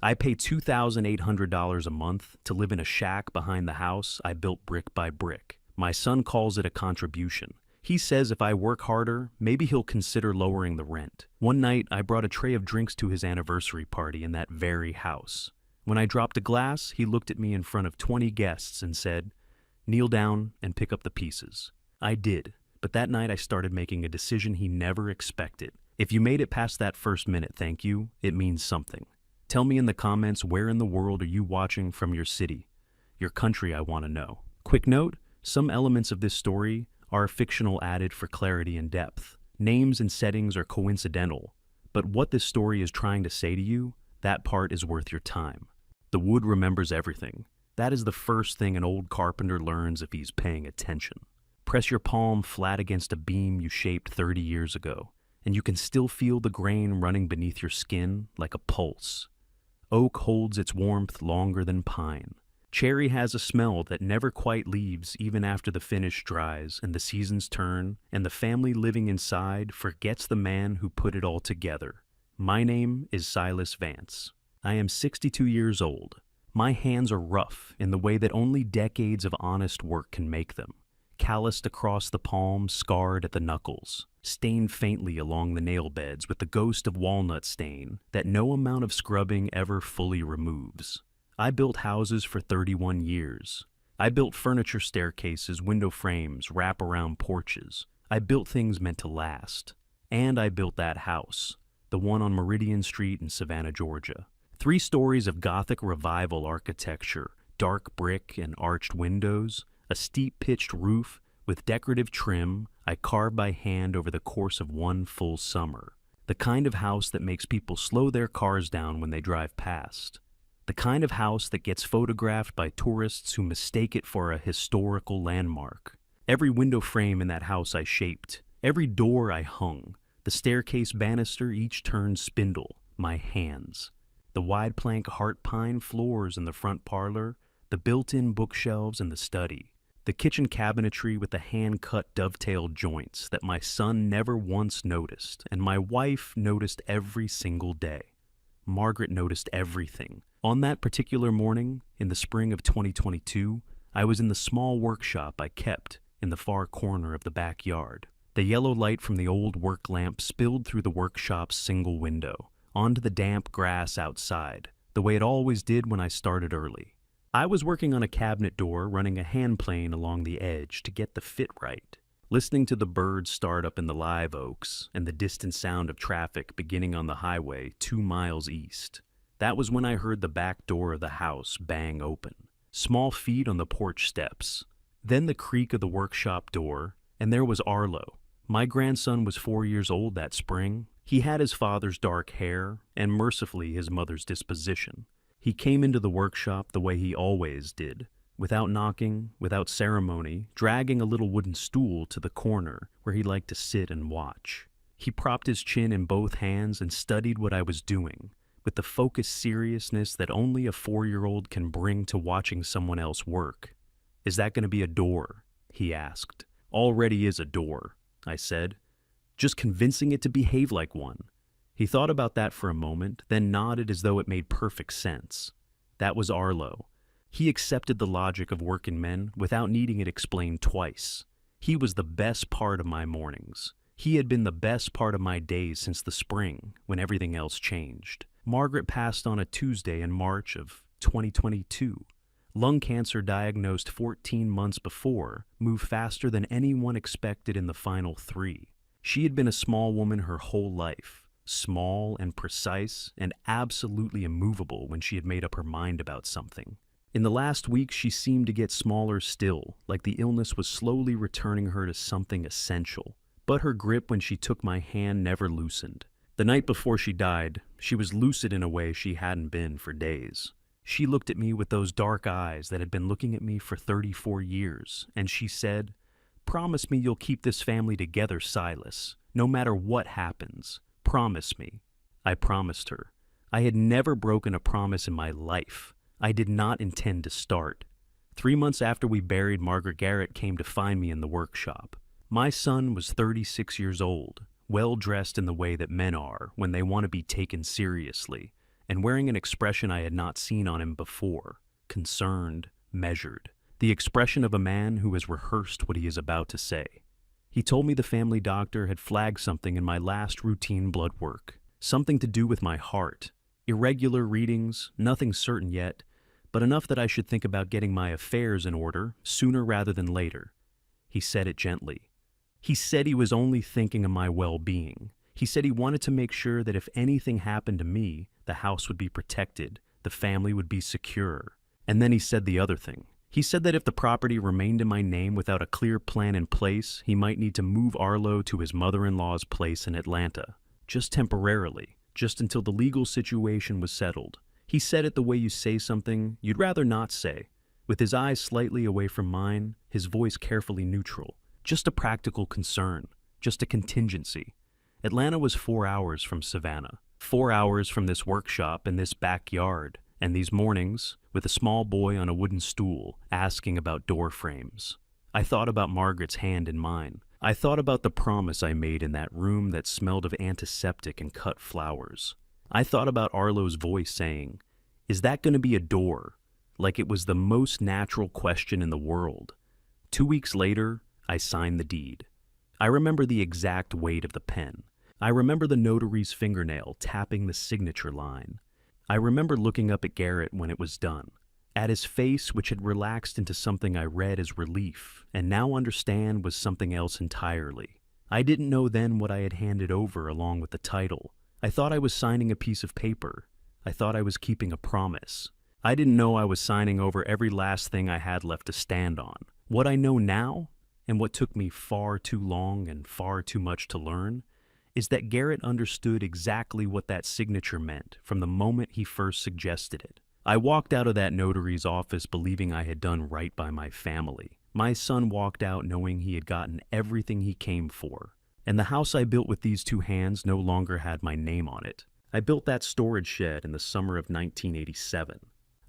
I pay $2,800 a month to live in a shack behind the house I built brick by brick. My son calls it a contribution. He says if I work harder, maybe he'll consider lowering the rent. One night, I brought a tray of drinks to his anniversary party in that very house. When I dropped a glass, he looked at me in front of 20 guests and said, "Kneel down and pick up the pieces." I did, but that night I started making a decision he never expected. If you made it past that first minute, thank you, it means something. Tell me in the comments, where in the world are you watching from your city? Your country, I want to know. Quick note, some elements of this story are fictional, added for clarity and depth. Names and settings are coincidental, but what this story is trying to say to you, that part is worth your time. The wood remembers everything. That is the first thing an old carpenter learns if he's paying attention. Press your palm flat against a beam you shaped 30 years ago, and you can still feel the grain running beneath your skin like a pulse. Oak holds its warmth longer than pine. Cherry has a smell that never quite leaves even after the finish dries and the seasons turn, and the family living inside forgets the man who put it all together. My name is Silas Vance. I am 62 years old. My hands are rough in the way that only decades of honest work can make them. Calloused across the palm, scarred at the knuckles, stained faintly along the nail beds with the ghost of walnut stain that no amount of scrubbing ever fully removes. I built houses for 31 years. I built furniture staircases, window frames, wrap-around porches. I built things meant to last. And I built that house, the one on Meridian Street in Savannah, Georgia. 3 stories of Gothic Revival architecture, dark brick and arched windows, a steep pitched roof with decorative trim I carved by hand over the course of one full summer. The kind of house that makes people slow their cars down when they drive past. The kind of house that gets photographed by tourists who mistake it for a historical landmark. Every window frame in that house I shaped, every door I hung, the staircase banister each turned spindle, my hands. The wide plank heart pine floors in the front parlor, the built-in bookshelves in the study, the kitchen cabinetry with the hand-cut dovetailed joints that my son never once noticed, and my wife noticed every single day. Margaret noticed everything. On that particular morning, in the spring of 2022, I was in the small workshop I kept in the far corner of the backyard. The yellow light from the old work lamp spilled through the workshop's single window, onto the damp grass outside, the way it always did when I started early. I was working on a cabinet door, running a hand plane along the edge to get the fit right, listening to the birds start up in the live oaks and the distant sound of traffic beginning on the highway 2 miles east. That was when I heard the back door of the house bang open. Small feet on the porch steps, then the creak of the workshop door, and there was Arlo. My grandson was 4 years old that spring. He had his father's dark hair and mercifully his mother's disposition. He came into the workshop the way he always did, without knocking, without ceremony, dragging a little wooden stool to the corner where he liked to sit and watch. He propped his chin in both hands and studied what I was doing, with the focused seriousness that only a 4-year-old can bring to watching someone else work. "Is that going to be a door?" he asked. "Already is a door," I said. "Just convincing it to behave like one." He thought about that for a moment, then nodded as though it made perfect sense. That was Arlo. He accepted the logic of working men without needing it explained twice. He was the best part of my mornings. He had been the best part of my days since the spring, when everything else changed. Margaret passed on a Tuesday in March of 2022. Lung cancer diagnosed 14 months before moved faster than anyone expected in the final 3. She had been a small woman her whole life, small and precise and absolutely immovable when she had made up her mind about something. In the last week, she seemed to get smaller still, like the illness was slowly returning her to something essential. But her grip when she took my hand never loosened. The night before she died, she was lucid in a way she hadn't been for days. She looked at me with those dark eyes that had been looking at me for 34 years, and she said, "Promise me you'll keep this family together, Silas, no matter what happens. Promise me." I promised her. I had never broken a promise in my life. I did not intend to start. 3 months after we buried Margaret, Garrett came to find me in the workshop. My son was 36 years old, well-dressed in the way that men are when they want to be taken seriously, and wearing an expression I had not seen on him before, concerned, measured, the expression of a man who has rehearsed what he is about to say. He told me the family doctor had flagged something in my last routine blood work, something to do with my heart. Irregular readings, nothing certain yet, but enough that I should think about getting my affairs in order sooner rather than later. He said it gently. He said he was only thinking of my well-being. He said he wanted to make sure that if anything happened to me, the house would be protected, the family would be secure. And then he said the other thing. He said that if the property remained in my name without a clear plan in place, he might need to move Arlo to his mother-in-law's place in Atlanta, just temporarily, just until the legal situation was settled. He said it the way you say something you'd rather not say, with his eyes slightly away from mine, his voice carefully neutral. Just a practical concern, just a contingency. Atlanta was 4 hours from Savannah, 4 hours from this workshop in this backyard, and these mornings, with a small boy on a wooden stool, asking about door frames. I thought about Margaret's hand in mine. I thought about the promise I made in that room that smelled of antiseptic and cut flowers. I thought about Arlo's voice saying, "Is that going to be a door?" Like it was the most natural question in the world. 2 weeks later, I signed the deed. I remember the exact weight of the pen. I remember the notary's fingernail tapping the signature line. I remember looking up at Garrett when it was done, at his face which had relaxed into something I read as relief and now understand was something else entirely. I didn't know then what I had handed over along with the title. I thought I was signing a piece of paper. I thought I was keeping a promise. I didn't know I was signing over every last thing I had left to stand on. What I know now, and what took me far too long and far too much to learn, is that Garrett understood exactly what that signature meant from the moment he first suggested it. I walked out of that notary's office believing I had done right by my family. My son walked out knowing he had gotten everything he came for. And the house I built with these two hands no longer had my name on it. I built that storage shed in the summer of 1987.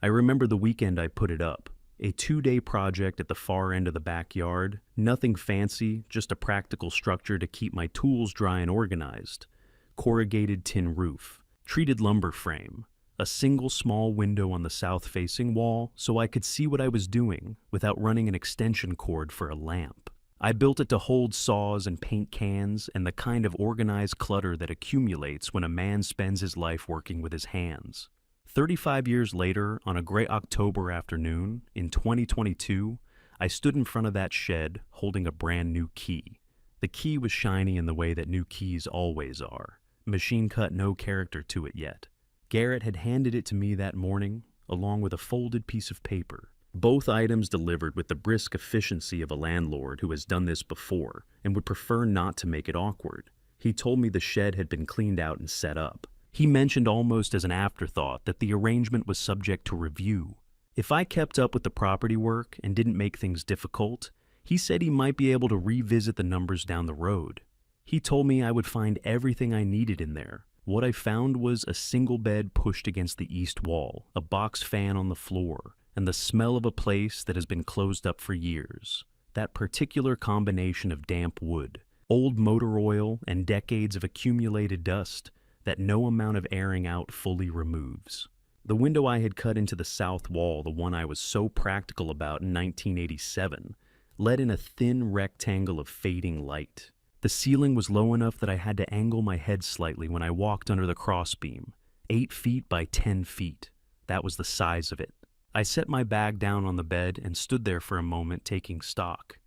I remember the weekend I put it up. A 2-day project at the far end of the backyard, nothing fancy, just a practical structure to keep my tools dry and organized. Corrugated tin roof, treated lumber frame, a single small window on the south-facing wall so I could see what I was doing without running an extension cord for a lamp. I built it to hold saws and paint cans and the kind of organized clutter that accumulates when a man spends his life working with his hands. 35 years later, on a gray October afternoon, in 2022, I stood in front of that shed holding a brand new key. The key was shiny in the way that new keys always are. Machine cut no character to it yet. Garrett had handed it to me that morning, along with a folded piece of paper. Both items delivered with the brisk efficiency of a landlord who has done this before and would prefer not to make it awkward. He told me the shed had been cleaned out and set up. He mentioned almost as an afterthought that the arrangement was subject to review. If I kept up with the property work and didn't make things difficult, he said he might be able to revisit the numbers down the road. He told me I would find everything I needed in there. What I found was a single bed pushed against the east wall, a box fan on the floor, and the smell of a place that has been closed up for years. That particular combination of damp wood, old motor oil, and decades of accumulated dust that no amount of airing out fully removes. The window I had cut into the south wall, the one I was so practical about in 1987, let in a thin rectangle of fading light. The ceiling was low enough that I had to angle my head slightly when I walked under the crossbeam, 8 feet by 10 feet. That was the size of it. I set my bag down on the bed and stood there for a moment taking stock.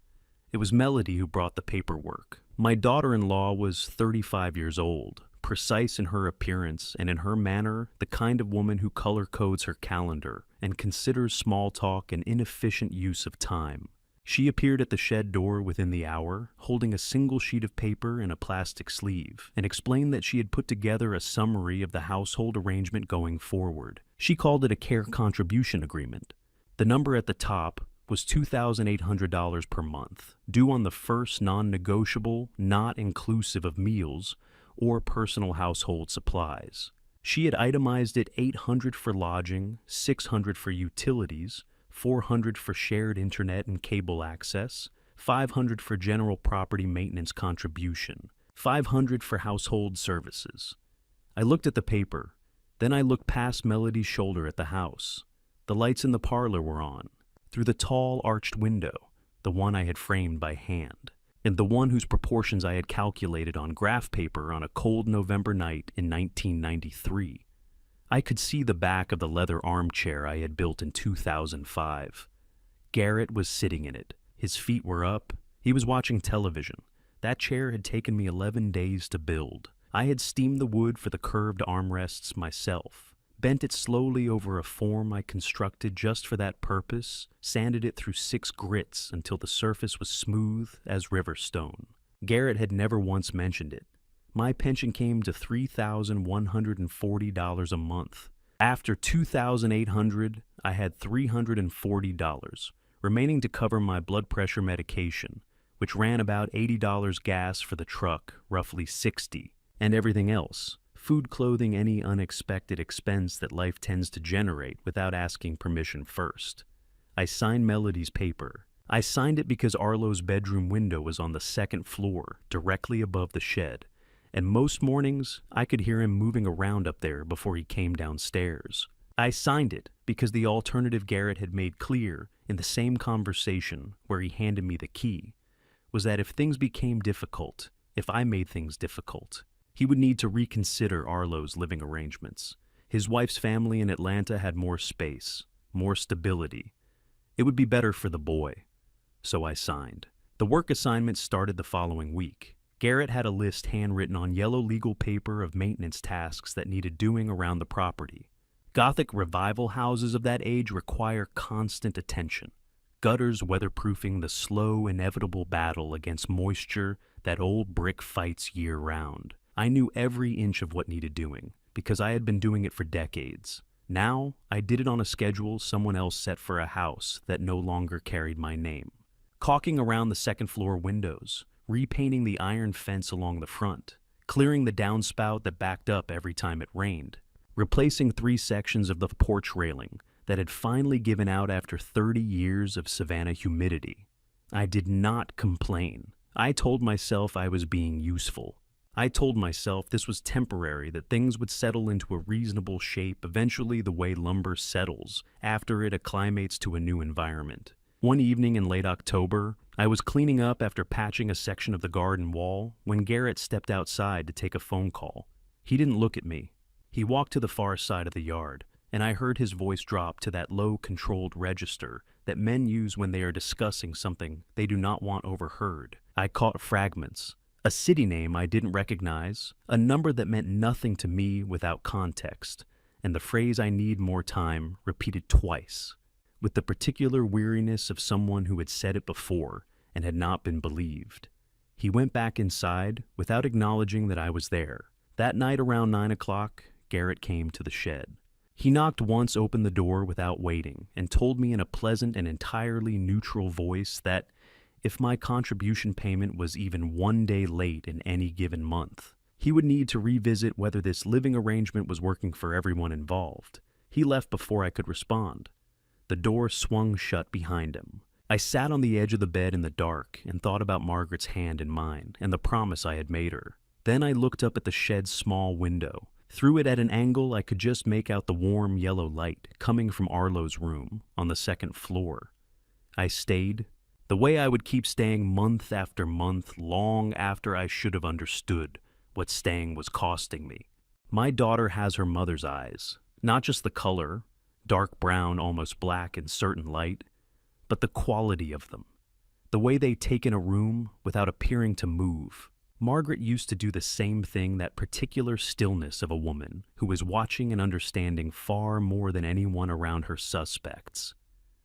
It was Melody who brought the paperwork. My daughter-in-law was 35 years old. Precise in her appearance and in her manner, the kind of woman who color codes her calendar and considers small talk an inefficient use of time. She appeared at the shed door within the hour, holding a single sheet of paper in a plastic sleeve, and explained that she had put together a summary of the household arrangement going forward. She called it a care contribution agreement. The number at the top was $2,800 per month, due on the first non-negotiable, not inclusive of meals, or personal household supplies. She had itemized it $800 for lodging, $600 for utilities, $400 for shared internet and cable access, $500 for general property maintenance contribution, $500 for household services. I looked at the paper. Then I looked past Melody's shoulder at the house. The lights in the parlor were on, through the tall arched window, the one I had framed by hand, and the one whose proportions I had calculated on graph paper on a cold November night in 1993. I could see the back of the leather armchair I had built in 2005. Garrett was sitting in it. His feet were up. He was watching television. That chair had taken me 11 days to build. I had steamed the wood for the curved armrests myself, bent it slowly over a form I constructed just for that purpose, sanded it through 6 grits until the surface was smooth as river stone. Garrett had never once mentioned it. My pension came to $3,140 a month. After $2,800, I had $340, remaining to cover my blood pressure medication, which ran about $80 gas for the truck, roughly $60, and everything else, food, clothing, any unexpected expense that life tends to generate without asking permission first. I signed Melody's paper. I signed it because Arlo's bedroom window was on the 2nd floor, directly above the shed, and most mornings I could hear him moving around up there before he came downstairs. I signed it because the alternative Garrett had made clear in the same conversation where he handed me the key was that if things became difficult, if I made things difficult, he would need to reconsider Arlo's living arrangements. His wife's family in Atlanta had more space, more stability. It would be better for the boy. So I signed. The work assignment started the following week. Garrett had a list handwritten on yellow legal paper of maintenance tasks that needed doing around the property. Gothic revival houses of that age require constant attention. Gutters weatherproofing the slow, inevitable battle against moisture that old brick fights year-round. I knew every inch of what needed doing, because I had been doing it for decades. Now, I did it on a schedule someone else set for a house that no longer carried my name. Caulking around the 2nd floor windows, repainting the iron fence along the front, clearing the downspout that backed up every time it rained, replacing 3 sections of the porch railing that had finally given out after 30 years of Savannah humidity. I did not complain. I told myself I was being useful. I told myself this was temporary, that things would settle into a reasonable shape eventually the way lumber settles after it acclimates to a new environment. One evening in late October, I was cleaning up after patching a section of the garden wall when Garrett stepped outside to take a phone call. He didn't look at me. He walked to the far side of the yard, and I heard his voice drop to that low, controlled register that men use when they are discussing something they do not want overheard. I caught fragments. A city name I didn't recognize, a number that meant nothing to me without context, and the phrase "I need more time" repeated twice, with the particular weariness of someone who had said it before and had not been believed. He went back inside without acknowledging that I was there. That night around 9 o'clock, Garrett came to the shed. He knocked once, opened the door without waiting, and told me in a pleasant and entirely neutral voice that if my contribution payment was even 1 day late in any given month, he would need to revisit whether this living arrangement was working for everyone involved. He left before I could respond. The door swung shut behind him. I sat on the edge of the bed in the dark and thought about Margaret's hand in mine and the promise I had made her. Then I looked up at the shed's small window. Through it at an angle, I could just make out the warm yellow light coming from Arlo's room on the 2nd floor. I stayed, the way I would keep staying month after month, long after I should have understood what staying was costing me. My daughter has her mother's eyes, not just the color, dark brown, almost black in certain light, but the quality of them, the way they take in a room without appearing to move. Margaret used to do the same thing, that particular stillness of a woman who is watching and understanding far more than anyone around her suspects.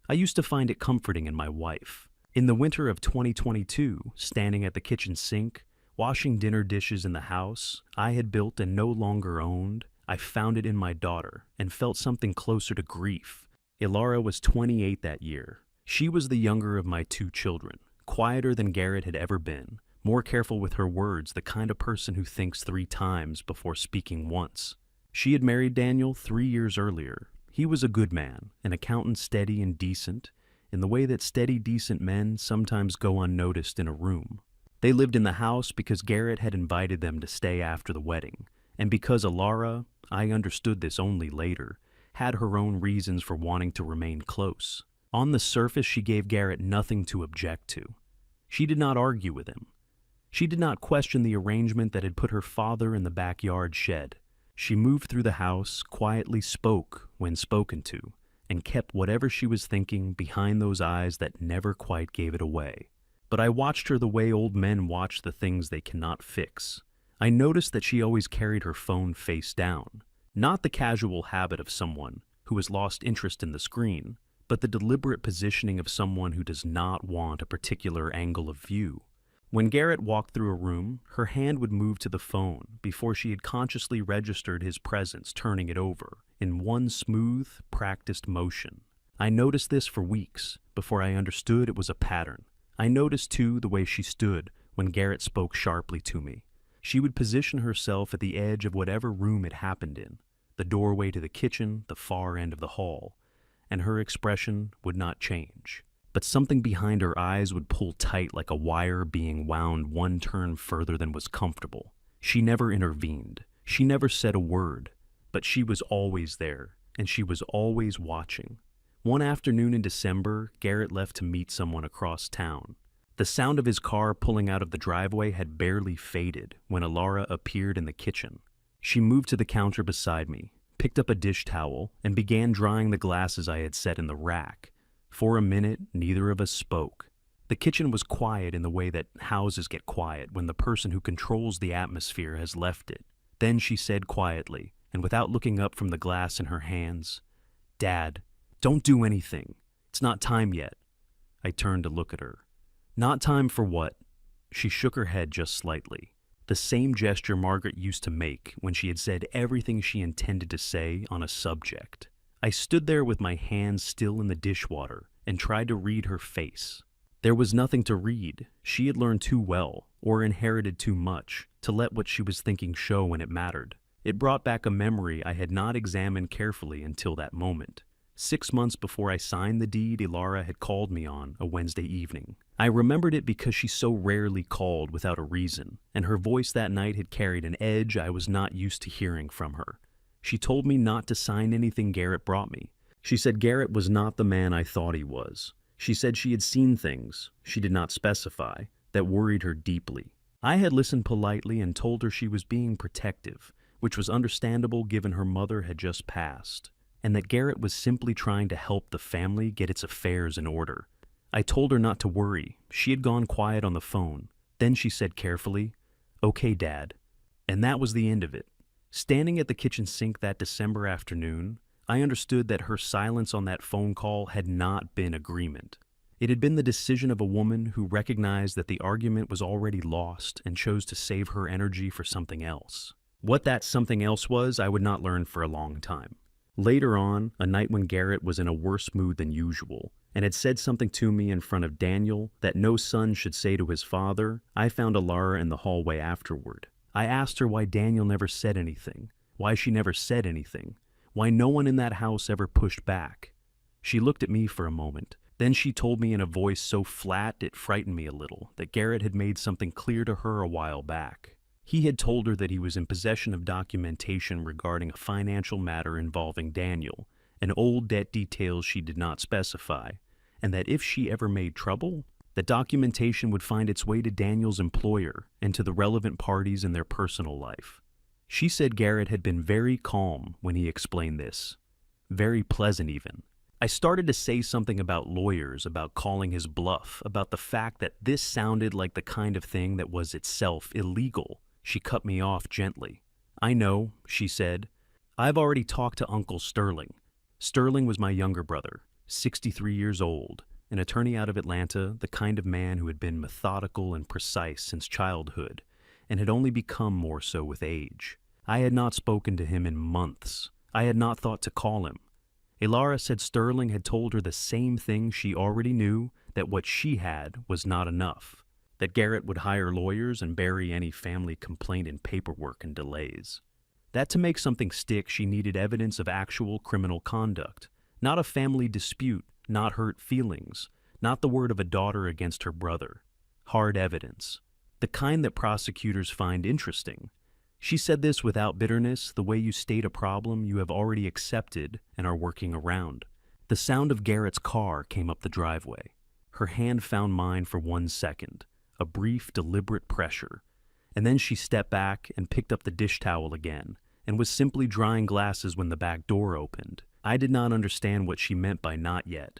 I used to find it comforting in my wife. In the winter of 2022, standing at the kitchen sink, washing dinner dishes in the house I had built and no longer owned, I found it in my daughter and felt something closer to grief. Ilara was 28 that year. She was the younger of my 2 children, quieter than Garrett had ever been, more careful with her words, the kind of person who thinks 3 times before speaking once. She had married Daniel 3 years earlier. He was a good man, an accountant, steady and decent, in the way that steady, decent men sometimes go unnoticed in a room. They lived in the house because Garrett had invited them to stay after the wedding, And because Alara, I understood this only later, had her own reasons for wanting to remain close. On the surface, she gave Garrett nothing to object to. She did not argue with him. She did not question the arrangement that had put her father in the backyard shed. She moved through the house, quietly spoke when spoken to, and kept whatever she was thinking behind those eyes that never quite gave it away. But I watched her the way old men watch the things they cannot fix. I noticed that she always carried her phone face down, not the casual habit of someone who has lost interest in the screen, but the deliberate positioning of someone who does not want a particular angle of view. When Garrett walked through a room, her hand would move to the phone before she had consciously registered his presence, turning it over in one smooth, practiced motion. I noticed this for weeks before I understood it was a pattern. I noticed, too, the way she stood when Garrett spoke sharply to me. She would position herself at the edge of whatever room it happened in, the doorway to the kitchen, the far end of the hall, and her expression would not change. But something behind her eyes would pull tight like a wire being wound one turn further than was comfortable. She never intervened. She never said a word, but she was always there, and she was always watching. One afternoon in December, Garrett left to meet someone across town. The sound of his car pulling out of the driveway had barely faded when Alara appeared in the kitchen. She moved to the counter beside me, picked up a dish towel, and began drying the glasses I had set in the rack. For a minute, neither of us spoke. The kitchen was quiet in the way that houses get quiet when the person who controls the atmosphere has left it. Then she said quietly, and without looking up from the glass in her hands, "Dad, don't do anything. It's not time yet." I turned to look at her. "Not time for what?" She shook her head just slightly. The same gesture Margaret used to make when she had said everything she intended to say on a subject. I stood there with my hands still in the dishwater and tried to read her face. There was nothing to read. She had learned too well, or inherited too much, to let what she was thinking show when it mattered. It brought back a memory I had not examined carefully until that moment. 6 months before I signed the deed, Ilara had called me on a Wednesday evening. I remembered it because she so rarely called without a reason, and her voice that night had carried an edge I was not used to hearing from her. She told me not to sign anything Garrett brought me. She said Garrett was not the man I thought he was. She said she had seen things, she did not specify, that worried her deeply. I had listened politely and told her she was being protective, which was understandable given her mother had just passed, and that Garrett was simply trying to help the family get its affairs in order. I told her not to worry. She had gone quiet on the phone. Then she said carefully, "Okay, Dad." And that was the end of it. Standing at the kitchen sink that December afternoon, I understood that her silence on that phone call had not been agreement. It had been the decision of a woman who recognized that the argument was already lost and chose to save her energy for something else. What that something else was, I would not learn for a long time. Later on, a night when Garrett was in a worse mood than usual and had said something to me in front of Daniel that no son should say to his father, I found Alara in the hallway afterward. I asked her why Daniel never said anything, why she never said anything, why no one in that house ever pushed back. She looked at me for a moment. Then she told me in a voice so flat it frightened me a little that Garrett had made something clear to her a while back. He had told her that he was in possession of documentation regarding a financial matter involving Daniel, and old debt details she did not specify, and that if she ever made trouble, the documentation would find its way to Daniel's employer and to the relevant parties in their personal life. She said Garrett had been very calm when he explained this, very pleasant even. I started to say something about lawyers, about calling his bluff, about the fact that this sounded like the kind of thing that was itself illegal. She cut me off gently. I know, she said. I've already talked to Uncle Sterling. Sterling was my younger brother, 63 years old, an attorney out of Atlanta, the kind of man who had been methodical and precise since childhood, and had only become more so with age. I had not spoken to him in months. I had not thought to call him. Ilara said Sterling had told her the same thing she already knew, that what she had was not enough, that Garrett would hire lawyers and bury any family complaint in paperwork and delays. That to make something stick, she needed evidence of actual criminal conduct, not a family dispute, not hurt feelings, not the word of a daughter against her brother. Hard evidence. The kind that prosecutors find interesting. She said this without bitterness, the way you state a problem you have already accepted and are working around. The sound of Garrett's car came up the driveway. Her hand found mine for 1 second, a brief, deliberate pressure, and then she stepped back and picked up the dish towel again, and was simply drying glasses when the back door opened. I did not understand what she meant by not yet,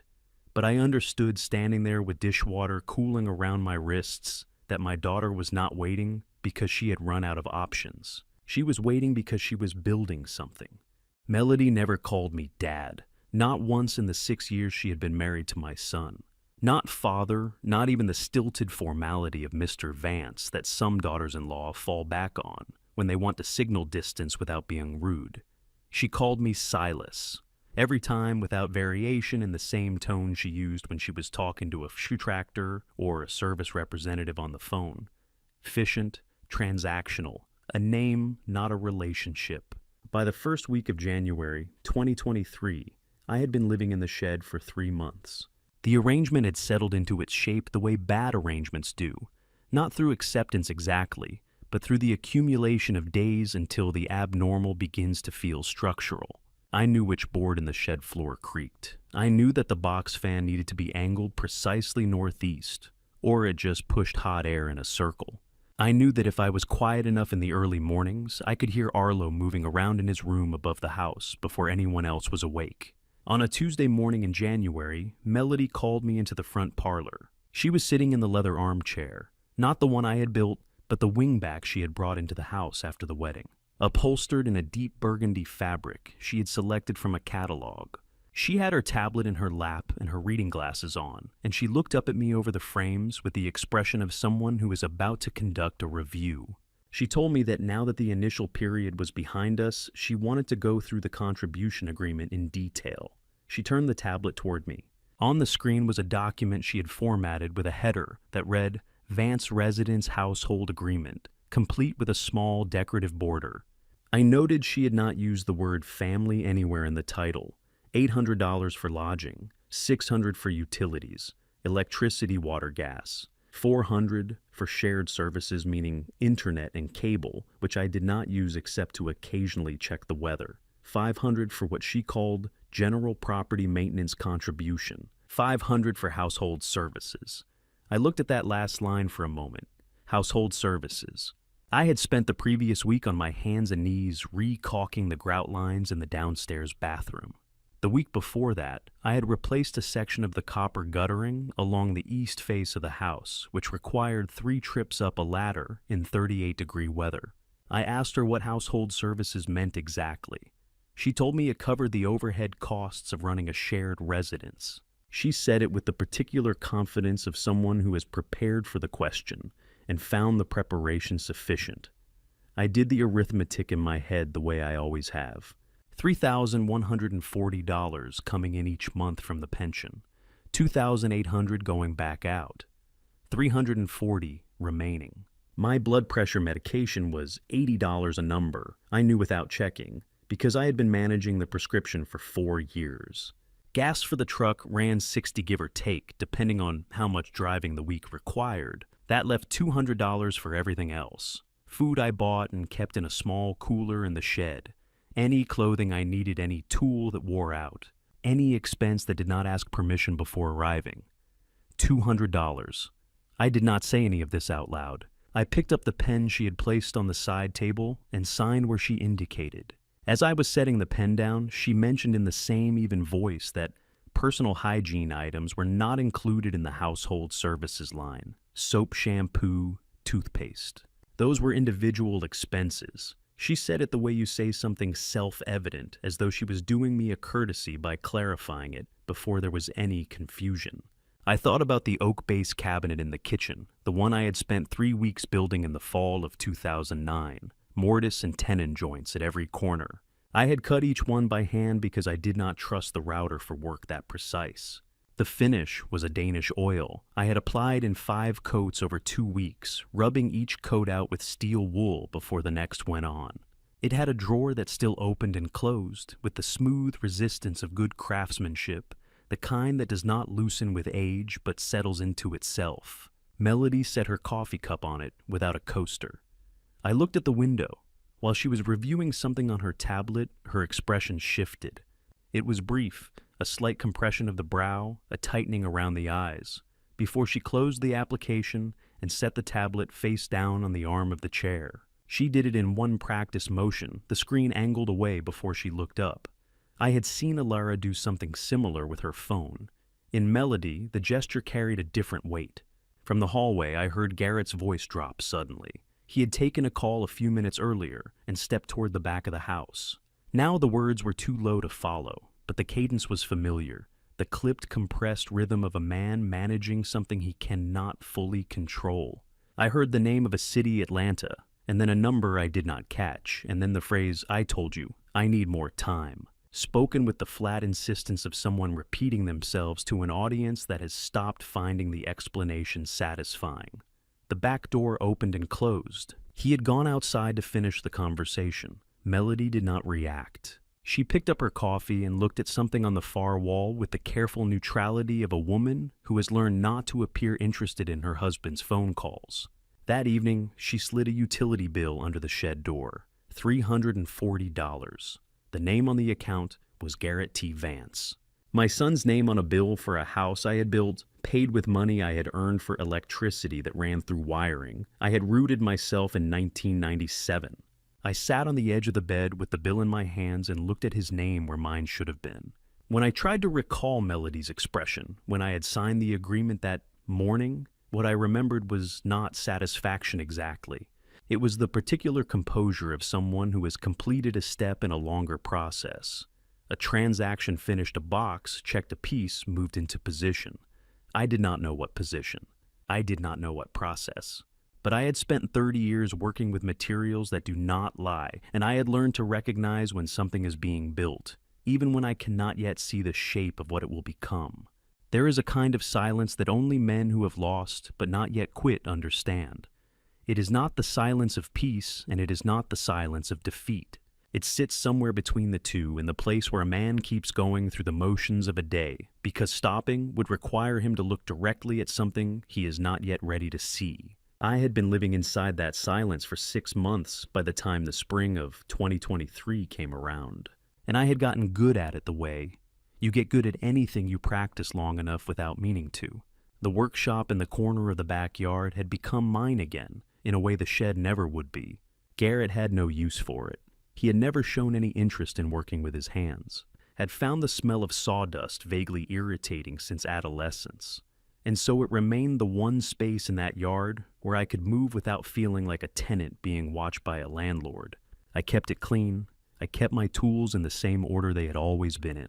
but I understood standing there with dishwater cooling around my wrists that my daughter was not waiting because she had run out of options. She was waiting because she was building something. Melody never called me dad, not once in the 6 years she had been married to my son. Not father, not even the stilted formality of Mr. Vance that some daughters-in-law fall back on when they want to signal distance without being rude. She called me Silas, every time without variation in the same tone she used when she was talking to a shoe tractor or a service representative on the phone. Efficient, transactional, a name, not a relationship. By the first week of January 2023, I had been living in the shed for 3 months. The arrangement had settled into its shape the way bad arrangements do, not through acceptance exactly, but through the accumulation of days until the abnormal begins to feel structural. I knew which board in the shed floor creaked. I knew that the box fan needed to be angled precisely northeast, or it just pushed hot air in a circle. I knew that if I was quiet enough in the early mornings, I could hear Arlo moving around in his room above the house before anyone else was awake. On a Tuesday morning in January, Melody called me into the front parlor. She was sitting in the leather armchair, not the one I had built, but the wingback she had brought into the house after the wedding. Upholstered in a deep burgundy fabric she had selected from a catalog. She had her tablet in her lap and her reading glasses on, and she looked up at me over the frames with the expression of someone who is about to conduct a review. She told me that now that the initial period was behind us, she wanted to go through the contribution agreement in detail. She turned the tablet toward me. On the screen was a document she had formatted with a header that read, Vance Residence Household Agreement, complete with a small decorative border. I noted she had not used the word family anywhere in the title. $800 for lodging, $600 for utilities, electricity, water, gas. $400 for shared services, meaning internet and cable, which I did not use except to occasionally check the weather. $500 for what she called general property maintenance contribution. $500 for household services. I looked at that last line for a moment. Household services. I had spent the previous week on my hands and knees re-caulking the grout lines in the downstairs bathroom. The week before that, I had replaced a section of the copper guttering along the east face of the house, which required 3 trips up a ladder in 38-degree weather. I asked her what household services meant exactly. She told me it covered the overhead costs of running a shared residence. She said it with the particular confidence of someone who has prepared for the question and found the preparation sufficient. I did the arithmetic in my head the way I always have. $3,140 coming in each month from the pension, $2,800 going back out, $340 remaining. My blood pressure medication was $80 a number, I knew without checking, because I had been managing the prescription for 4 years. Gas for the truck ran $60 give or take, depending on how much driving the week required. That left $200 for everything else. Food I bought and kept in a small cooler in the shed. Any clothing I needed, any tool that wore out, any expense that did not ask permission before arriving. $200. I did not say any of this out loud. I picked up the pen she had placed on the side table and signed where she indicated. As I was setting the pen down, she mentioned in the same even voice that personal hygiene items were not included in the household services line. Soap, shampoo, toothpaste. Those were individual expenses. She said it the way you say something self-evident, as though she was doing me a courtesy by clarifying it before there was any confusion. I thought about the oak-based cabinet in the kitchen, the one I had spent 3 weeks building in the fall of 2009, mortise and tenon joints at every corner. I had cut each one by hand because I did not trust the router for work that precise. The finish was a Danish oil I had applied in 5 coats over 2 weeks, rubbing each coat out with steel wool before the next went on. It had a drawer that still opened and closed with the smooth resistance of good craftsmanship, the kind that does not loosen with age but settles into itself. Melody set her coffee cup on it without a coaster. I looked at the window. While she was reviewing something on her tablet, her expression shifted. It was brief, a slight compression of the brow, a tightening around the eyes, before she closed the application and set the tablet face down on the arm of the chair. She did it in one practice motion, the screen angled away before she looked up. I had seen Alara do something similar with her phone. In melody, the gesture carried a different weight. From the hallway, I heard Garrett's voice drop suddenly. He had taken a call a few minutes earlier and stepped toward the back of the house. Now the words were too low to follow, but the cadence was familiar, the clipped, compressed rhythm of a man managing something he cannot fully control. I heard the name of a city, Atlanta, and then a number I did not catch, and then the phrase, "I told you, I need more time," spoken with the flat insistence of someone repeating themselves to an audience that has stopped finding the explanation satisfying. The back door opened and closed. He had gone outside to finish the conversation. Melody did not react. She picked up her coffee and looked at something on the far wall with the careful neutrality of a woman who has learned not to appear interested in her husband's phone calls. That evening, she slid a utility bill under the shed door, $340. The name on the account was Garrett T. Vance. My son's name on a bill for a house I had built, paid with money I had earned for electricity that ran through wiring. I had rooted myself in 1997. I sat on the edge of the bed with the bill in my hands and looked at his name where mine should have been. When I tried to recall Melody's expression, when I had signed the agreement that morning, what I remembered was not satisfaction exactly. It was the particular composure of someone who has completed a step in a longer process. A transaction finished a box, checked a piece, moved into position. I did not know what position. I did not know what process. But I had spent 30 years working with materials that do not lie, and I had learned to recognize when something is being built, even when I cannot yet see the shape of what it will become. There is a kind of silence that only men who have lost but not yet quit understand. It is not the silence of peace, and it is not the silence of defeat. It sits somewhere between the two, in the place where a man keeps going through the motions of a day, because stopping would require him to look directly at something he is not yet ready to see. I had been living inside that silence for 6 months by the time the spring of 2023 came around, and I had gotten good at it the way you get good at anything you practice long enough without meaning to. The workshop in the corner of the backyard had become mine again, in a way the shed never would be. Garrett had no use for it. He had never shown any interest in working with his hands, had found the smell of sawdust vaguely irritating since adolescence, and so it remained the one space in that yard where I could move without feeling like a tenant being watched by a landlord. I kept it clean. I kept my tools in the same order they had always been in.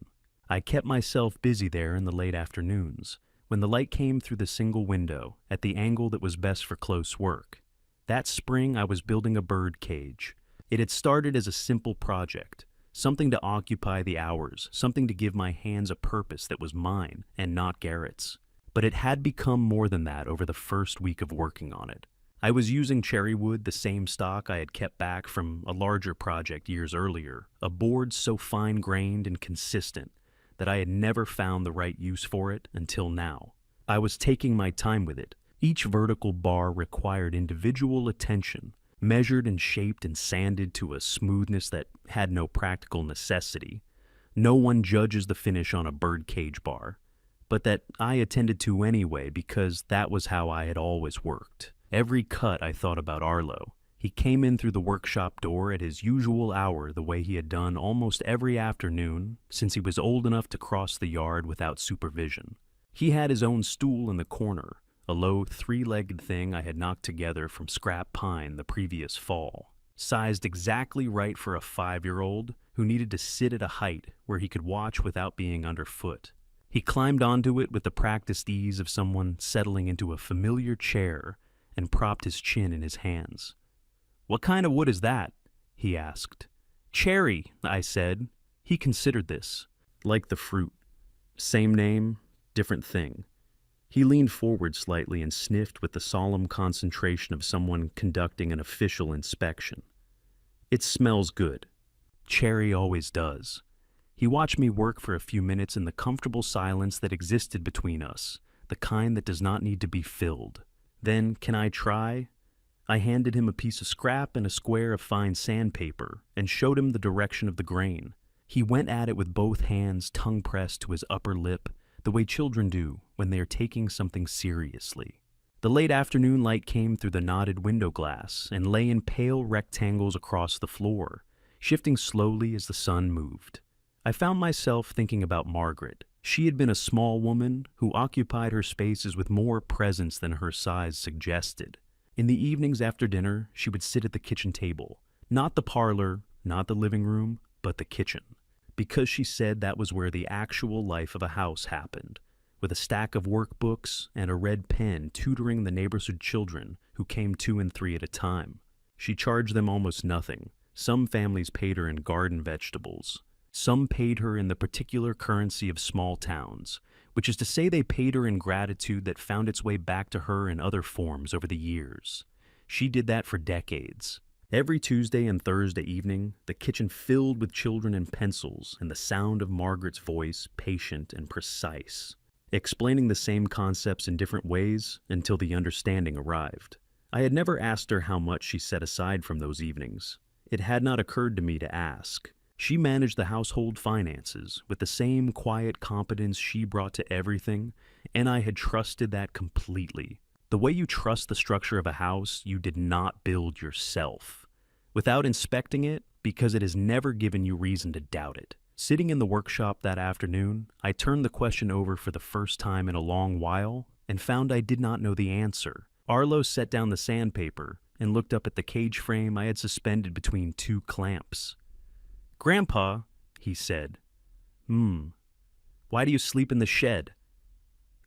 I kept myself busy there in the late afternoons, when the light came through the single window at the angle that was best for close work. That spring, I was building a bird cage. It had started as a simple project, something to occupy the hours, something to give my hands a purpose that was mine and not Garrett's. But it had become more than that over the first week of working on it. I was using cherry wood, the same stock I had kept back from a larger project years earlier, a board so fine-grained and consistent that I had never found the right use for it until now. I was taking my time with it. Each vertical bar required individual attention, measured and shaped and sanded to a smoothness that had no practical necessity. No one judges the finish on a birdcage bar, but that I attended to anyway because that was how I had always worked. Every cut I thought about Arlo. He came in through the workshop door at his usual hour the way he had done almost every afternoon since he was old enough to cross the yard without supervision. He had his own stool in the corner, a low 3-legged thing I had knocked together from scrap pine the previous fall, sized exactly right for a 5-year-old who needed to sit at a height where he could watch without being underfoot. He climbed onto it with the practiced ease of someone settling into a familiar chair and propped his chin in his hands. "What kind of wood is that?" he asked. "Cherry," I said. He considered this. Like the fruit. Same name, different thing. He leaned forward slightly and sniffed with the solemn concentration of someone conducting an official inspection. "It smells good. Cherry always does." He watched me work for a few minutes in the comfortable silence that existed between us, the kind that does not need to be filled. Then, "Can I try?" I handed him a piece of scrap and a square of fine sandpaper and showed him the direction of the grain. He went at it with both hands tongue pressed to his upper lip, the way children do when they are taking something seriously. The late afternoon light came through the knotted window glass and lay in pale rectangles across the floor, shifting slowly as the sun moved. I found myself thinking about Margaret. She had been a small woman who occupied her spaces with more presence than her size suggested. In the evenings after dinner, she would sit at the kitchen table. Not the parlor, not the living room, but the kitchen. Because she said that was where the actual life of a house happened, with a stack of workbooks and a red pen tutoring the neighborhood children who came 2 and 3 at a time. She charged them almost nothing. Some families paid her in garden vegetables. Some paid her in the particular currency of small towns, which is to say they paid her in gratitude that found its way back to her in other forms over the years. She did that for decades. Every Tuesday and Thursday evening, the kitchen filled with children and pencils and the sound of Margaret's voice, patient and precise, explaining the same concepts in different ways until the understanding arrived. I had never asked her how much she set aside from those evenings. It had not occurred to me to ask. She managed the household finances with the same quiet competence she brought to everything, and I had trusted that completely. The way you trust the structure of a house you did not build yourself, without inspecting it, because it has never given you reason to doubt it. Sitting in the workshop that afternoon, I turned the question over for the first time in a long while and found I did not know the answer. Arlo set down the sandpaper and looked up at the cage frame I had suspended between 2 clamps. "Grandpa," he said, "why do you sleep in the shed?"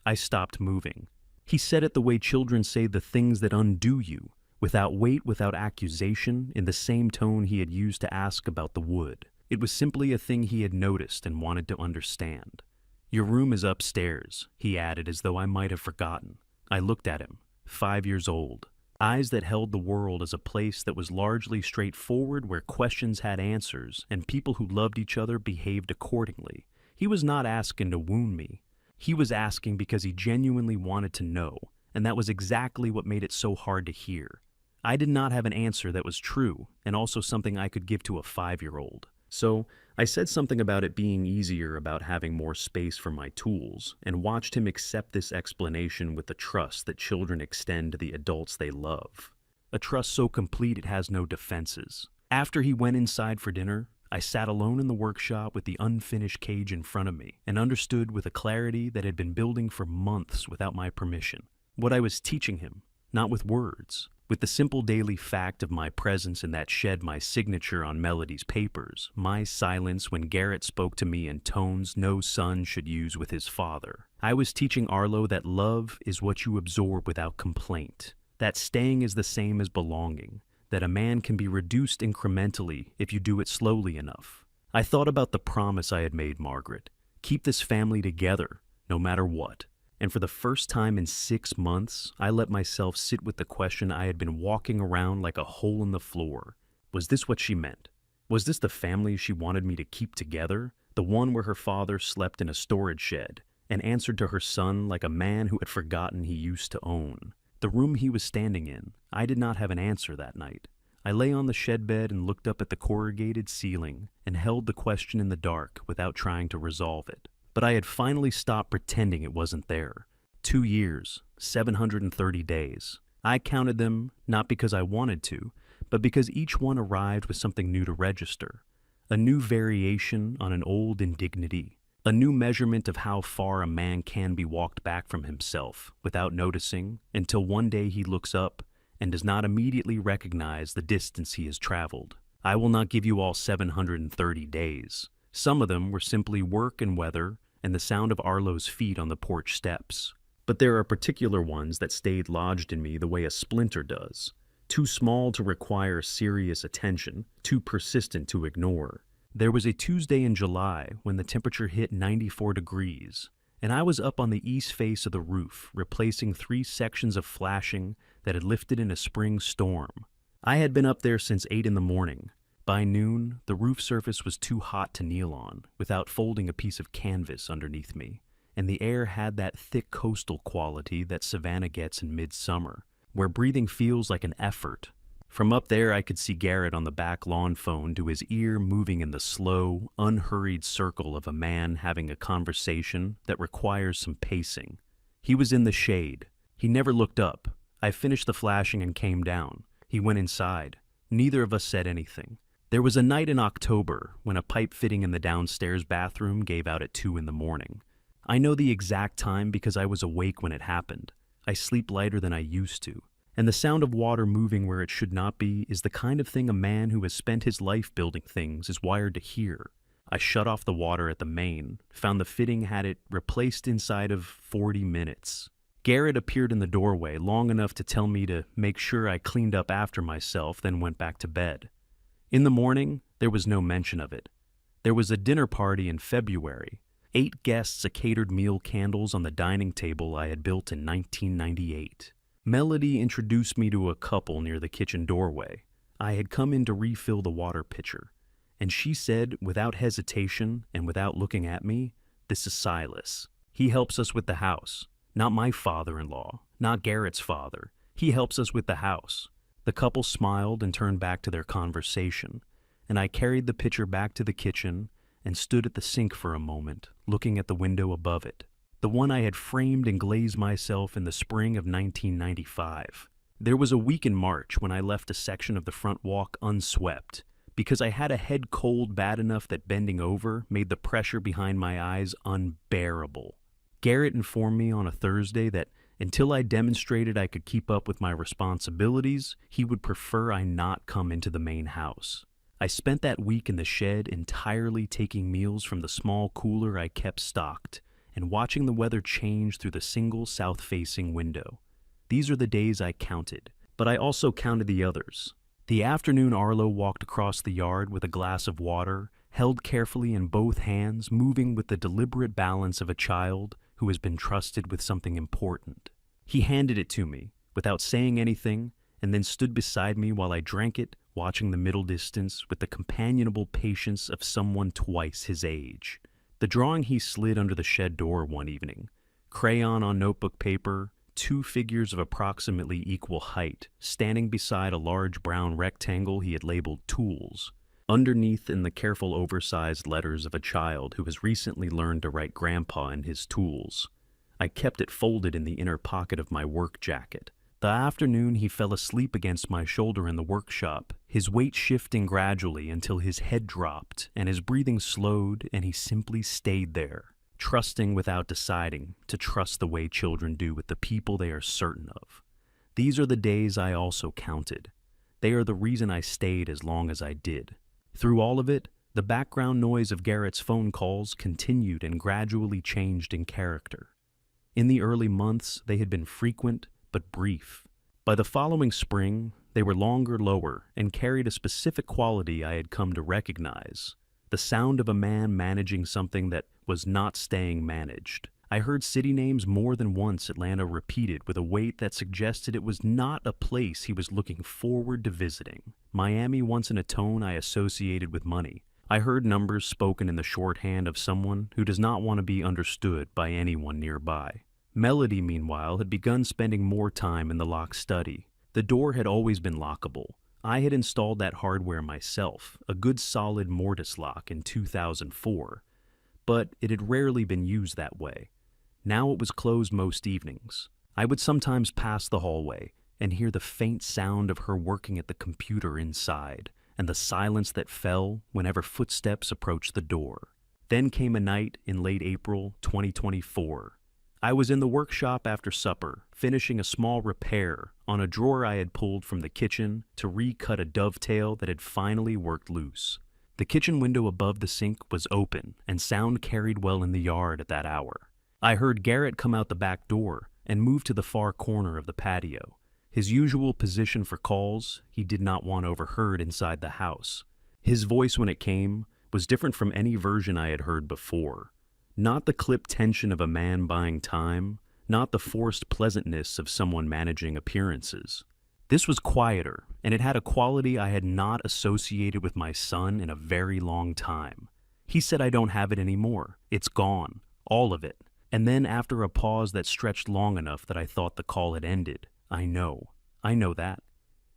I stopped moving. He said it the way children say the things that undo you, without weight, without accusation, in the same tone he had used to ask about the wood. It was simply a thing he had noticed and wanted to understand. "Your room is upstairs," he added as though I might have forgotten. I looked at him, 5 years old. Eyes that held the world as a place that was largely straightforward, where questions had answers and people who loved each other behaved accordingly. He was not asking to wound me. He was asking because he genuinely wanted to know, and that was exactly what made it so hard to hear. I did not have an answer that was true, and also something I could give to a 5-year-old. So I said something about it being easier, about having more space for my tools, and watched him accept this explanation with the trust that children extend to the adults they love. A trust so complete it has no defenses. After he went inside for dinner, I sat alone in the workshop with the unfinished cage in front of me and understood with a clarity that had been building for months without my permission what I was teaching him, not with words, with the simple daily fact of my presence in that shed, my signature on Melody's papers, my silence when Garrett spoke to me in tones no son should use with his father. I was teaching Arlo that love is what you absorb without complaint, that staying is the same as belonging, that a man can be reduced incrementally if you do it slowly enough. I thought about the promise I had made Margaret, keep this family together, no matter what. And for the first time in 6 months, I let myself sit with the question I had been walking around like a hole in the floor. Was this what she meant? Was this the family she wanted me to keep together? The one where her father slept in a storage shed and answered to her son like a man who had forgotten he used to own. The room he was standing in, I did not have an answer that night. I lay on the shed bed and looked up at the corrugated ceiling and held the question in the dark without trying to resolve it. But I had finally stopped pretending it wasn't there. 2 years, 730 days. I counted them not because I wanted to, but because each one arrived with something new to register. A new variation on an old indignity. A new measurement of how far a man can be walked back from himself without noticing, until one day he looks up and does not immediately recognize the distance he has traveled. I will not give you all 730 days. Some of them were simply work and weather and the sound of Arlo's feet on the porch steps. But there are particular ones that stayed lodged in me the way a splinter does, too small to require serious attention, too persistent to ignore. There was a Tuesday in July when the temperature hit 94 degrees, and I was up on the east face of the roof, replacing 3 sections of flashing that had lifted in a spring storm. I had been up there since 8 in the morning. By noon, the roof surface was too hot to kneel on, without folding a piece of canvas underneath me, and the air had that thick coastal quality that Savannah gets in midsummer, where breathing feels like an effort. From up there, I could see Garrett on the back lawn phone to his ear moving in the slow, unhurried circle of a man having a conversation that requires some pacing. He was in the shade. He never looked up. I finished the flashing and came down. He went inside. Neither of us said anything. There was a night in October when a pipe fitting in the downstairs bathroom gave out at 2 a.m. I know the exact time because I was awake when it happened. I sleep lighter than I used to. And the sound of water moving where it should not be is the kind of thing a man who has spent his life building things is wired to hear. I shut off the water at the main, found the fitting had it replaced inside of 40 minutes. Garrett appeared in the doorway long enough to tell me to make sure I cleaned up after myself, then went back to bed. In the morning, there was no mention of it. There was a dinner party in February. 8 guests, a catered meal, candles on the dining table I had built in 1998. Melody introduced me to a couple near the kitchen doorway. I had come in to refill the water pitcher, and she said, without hesitation and without looking at me, "This is Silas. He helps us with the house. Not my father-in-law, not Garrett's father. He helps us with the house." The couple smiled and turned back to their conversation, and I carried the pitcher back to the kitchen and stood at the sink for a moment, looking at the window above it, the one I had framed and glazed myself in the spring of 1995. There was a week in March when I left a section of the front walk unswept, because I had a head cold bad enough that bending over made the pressure behind my eyes unbearable. Garrett informed me on a Thursday that until I demonstrated I could keep up with my responsibilities, he would prefer I not come into the main house. I spent that week in the shed entirely taking meals from the small cooler I kept stocked and watching the weather change through the single south-facing window. These are the days I counted, but I also counted the others. The afternoon Arlo walked across the yard with a glass of water, held carefully in both hands, moving with the deliberate balance of a child who has been trusted with something important. He handed it to me, without saying anything, and then stood beside me while I drank it, watching the middle distance with the companionable patience of someone twice his age. The drawing he slid under the shed door one evening, crayon on notebook paper, 2 figures of approximately equal height, standing beside a large brown rectangle he had labeled tools. Underneath, in the careful oversized letters of a child who has recently learned to write grandpa in his tools. I kept it folded in the inner pocket of my work jacket. The afternoon he fell asleep against my shoulder in the workshop, his weight shifting gradually until his head dropped and his breathing slowed, and he simply stayed there, trusting without deciding to trust the way children do with the people they are certain of. These are the days I also counted. They are the reason I stayed as long as I did. Through all of it, the background noise of Garrett's phone calls continued and gradually changed in character. In the early months, they had been frequent but brief. By the following spring, they were longer, lower, and carried a specific quality I had come to recognize: the sound of a man managing something that was not staying managed. I heard city names more than once Atlanta repeated with a weight that suggested it was not a place he was looking forward to visiting. Miami once in a tone I associated with money. I heard numbers spoken in the shorthand of someone who does not want to be understood by anyone nearby. Melody, meanwhile, had begun spending more time in the locked study. The door had always been lockable. I had installed that hardware myself, a good solid mortise lock, in 2004, but it had rarely been used that way. Now it was closed most evenings. I would sometimes pass the hallway and hear the faint sound of her working at the computer inside, and the silence that fell whenever footsteps approached the door. Then came a night in late April 2024. I was in the workshop after supper, finishing a small repair on a drawer I had pulled from the kitchen to recut a dovetail that had finally worked loose. The kitchen window above the sink was open, and sound carried well in the yard at that hour. I heard Garrett come out the back door and move to the far corner of the patio. His usual position for calls he did not want overheard inside the house. His voice, when it came, was different from any version I had heard before. Not the clipped tension of a man buying time, not the forced pleasantness of someone managing appearances. This was quieter, and it had a quality I had not associated with my son in a very long time. He said, "I don't have it anymore. It's gone. All of it." And then, after a pause that stretched long enough that I thought the call had ended, "I know." I know that.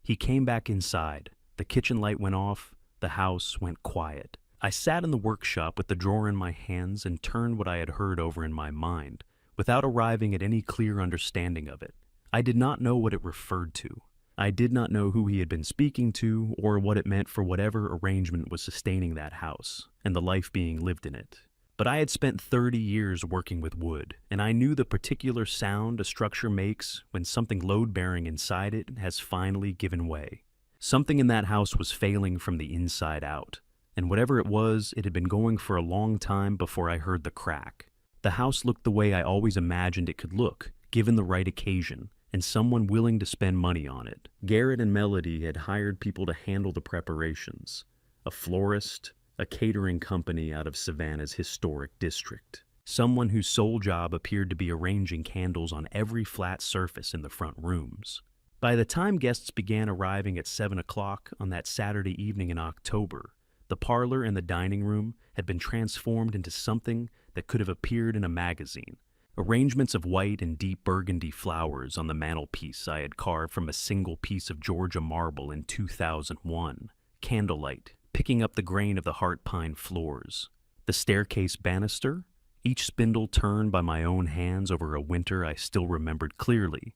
He came back inside. The kitchen light went off. The house went quiet. I sat in the workshop with the drawer in my hands and turned what I had heard over in my mind, without arriving at any clear understanding of it. I did not know what it referred to. I did not know who he had been speaking to or what it meant for whatever arrangement was sustaining that house and the life being lived in it. But I had spent 30 years working with wood, and I knew the particular sound a structure makes when something load-bearing inside it has finally given way. Something in that house was failing from the inside out, and whatever it was, it had been going for a long time before I heard the crack. The house looked the way I always imagined it could look, given the right occasion, and someone willing to spend money on it. Garrett and Melody had hired people to handle the preparations. A florist, a catering company out of Savannah's historic district. Someone whose sole job appeared to be arranging candles on every flat surface in the front rooms. By the time guests began arriving at 7 o'clock on that Saturday evening in October, the parlor and the dining room had been transformed into something that could have appeared in a magazine. Arrangements of white and deep burgundy flowers on the mantelpiece I had carved from a single piece of Georgia marble in 2001. Candlelight, picking up the grain of the heart pine floors. The staircase banister, each spindle turned by my own hands over a winter I still remembered clearly,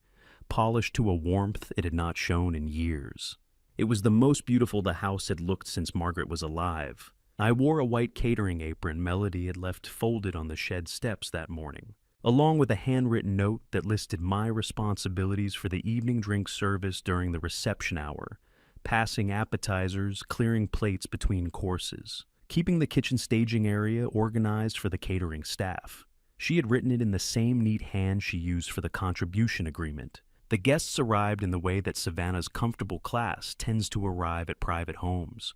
polished to a warmth it had not shown in years. It was the most beautiful the house had looked since Margaret was alive. I wore a white catering apron Melody had left folded on the shed steps that morning, along with a handwritten note that listed my responsibilities for the evening drink service during the reception hour, passing appetizers, clearing plates between courses, keeping the kitchen staging area organized for the catering staff. She had written it in the same neat hand she used for the contribution agreement. The guests arrived in the way that Savannah's comfortable class tends to arrive at private homes,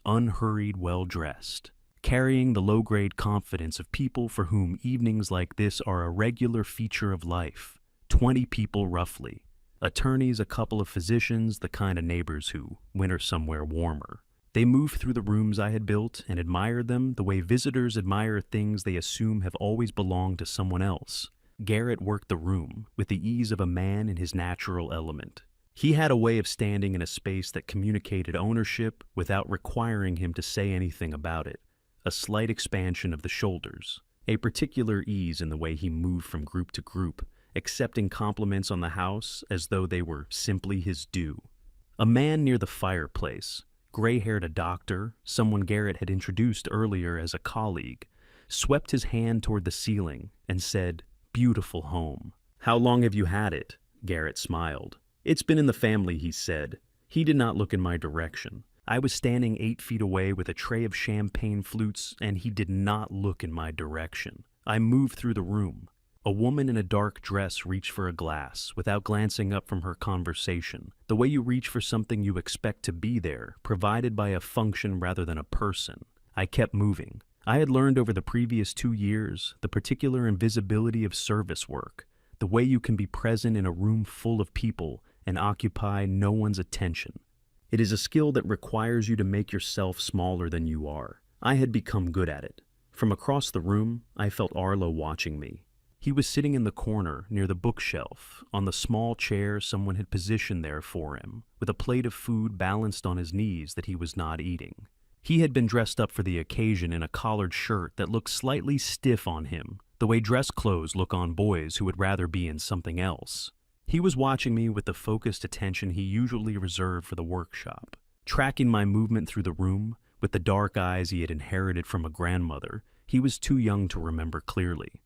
unhurried, well-dressed, carrying the low-grade confidence of people for whom evenings like this are a regular feature of life. 20 people roughly. Attorneys, a couple of physicians, the kind of neighbors who winter somewhere warmer. They moved through the rooms I had built and admired them the way visitors admire things they assume have always belonged to someone else. Garrett worked the room with the ease of a man in his natural element. He had a way of standing in a space that communicated ownership without requiring him to say anything about it. A slight expansion of the shoulders, a particular ease in the way he moved from group to group, accepting compliments on the house as though they were simply his due. A man near the fireplace, gray-haired a doctor, someone Garrett had introduced earlier as a colleague, swept his hand toward the ceiling and said, "Beautiful home." "How long have you had it?" Garrett smiled. "It's been in the family," he said. He did not look in my direction. I was standing 8 feet away with a tray of champagne flutes, and he did not look in my direction. I moved through the room. A woman in a dark dress reached for a glass, without glancing up from her conversation, the way you reach for something you expect to be there, provided by a function rather than a person. I kept moving. I had learned over the previous 2 years the particular invisibility of service work, the way you can be present in a room full of people and occupy no one's attention. It is a skill that requires you to make yourself smaller than you are. I had become good at it. From across the room, I felt Arlo watching me. He was sitting in the corner near the bookshelf, on the small chair someone had positioned there for him, with a plate of food balanced on his knees that he was not eating. He had been dressed up for the occasion in a collared shirt that looked slightly stiff on him, the way dress clothes look on boys who would rather be in something else. He was watching me with the focused attention he usually reserved for the workshop, tracking my movement through the room with the dark eyes he had inherited from a grandmother he was too young to remember clearly.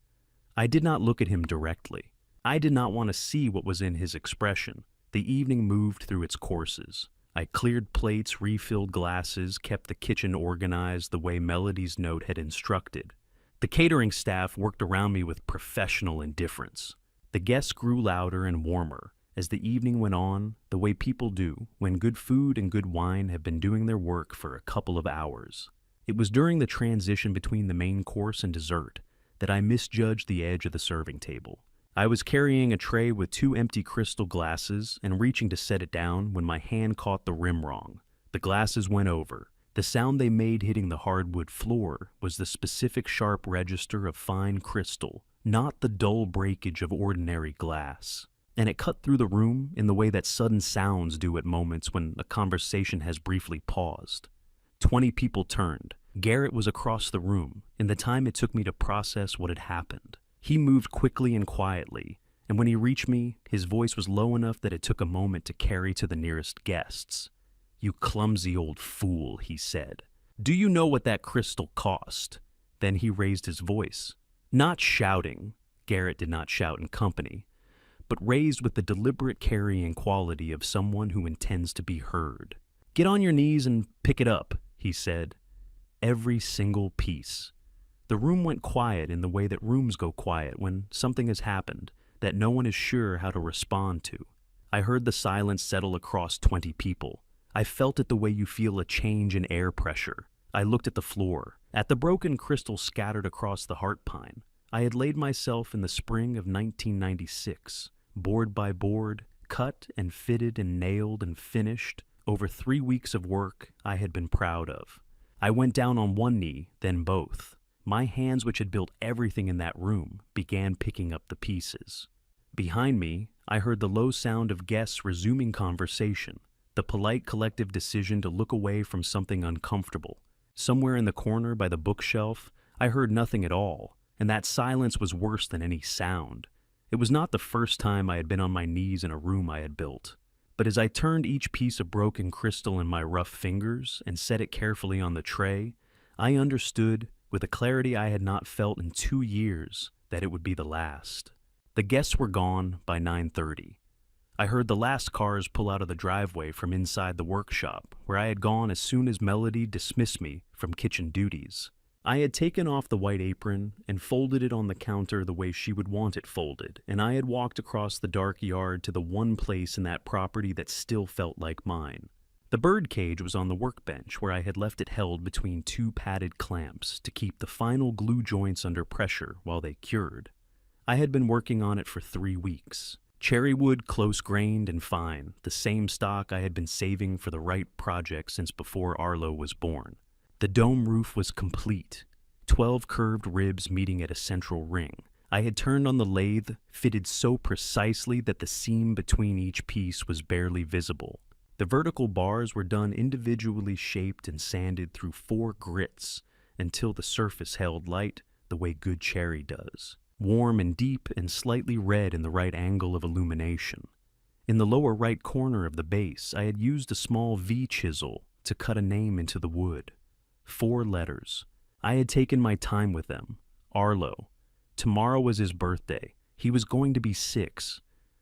I did not look at him directly. I did not want to see what was in his expression. The evening moved through its courses. I cleared plates, refilled glasses, kept the kitchen organized the way Melody's note had instructed. The catering staff worked around me with professional indifference. The guests grew louder and warmer as the evening went on, the way people do when good food and good wine have been doing their work for a couple of hours. It was during the transition between the main course and dessert that I misjudged the edge of the serving table. I was carrying a tray with 2 empty crystal glasses and reaching to set it down when my hand caught the rim wrong. The glasses went over. The sound they made hitting the hardwood floor was the specific sharp register of fine crystal, not the dull breakage of ordinary glass. and it cut through the room in the way that sudden sounds do at moments when a conversation has briefly paused. 20 people turned. Garrett was across the room in the time it took me to process what had happened. He moved quickly and quietly, and when he reached me, his voice was low enough that it took a moment to carry to the nearest guests. "You clumsy old fool," he said. "Do you know what that crystal cost?" Then he raised his voice. Not shouting, Garrett did not shout in company, but raised with the deliberate carrying quality of someone who intends to be heard. "Get on your knees and pick it up," he said. Every single piece. The room went quiet in the way that rooms go quiet when something has happened that no one is sure how to respond to. I heard the silence settle across 20 people. I felt it the way you feel a change in air pressure. I looked at the floor, at the broken crystal scattered across the heart pine. I had laid myself in the spring of 1996, board by board, cut and fitted and nailed and finished, over 3 weeks of work I had been proud of. I went down on one knee, then both. My hands, which had built everything in that room, began picking up the pieces. Behind me, I heard the low sound of guests resuming conversation, the polite collective decision to look away from something uncomfortable. Somewhere in the corner by the bookshelf, I heard nothing at all, and that silence was worse than any sound. It was not the first time I had been on my knees in a room I had built. But as I turned each piece of broken crystal in my rough fingers and set it carefully on the tray, I understood, with a clarity I had not felt in 2 years, that it would be the last. The guests were gone by 9:30. I heard the last cars pull out of the driveway from inside the workshop, where I had gone as soon as Melody dismissed me from kitchen duties. I had taken off the white apron and folded it on the counter the way she would want it folded, and I had walked across the dark yard to the one place in that property that still felt like mine. The bird cage was on the workbench where I had left it held between 2 padded clamps to keep the final glue joints under pressure while they cured. I had been working on it for 3 weeks. Cherry wood, close-grained and fine, the same stock I had been saving for the right project since before Arlo was born. The dome roof was complete, 12 curved ribs meeting at a central ring. I had turned on the lathe, fitted so precisely that the seam between each piece was barely visible. The vertical bars were done individually shaped and sanded through 4 grits until the surface held light the way good cherry does, warm and deep and slightly red in the right angle of illumination. In the lower right corner of the base, I had used a small V chisel to cut a name into the wood. 4 letters. I had taken my time with them. Arlo. Tomorrow was his birthday. He was going to be 6.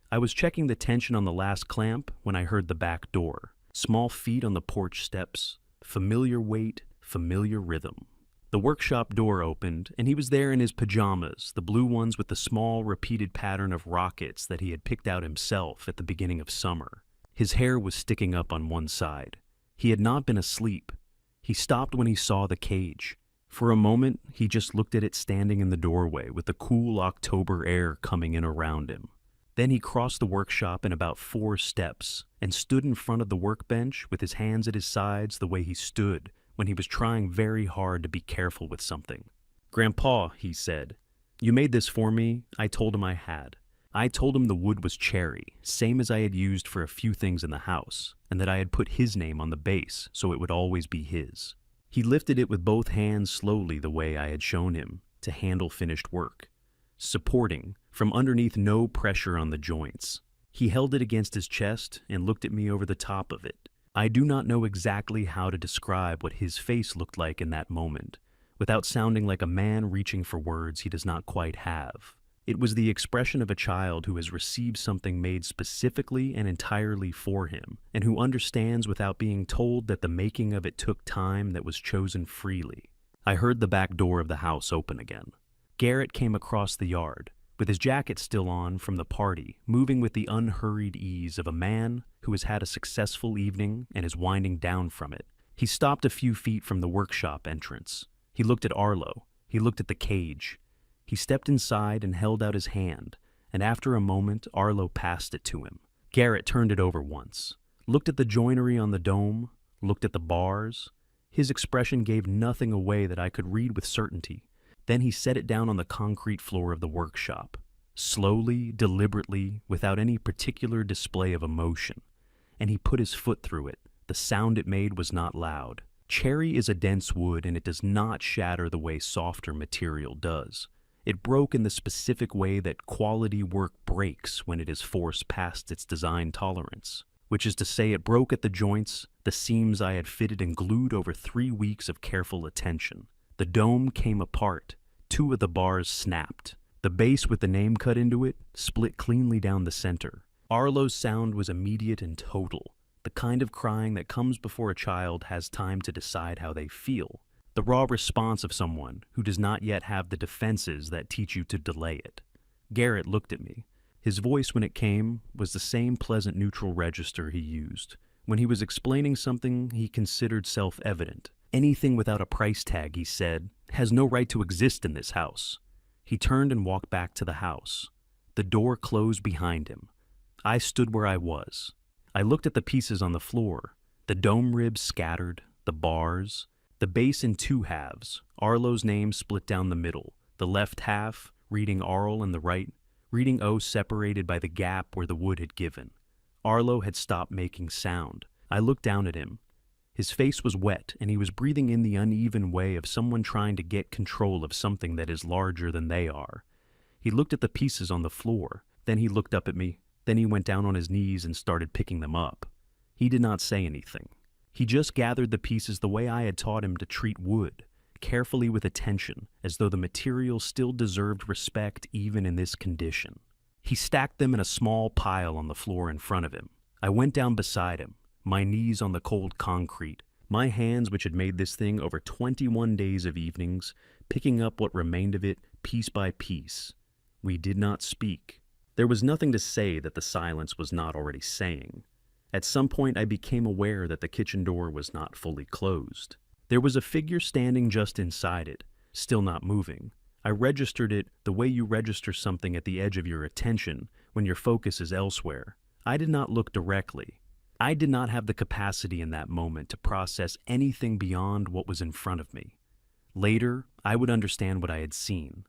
I was checking the tension on the last clamp when I heard the back door. Small feet on the porch steps. Familiar weight, familiar rhythm. The workshop door opened, and he was there in his pajamas, the blue ones with the small, repeated pattern of rockets that he had picked out himself at the beginning of summer. His hair was sticking up on one side. He had not been asleep. He stopped when he saw the cage. For a moment, he just looked at it standing in the doorway with the cool October air coming in around him. Then he crossed the workshop in about 4 steps and stood in front of the workbench with his hands at his sides the way he stood when he was trying very hard to be careful with something. "Grandpa," he said, "you made this for me." I told him I had. I told him the wood was cherry, same as I had used for a few things in the house, and that I had put his name on the base so it would always be his. He lifted it with both hands slowly the way I had shown him, to handle finished work, supporting, from underneath no pressure on the joints. He held it against his chest and looked at me over the top of it. I do not know exactly how to describe what his face looked like in that moment, without sounding like a man reaching for words he does not quite have. It was the expression of a child who has received something made specifically and entirely for him, and who understands without being told that the making of it took time that was chosen freely. I heard the back door of the house open again. Garrett came across the yard, with his jacket still on from the party, moving with the unhurried ease of a man who has had a successful evening and is winding down from it. He stopped a few feet from the workshop entrance. He looked at Arlo. He looked at the cage. He stepped inside and held out his hand, and after a moment, Arlo passed it to him. Garrett turned it over once, looked at the joinery on the dome, looked at the bars. His expression gave nothing away that I could read with certainty. Then he set it down on the concrete floor of the workshop. slowly, deliberately, without any particular display of emotion, and he put his foot through it. The sound it made was not loud. Cherry is a dense wood, and it does not shatter the way softer material does. It broke in the specific way that quality work breaks when it is forced past its design tolerance, which is to say it broke at the joints, the seams I had fitted and glued over 3 weeks of careful attention. The dome came apart. 2 of the bars snapped. The base with the name cut into it split cleanly down the center. Arlo's sound was immediate and total, the kind of crying that comes before a child has time to decide how they feel. The raw response of someone who does not yet have the defenses that teach you to delay it. Garrett looked at me. His voice, when it came, was the same pleasant neutral register he used when he was explaining something he considered self-evident. Anything without a price tag, he said, has no right to exist in this house. He turned and walked back to the house. The door closed behind him. I stood where I was. I looked at the pieces on the floor, the dome ribs scattered, the bars, the base in 2 halves, Arlo's name split down the middle, the left half reading Arl and the right reading O separated by the gap where the wood had given. Arlo had stopped making sound. I looked down at him. His face was wet, and he was breathing in the uneven way of someone trying to get control of something that is larger than they are. He looked at the pieces on the floor, then he looked up at me, then he went down on his knees and started picking them up. He did not say anything. He just gathered the pieces the way I had taught him to treat wood, carefully with attention, as though the material still deserved respect even in this condition. He stacked them in a small pile on the floor in front of him. I went down beside him, my knees on the cold concrete, my hands which had made this thing over 21 days of evenings, picking up what remained of it piece by piece. We did not speak. There was nothing to say that the silence was not already saying. At some point I became aware that the kitchen door was not fully closed. There was a figure standing just inside it, still not moving. I registered it the way you register something at the edge of your attention when your focus is elsewhere. I did not look directly. I did not have the capacity in that moment to process anything beyond what was in front of me. Later, I would understand what I had seen.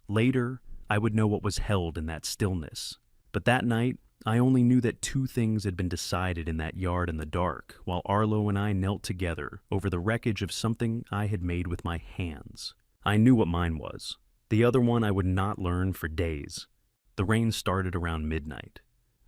Later, I would know what was held in that stillness. But that night, I only knew that 2 things had been decided in that yard in the dark, while Arlo and I knelt together over the wreckage of something I had made with my hands. I knew what mine was. The other one I would not learn for days. The rain started around midnight.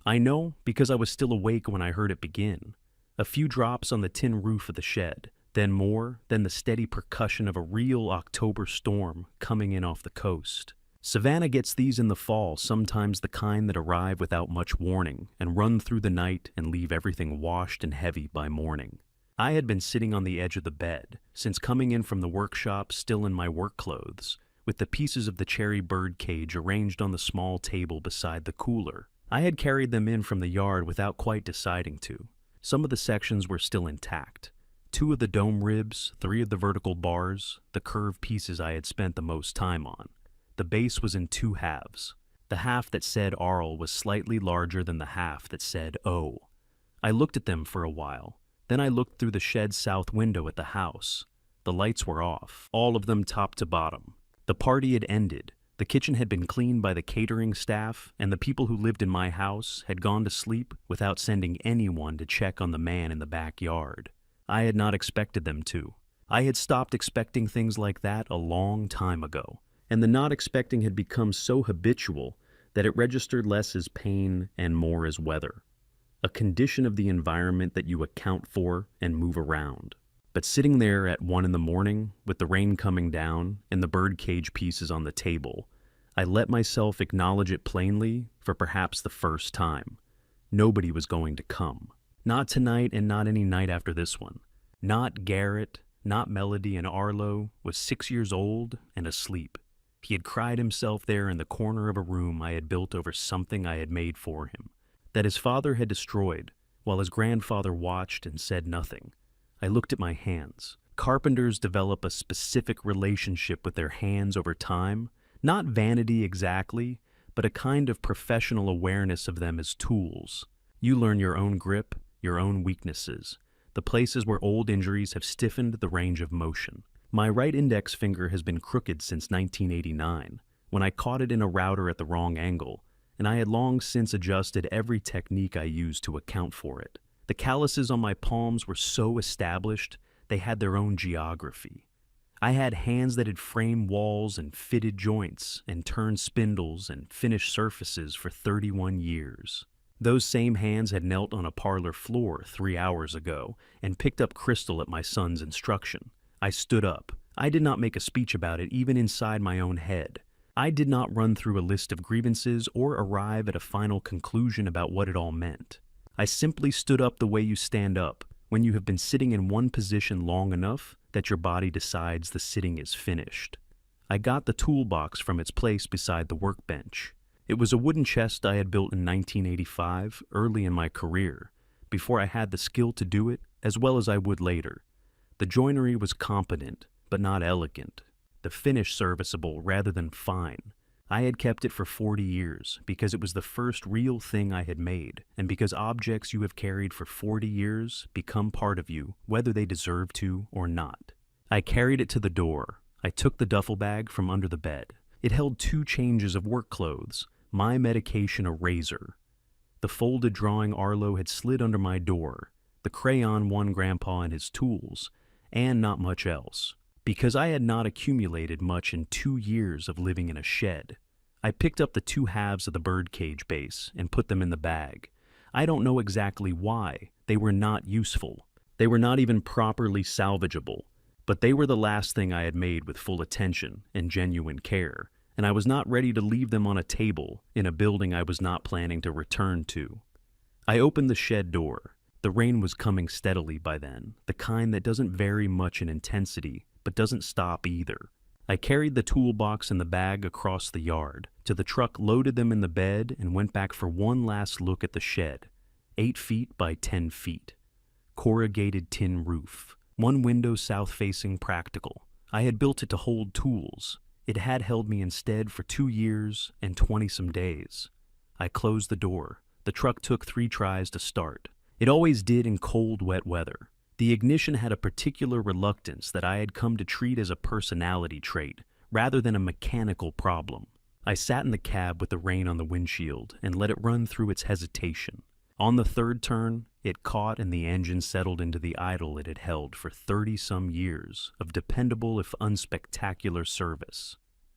I know because I was still awake when I heard it begin. A few drops on the tin roof of the shed, then more, then the steady percussion of a real October storm coming in off the coast. Savannah gets these in the fall, sometimes the kind that arrive without much warning and run through the night and leave everything washed and heavy by morning. I had been sitting on the edge of the bed, since coming in from the workshop still in my work clothes, with the pieces of the cherry bird cage arranged on the small table beside the cooler. I had carried them in from the yard without quite deciding to. Some of the sections were still intact. 2 of the dome ribs, 3 of the vertical bars, the curved pieces I had spent the most time on. The base was in 2 halves. The half that said Arl was slightly larger than the half that said O. I looked at them for a while. Then I looked through the shed's south window at the house. The lights were off, all of them top to bottom. The party had ended. The kitchen had been cleaned by the catering staff, and the people who lived in my house had gone to sleep without sending anyone to check on the man in the backyard. I had not expected them to. I had stopped expecting things like that a long time ago, and the not expecting had become so habitual that it registered less as pain and more as weather. A condition of the environment that you account for and move around. But sitting there at 1 in the morning, with the rain coming down and the birdcage pieces on the table, I let myself acknowledge it plainly for perhaps the first time. Nobody was going to come. Not tonight and not any night after this one. Not Garrett, not Melody, and Arlo was 6 years old and asleep. He had cried himself there in the corner of a room I had built over something I had made for him, that his father had destroyed, while his grandfather watched and said nothing. I looked at my hands. Carpenters develop a specific relationship with their hands over time, not vanity exactly, but a kind of professional awareness of them as tools. You learn your own grip, your own weaknesses, the places where old injuries have stiffened the range of motion. My right index finger has been crooked since 1989. when I caught it in a router at the wrong angle, and I had long since adjusted every technique I used to account for it. The calluses on my palms were so established, they had their own geography. I had hands that had framed walls and fitted joints and turned spindles and finished surfaces for 31 years. Those same hands had knelt on a parlor floor 3 hours ago and picked up crystal at my son's instruction. I stood up. I did not make a speech about it even inside my own head. I did not run through a list of grievances or arrive at a final conclusion about what it all meant. I simply stood up the way you stand up when you have been sitting in one position long enough that your body decides the sitting is finished. I got the toolbox from its place beside the workbench. It was a wooden chest I had built in 1985, early in my career, before I had the skill to do it as well as I would later. The joinery was competent, but not elegant. The finish serviceable rather than fine. I had kept it for 40 years because it was the first real thing I had made, and because objects you have carried for 40 years become part of you, whether they deserve to or not. I carried it to the door. I took the duffel bag from under the bed. It held 2 changes of work clothes, my medication a razor. The folded drawing Arlo had slid under my door, the crayon one Grandpa and his tools, and not much else. Because I had not accumulated much in 2 years of living in a shed, I picked up the 2 halves of the birdcage base and put them in the bag. I don't know exactly why. They were not useful. They were not even properly salvageable, but they were the last thing I had made with full attention and genuine care, and I was not ready to leave them on a table in a building I was not planning to return to. I opened the shed door. The rain was coming steadily by then, the kind that doesn't vary much in intensity, but doesn't stop either. I carried the toolbox and the bag across the yard, to the truck, loaded them in the bed, and went back for one last look at the shed. 8 feet by 10 feet. Corrugated tin roof. 1 window south-facing practical. I had built it to hold tools. It had held me instead for 2 years and 20-some days. I closed the door. The truck took 3 tries to start. It always did in cold, wet weather. The ignition had a particular reluctance that I had come to treat as a personality trait, rather than a mechanical problem. I sat in the cab with the rain on the windshield and let it run through its hesitation. On the 3rd turn, it caught and the engine settled into the idle it had held for 30-some years of dependable if unspectacular service.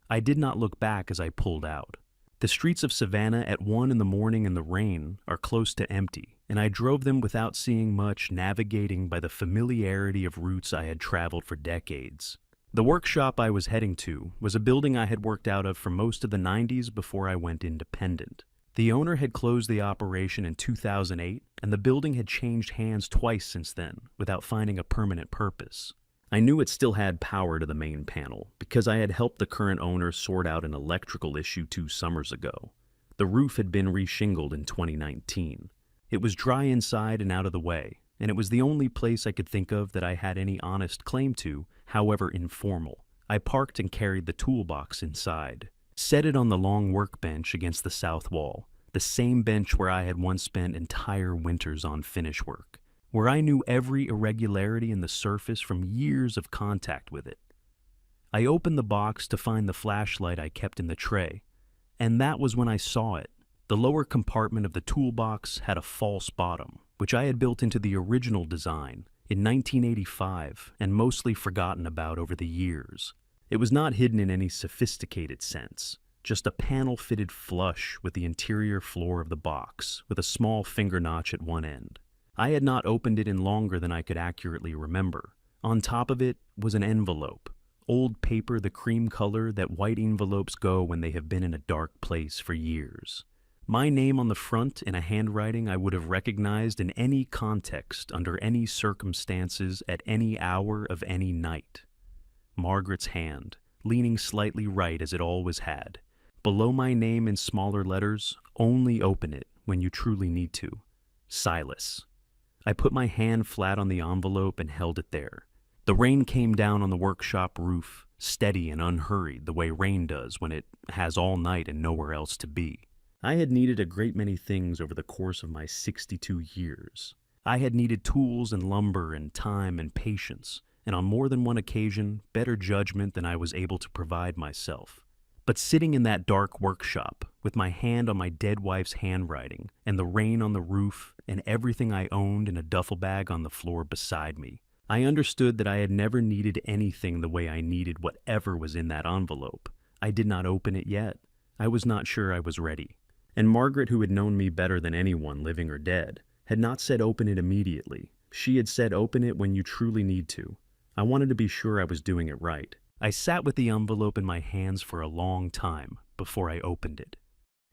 I did not look back as I pulled out. The streets of Savannah at 1 in the morning in the rain are close to empty, and I drove them without seeing much, navigating by the familiarity of routes I had traveled for decades. The workshop I was heading to was a building I had worked out of for most of the 90s before I went independent. The owner had closed the operation in 2008, and the building had changed hands twice since then, without finding a permanent purpose. I knew it still had power to the main panel, because I had helped the current owner sort out an electrical issue 2 summers ago. The roof had been reshingled in 2019. It was dry inside and out of the way, and it was the only place I could think of that I had any honest claim to, however informal. I parked and carried the toolbox inside. Set it on the long workbench against the south wall, the same bench where I had once spent entire winters on finish work, where I knew every irregularity in the surface from years of contact with it. I opened the box to find the flashlight I kept in the tray, and that was when I saw it. The lower compartment of the toolbox had a false bottom, which I had built into the original design in 1985 and mostly forgotten about over the years. It was not hidden in any sophisticated sense, just a panel fitted flush with the interior floor of the box, with a small finger notch at one end. I had not opened it in longer than I could accurately remember. On top of it was an envelope, old paper the cream color that white envelopes go when they have been in a dark place for years. My name on the front in a handwriting I would have recognized in any context, under any circumstances, at any hour of any night. Margaret's hand, leaning slightly right as it always had. Below my name in smaller letters, only open it when you truly need to. Silas. I put my hand flat on the envelope and held it there. The rain came down on the workshop roof, steady and unhurried the way rain does when it has all night and nowhere else to be. I had needed a great many things over the course of my 62 years. I had needed tools and lumber and time and patience, and on more than one occasion, better judgment than I was able to provide myself. But sitting in that dark workshop, with my hand on my dead wife's handwriting, and the rain on the roof, and everything I owned in a duffel bag on the floor beside me, I understood that I had never needed anything the way I needed whatever was in that envelope. I did not open it yet. I was not sure I was ready. And Margaret, who had known me better than anyone, living or dead, had not said open it immediately. She had said open it when you truly need to. I wanted to be sure I was doing it right. I sat with the envelope in my hands for a long time before I opened it.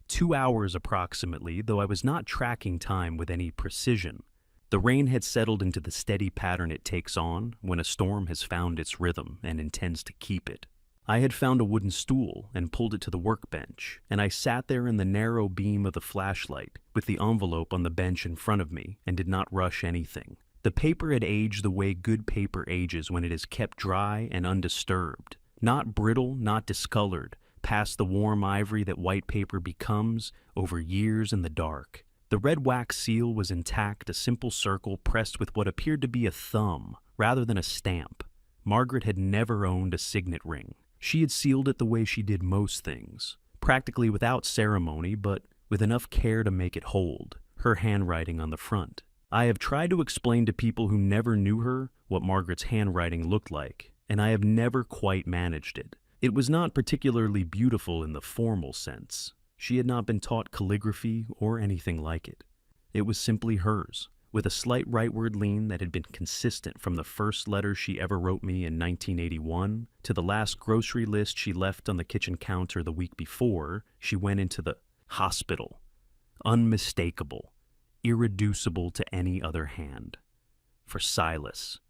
2 hours approximately, though I was not tracking time with any precision. The rain had settled into the steady pattern it takes on when a storm has found its rhythm and intends to keep it. I had found a wooden stool and pulled it to the workbench, and I sat there in the narrow beam of the flashlight with the envelope on the bench in front of me and did not rush anything. The paper had aged the way good paper ages when it is kept dry and undisturbed, not brittle, not discolored, past the warm ivory that white paper becomes over years in the dark. The red wax seal was intact, a simple circle pressed with what appeared to be a thumb rather than a stamp. Margaret had never owned a signet ring. She had sealed it the way she did most things, practically without ceremony, but with enough care to make it hold, her handwriting on the front. I have tried to explain to people who never knew her what Margaret's handwriting looked like, and I have never quite managed it. It was not particularly beautiful in the formal sense. She had not been taught calligraphy or anything like it. It was simply hers, with a slight rightward lean that had been consistent from the first letter she ever wrote me in 1981 to the last grocery list she left on the kitchen counter the week before she went into the hospital. Unmistakable, irreducible to any other hand. For Silas.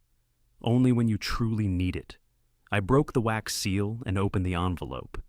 Only when you truly need it. I broke the wax seal and opened the envelope.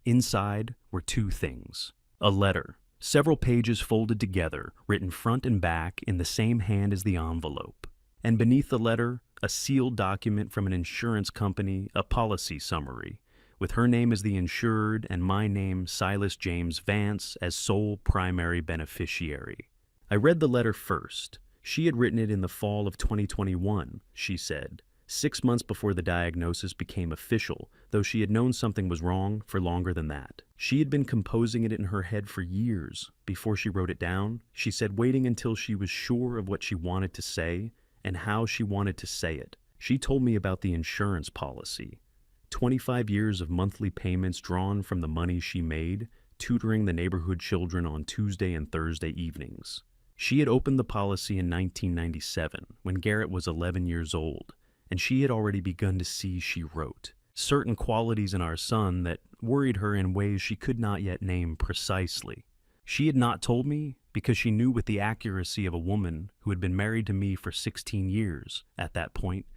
Inside were 2 things. A letter, several pages folded together, written front and back in the same hand as the envelope. And beneath the letter, a sealed document from an insurance company, a policy summary, with her name as the insured and my name, Silas James Vance, as sole primary beneficiary. I read the letter first. She had written it in the fall of 2021, she said, 6 months before the diagnosis became official, though she had known something was wrong for longer than that. She had been composing it in her head for years before she wrote it down, she said, waiting until she was sure of what she wanted to say and how she wanted to say it. She told me about the insurance policy. 25 years of monthly payments drawn from the money she made, tutoring the neighborhood children on Tuesday and Thursday evenings. She had opened the policy in 1997, when Garrett was 11 years old, and she had already begun to see, she wrote, certain qualities in our son that worried her in ways she could not yet name precisely. She had not told me because she knew with the accuracy of a woman who had been married to me for 16 years at that point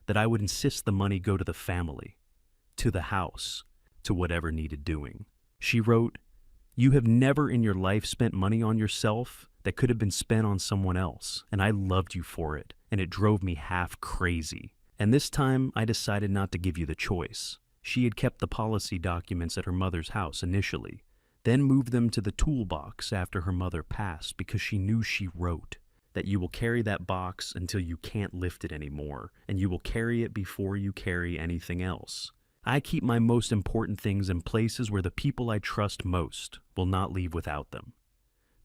that I would insist the money go to the family, to the house, to whatever needed doing. She wrote, "You have never in your life spent money on yourself that could have been spent on someone else, and I loved you for it, and it drove me half crazy. And this time, I decided not to give you the choice." She had kept the policy documents at her mother's house initially, then moved them to the toolbox after her mother passed because she knew, she wrote, that you will carry that box until you can't lift it anymore, and you will carry it before you carry anything else. I keep my most important things in places where the people I trust most will not leave without them.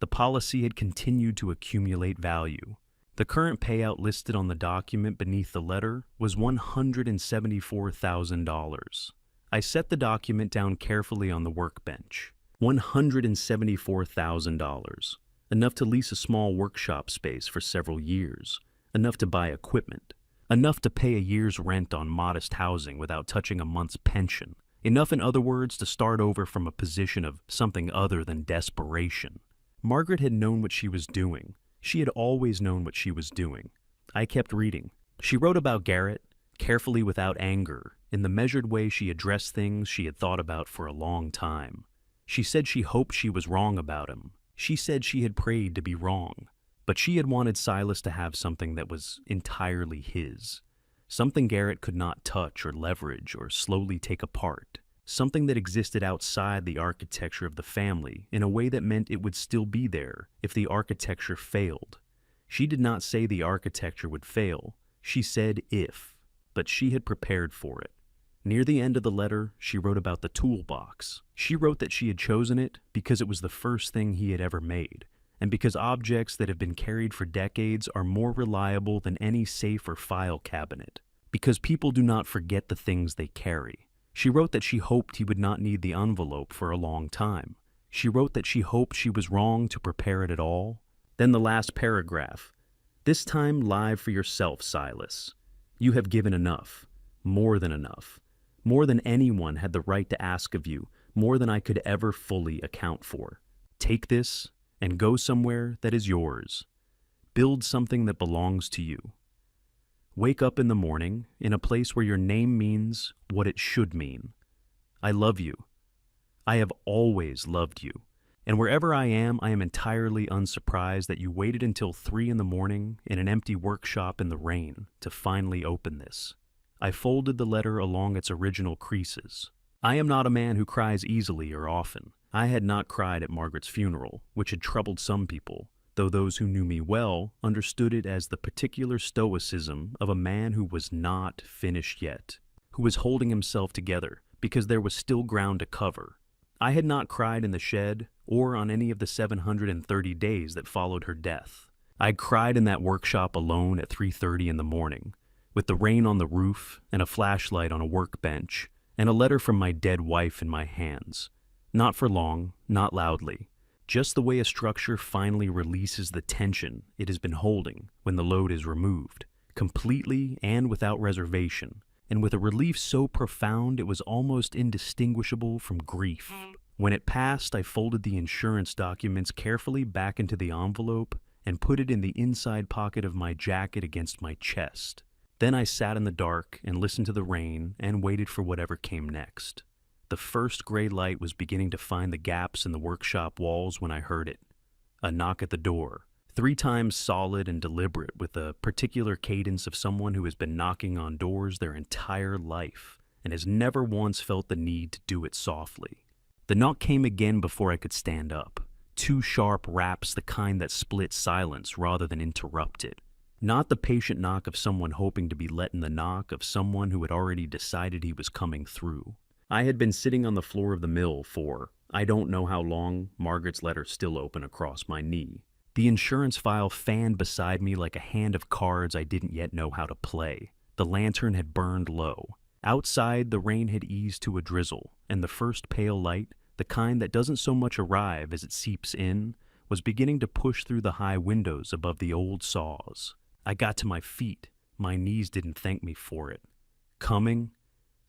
The policy had continued to accumulate value. The current payout listed on the document beneath the letter was $174,000. I set the document down carefully on the workbench. $174,000. Enough to lease a small workshop space for several years. Enough to buy equipment. Enough to pay a year's rent on modest housing without touching a month's pension. Enough, in other words, to start over from a position of something other than desperation. Margaret had known what she was doing. She had always known what she was doing. I kept reading. She wrote about Garrett, carefully without anger, in the measured way she addressed things she had thought about for a long time. She said she hoped she was wrong about him. She said she had prayed to be wrong. But she had wanted Silas to have something that was entirely his. Something Garrett could not touch or leverage or slowly take apart. Something that existed outside the architecture of the family in a way that meant it would still be there if the architecture failed. She did not say the architecture would fail. She said if, but she had prepared for it. Near the end of the letter, she wrote about the toolbox. She wrote that she had chosen it because it was the first thing he had ever made, and because objects that have been carried for decades are more reliable than any safe or file cabinet. Because people do not forget the things they carry. She wrote that she hoped he would not need the envelope for a long time. She wrote that she hoped she was wrong to prepare it at all. Then the last paragraph. This time live for yourself, Silas. You have given enough. More than enough. More than anyone had the right to ask of you. More than I could ever fully account for. Take this and go somewhere that is yours. Build something that belongs to you. Wake up in the morning in a place where your name means what it should mean. I love you. I have always loved you. And wherever I am entirely unsurprised that you waited until 3 in the morning in an empty workshop in the rain to finally open this. I folded the letter along its original creases. I am not a man who cries easily or often. I had not cried at Margaret's funeral, which had troubled some people, though those who knew me well understood it as the particular stoicism of a man who was not finished yet, who was holding himself together because there was still ground to cover. I had not cried in the shed or on any of the 730 days that followed her death. I had cried in that workshop alone at 3:30 in the morning, with the rain on the roof and a flashlight on a workbench and a letter from my dead wife in my hands. Not for long, not loudly. Just the way a structure finally releases the tension it has been holding when the load is removed, completely and without reservation, and with a relief so profound it was almost indistinguishable from grief. When it passed, I folded the insurance documents carefully back into the envelope and put it in the inside pocket of my jacket against my chest. Then I sat in the dark and listened to the rain and waited for whatever came next. The first gray light was beginning to find the gaps in the workshop walls when I heard it. A knock at the door, 3 times solid and deliberate, with a particular cadence of someone who has been knocking on doors their entire life and has never once felt the need to do it softly. The knock came again before I could stand up. 2 sharp raps, the kind that split silence rather than interrupt it. Not the patient knock of someone hoping to be let in, the knock of someone who had already decided he was coming through. I had been sitting on the floor of the mill for, I don't know how long, Margaret's letter still open across my knee. The insurance file fanned beside me like a hand of cards I didn't yet know how to play. The lantern had burned low. Outside, the rain had eased to a drizzle, and the first pale light, the kind that doesn't so much arrive as it seeps in, was beginning to push through the high windows above the old saws. I got to my feet. My knees didn't thank me for it. Coming?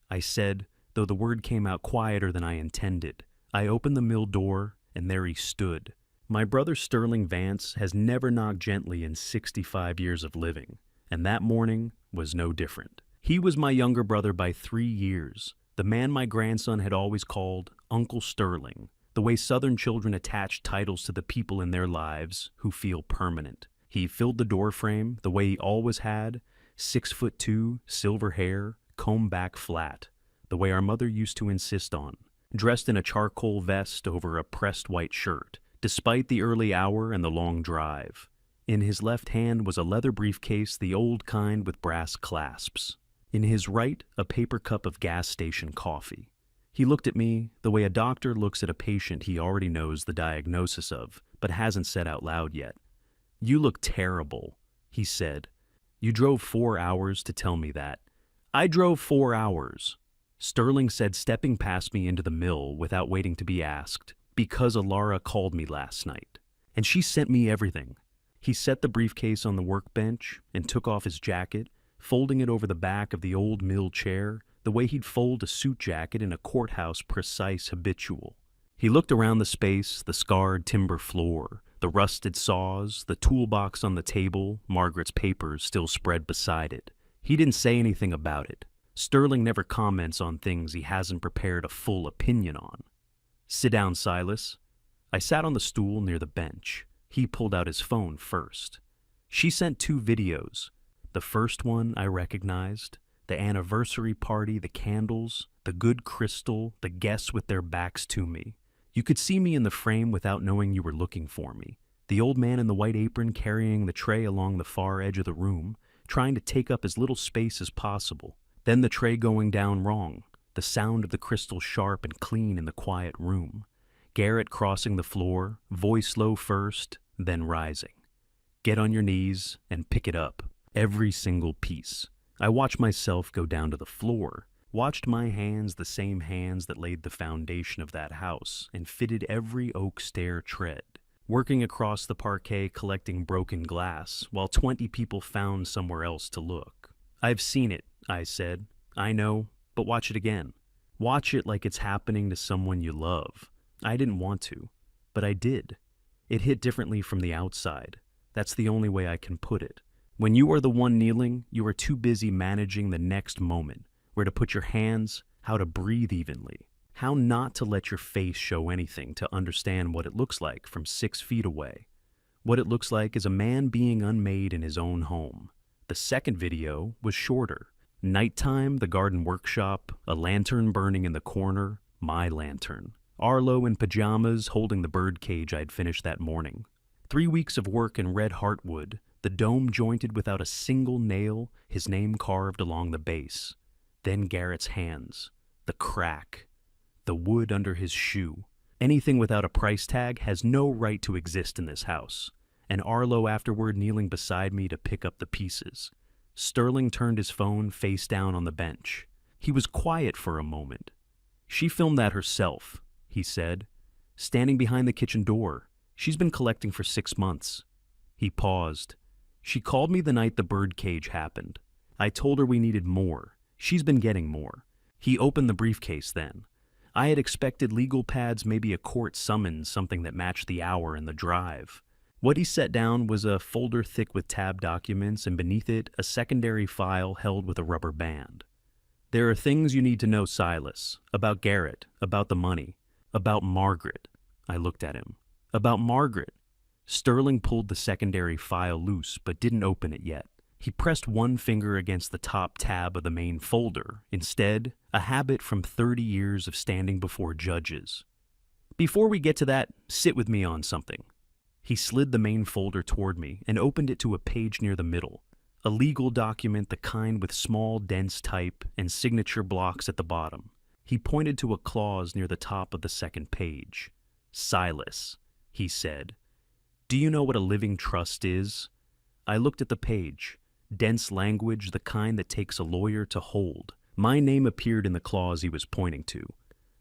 I said, though the word came out quieter than I intended. I opened the mill door, and there he stood. My brother Sterling Vance has never knocked gently in 65 years of living, and that morning was no different. He was my younger brother by 3 years, the man my grandson had always called Uncle Sterling, the way Southern children attach titles to the people in their lives who feel permanent. He filled the doorframe the way he always had, 6'2", silver hair, combed back flat, the way our mother used to insist on, dressed in a charcoal vest over a pressed white shirt, despite the early hour and the long drive. In his left hand was a leather briefcase, the old kind with brass clasps. In his right, a paper cup of gas station coffee. He looked at me the way a doctor looks at a patient he already knows the diagnosis of, but hasn't said out loud yet. "You look terrible," he said. "You drove 4 hours to tell me that." "I drove 4 hours," Sterling said, stepping past me into the mill without waiting to be asked, "because Alara called me last night. And she sent me everything." He set the briefcase on the workbench and took off his jacket, folding it over the back of the old mill chair, the way he'd fold a suit jacket in a courthouse, precise, habitual. He looked around the space, the scarred timber floor, the rusted saws, the toolbox on the table, Margaret's papers still spread beside it. He didn't say anything about it. Sterling never comments on things he hasn't prepared a full opinion on. "Sit down, Silas." I sat on the stool near the bench. He pulled out his phone first. She sent 2 videos. The first one I recognized. The anniversary party, the candles, the good crystal, the guests with their backs to me. You could see me in the frame without knowing you were looking for me. The old man in the white apron carrying the tray along the far edge of the room, trying to take up as little space as possible. Then the tray going down wrong, the sound of the crystal sharp and clean in the quiet room. Garrett crossing the floor, voice low first, then rising. Get on your knees and pick it up, every single piece. I watched myself go down to the floor, watched my hands, the same hands that laid the foundation of that house and fitted every oak stair tread, working across the parquet collecting broken glass while 20 people found somewhere else to look. I've seen it, I said. I know, but watch it again. Watch it like it's happening to someone you love. I didn't want to, but I did. It hit differently from the outside. That's the only way I can put it. When you are the one kneeling, you are too busy managing the next moment, where to put your hands, how to breathe evenly, how not to let your face show anything to understand what it looks like from 6 feet away. What it looks like is a man being unmade in his own home. The second video was shorter. Nighttime, the garden workshop, a lantern burning in the corner, my lantern. Arlo in pajamas holding the bird cage I'd finished that morning. 3 weeks of work in red heartwood, the dome jointed without a single nail, his name carved along the base. Then Garrett's hands, the crack, the wood under his shoe. Anything without a price tag has no right to exist in this house. And Arlo afterward kneeling beside me to pick up the pieces. Sterling turned his phone face down on the bench. He was quiet for a moment. She filmed that herself, he said, standing behind the kitchen door. She's been collecting for 6 months. He paused. She called me the night the bird cage happened. I told her we needed more. She's been getting more. He opened the briefcase then. I had expected legal pads, maybe a court summons, something that matched the hour and the drive. What he set down was a folder thick with tab documents, and beneath it, a secondary file held with a rubber band. There are things you need to know, Silas. About Garrett, about the money, about Margaret. I looked at him. About Margaret. Sterling pulled the secondary file loose, but didn't open it yet. He pressed one finger against the top tab of the main folder. Instead, a habit from 30 years of standing before judges. Before we get to that, sit with me on something. He slid the main folder toward me and opened it to a page near the middle. A legal document, the kind with small, dense type and signature blocks at the bottom. He pointed to a clause near the top of the second page. Silas, he said. Do you know what a living trust is? I looked at the page. Dense language, the kind that takes a lawyer to hold. My name appeared in the clause he was pointing to.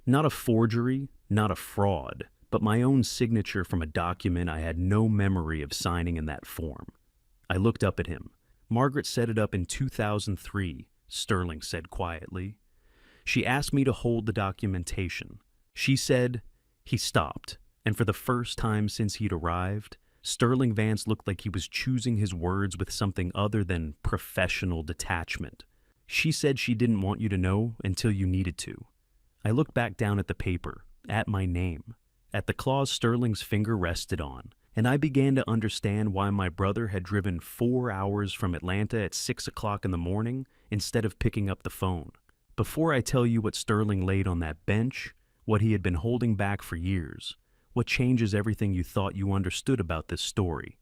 Not a forgery, not a fraud, but my own signature from a document I had no memory of signing in that form. I looked up at him. Margaret set it up in 2003, Sterling said quietly. She asked me to hold the documentation. She said, he stopped, and for the first time since he'd arrived, Sterling Vance looked like he was choosing his words with something other than professional detachment. She said she didn't want you to know until you needed to. I looked back down at the paper, at my name, at the clause Sterling's finger rested on, and I began to understand why my brother had driven 4 hours from Atlanta at 6 o'clock in the morning instead of picking up the phone. Before I tell you what Sterling laid on that bench, what he had been holding back for years, what changes everything you thought you understood about this story,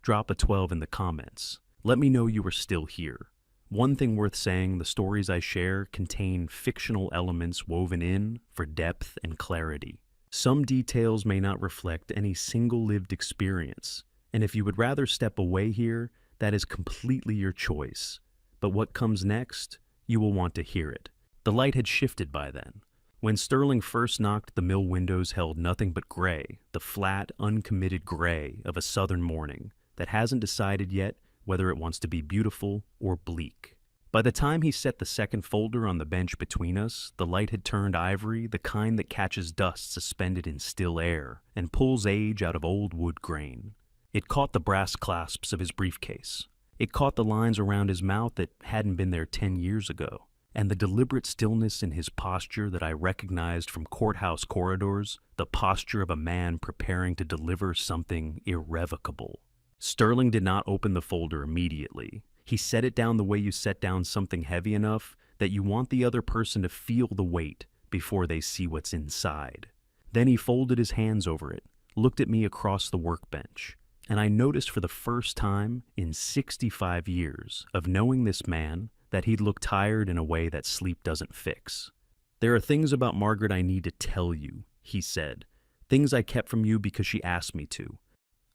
drop a 12 in the comments. Let me know you are still here. One thing worth saying, the stories I share contain fictional elements woven in for depth and clarity. Some details may not reflect any single lived experience, and if you would rather step away here, that is completely your choice. But what comes next, you will want to hear it. The light had shifted by then. When Sterling first knocked, the mill windows held nothing but gray, the flat, uncommitted gray of a southern morning that hasn't decided yet whether it wants to be beautiful or bleak. By the time he set the second folder on the bench between us, the light had turned ivory, the kind that catches dust suspended in still air and pulls age out of old wood grain. It caught the brass clasps of his briefcase. It caught the lines around his mouth that hadn't been there 10 years ago, and the deliberate stillness in his posture that I recognized from courthouse corridors, the posture of a man preparing to deliver something irrevocable. Sterling did not open the folder immediately. He set it down the way you set down something heavy enough that you want the other person to feel the weight before they see what's inside. Then he folded his hands over it, looked at me across the workbench, and I noticed for the first time in 65 years of knowing this man that he'd look tired in a way that sleep doesn't fix. "There are things about Margaret I need to tell you," he said. "Things I kept from you because she asked me to."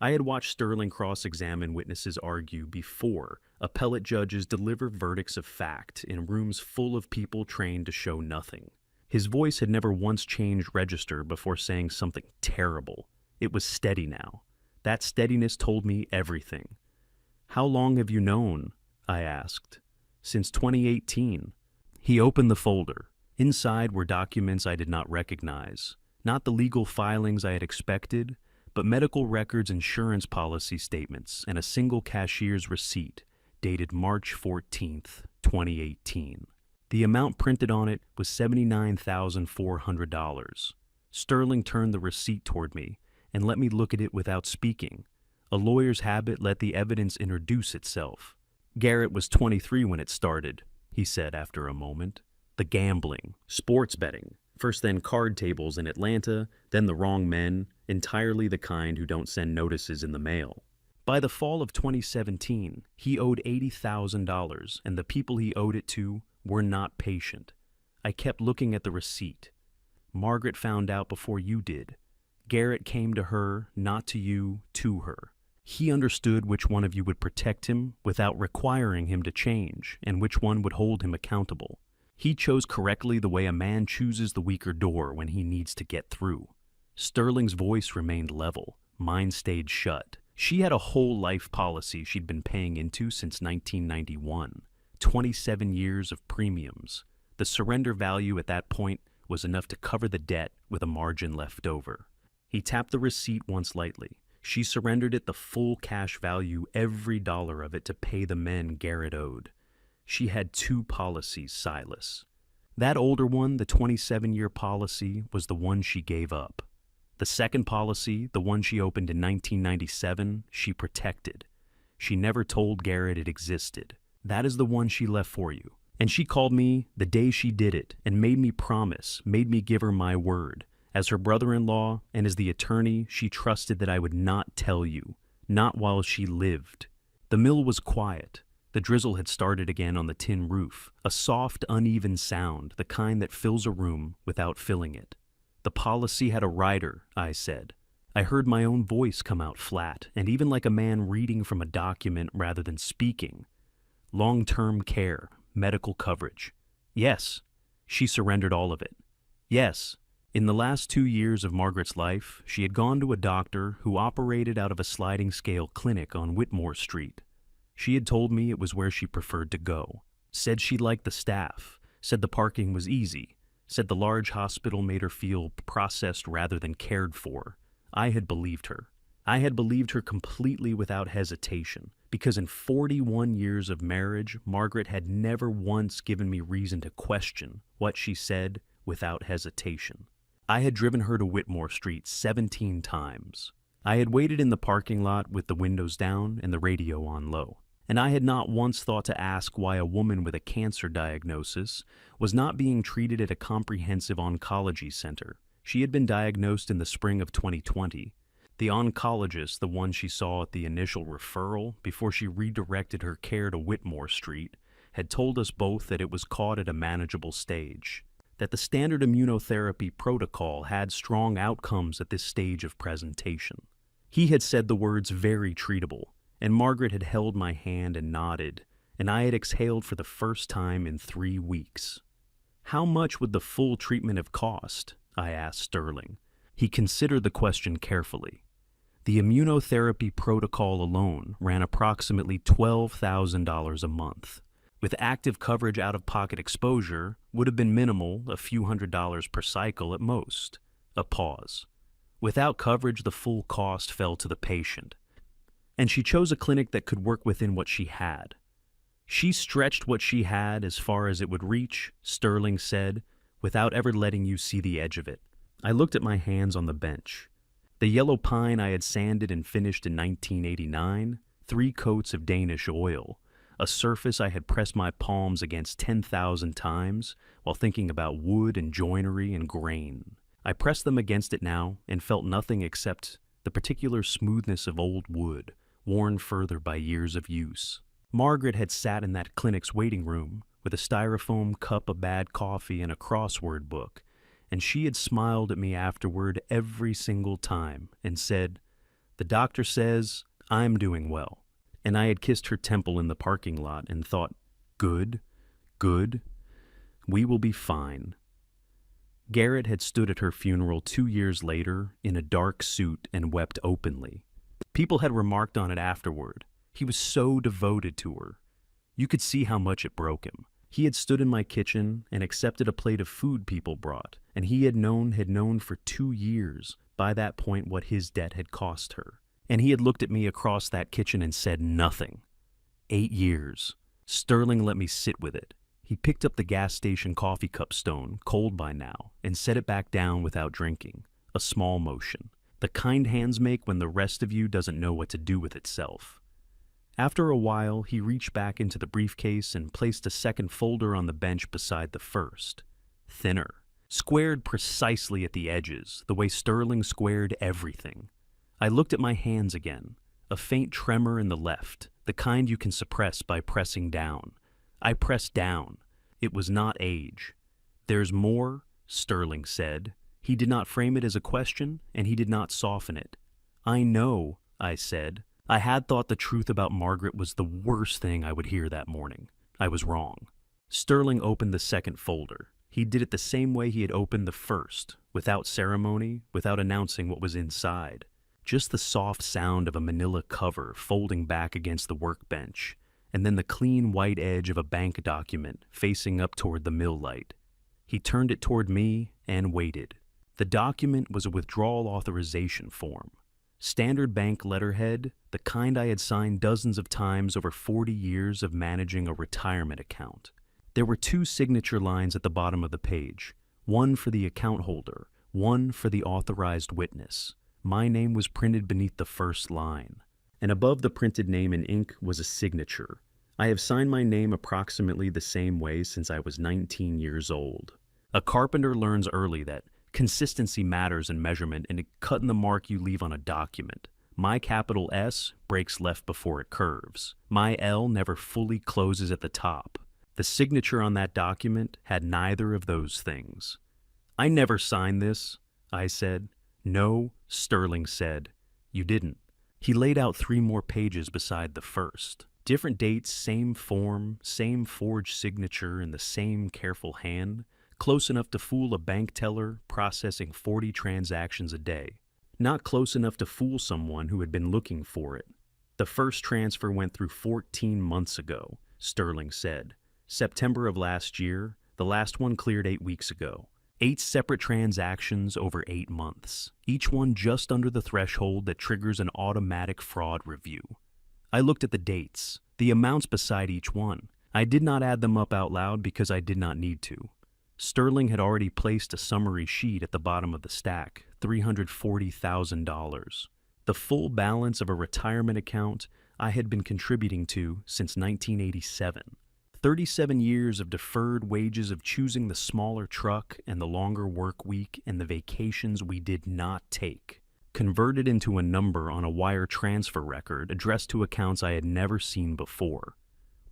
I had watched Sterling cross-examine witnesses argue before appellate judges deliver verdicts of fact in rooms full of people trained to show nothing. His voice had never once changed register before saying something terrible. It was steady now. That steadiness told me everything. "How long have you known?" I asked. "Since 2018. He opened the folder. Inside were documents I did not recognize. Not the legal filings I had expected, but medical records, insurance policy statements, and a single cashier's receipt dated March 14th, 2018. The amount printed on it was $79,400. Sterling turned the receipt toward me and let me look at it without speaking. A lawyer's habit let the evidence introduce itself. "Garrett was 23 when it started," he said after a moment. "The gambling, sports betting, first then card tables in Atlanta, then the wrong men, entirely the kind who don't send notices in the mail. By the fall of 2017, he owed $80,000, and the people he owed it to were not patient. I kept looking at the receipt. Margaret found out before you did. Garrett came to her, not to you, to her. He understood which one of you would protect him without requiring him to change, and which one would hold him accountable. He chose correctly the way a man chooses the weaker door when he needs to get through." Sterling's voice remained level. Mine stayed shut. She had a whole life policy she'd been paying into since 1991. 27 years of premiums. The surrender value at that point was enough to cover the debt with a margin left over. He tapped the receipt once lightly. She surrendered it the full cash value, every dollar of it, to pay the men Garrett owed. She had 2 policies, Silas. That older one, the 27-year policy, was the one she gave up. The second policy, the one she opened in 1997, she protected. She never told Garrett it existed. That is the one she left for you. And she called me the day she did it and made me promise, made me give her my word. As her brother-in-law and as the attorney, she trusted that I would not tell you, not while she lived. The mill was quiet. The drizzle had started again on the tin roof, a soft, uneven sound, the kind that fills a room without filling it. The policy had a rider, I said. I heard my own voice come out flat, and even like a man reading from a document rather than speaking. Long-term care, medical coverage. Yes, she surrendered all of it. Yes. In the last 2 years of Margaret's life, she had gone to a doctor who operated out of a sliding scale clinic on Whitmore Street. She had told me it was where she preferred to go, said she liked the staff, said the parking was easy, said the large hospital made her feel processed rather than cared for. I had believed her. I had believed her completely without hesitation, because in 41 years of marriage, Margaret had never once given me reason to question what she said without hesitation. I had driven her to Whitmore Street 17 times. I had waited in the parking lot with the windows down and the radio on low. And I had not once thought to ask why a woman with a cancer diagnosis was not being treated at a comprehensive oncology center. She had been diagnosed in the spring of 2020. The oncologist, the one she saw at the initial referral before she redirected her care to Whitmore Street, had told us both that it was caught at a manageable stage, that the standard immunotherapy protocol had strong outcomes at this stage of presentation. He had said the words "very treatable," and Margaret had held my hand and nodded, and I had exhaled for the first time in 3 weeks. How much would the full treatment have cost? I asked Sterling. He considered the question carefully. The immunotherapy protocol alone ran approximately $12,000 a month. With active coverage, out-of-pocket exposure would have been minimal, a few $100s per cycle at most. A pause. Without coverage, the full cost fell to the patient. And she chose a clinic that could work within what she had. She stretched what she had as far as it would reach, Sterling said, without ever letting you see the edge of it. I looked at my hands on the bench. The yellow pine I had sanded and finished in 1989, 3 coats of Danish oil, a surface I had pressed my palms against 10,000 times while thinking about wood and joinery and grain. I pressed them against it now and felt nothing except the particular smoothness of old wood, worn further by years of use. Margaret had sat in that clinic's waiting room with a styrofoam cup of bad coffee and a crossword book, and she had smiled at me afterward every single time and said, "The doctor says I'm doing well." And I had kissed her temple in the parking lot and thought, good, good, we will be fine. Garrett had stood at her funeral 2 years later in a dark suit and wept openly. People had remarked on it afterward. He was so devoted to her. You could see how much it broke him. He had stood in my kitchen and accepted a plate of food people brought, and he had known for 2 years by that point what his debt had cost her. And he had looked at me across that kitchen and said nothing. 8 years. Sterling let me sit with it. He picked up the gas station coffee cup stone, cold by now, and set it back down without drinking. A small motion. The kind hands make when the rest of you doesn't know what to do with itself. After a while, he reached back into the briefcase and placed a second folder on the bench beside the first. Thinner. Squared precisely at the edges, the way Sterling squared everything. I looked at my hands again. A faint tremor in the left, the kind you can suppress by pressing down. I pressed down. It was not age. "There's more," Sterling said. He did not frame it as a question, and he did not soften it. "I know," I said. I had thought the truth about Margaret was the worst thing I would hear that morning. I was wrong. Sterling opened the second folder. He did it the same way he had opened the first, without ceremony, without announcing what was inside. Just the soft sound of a manila cover folding back against the workbench, and then the clean white edge of a bank document facing up toward the mill light. He turned it toward me and waited. The document was a withdrawal authorization form. Standard bank letterhead, the kind I had signed dozens of times over 40 years of managing a retirement account. There were 2 signature lines at the bottom of the page, one for the account holder, one for the authorized witness. My name was printed beneath the first line, and above the printed name in ink was a signature. I have signed my name approximately the same way since I was 19 years old. A carpenter learns early that consistency matters in measurement and cut in the mark you leave on a document. My capital S breaks left before it curves. My L never fully closes at the top. The signature on that document had neither of those things. "I never signed this," I said. "No," Sterling said. "You didn't." He laid out 3 more pages beside the first. Different dates, same form, same forged signature in the same careful hand, close enough to fool a bank teller processing 40 transactions a day. Not close enough to fool someone who had been looking for it. "The first transfer went through 14 months ago," Sterling said. "September of last year. The last one cleared 8 weeks ago. 8 separate transactions over 8 months, each one just under the threshold that triggers an automatic fraud review." I looked at the dates, the amounts beside each one. I did not add them up out loud because I did not need to. Sterling had already placed a summary sheet at the bottom of the stack, $340,000. The full balance of a retirement account I had been contributing to since 1987. 37 years of deferred wages of choosing the smaller truck and the longer work week and the vacations we did not take, converted into a number on a wire transfer record addressed to accounts I had never seen before.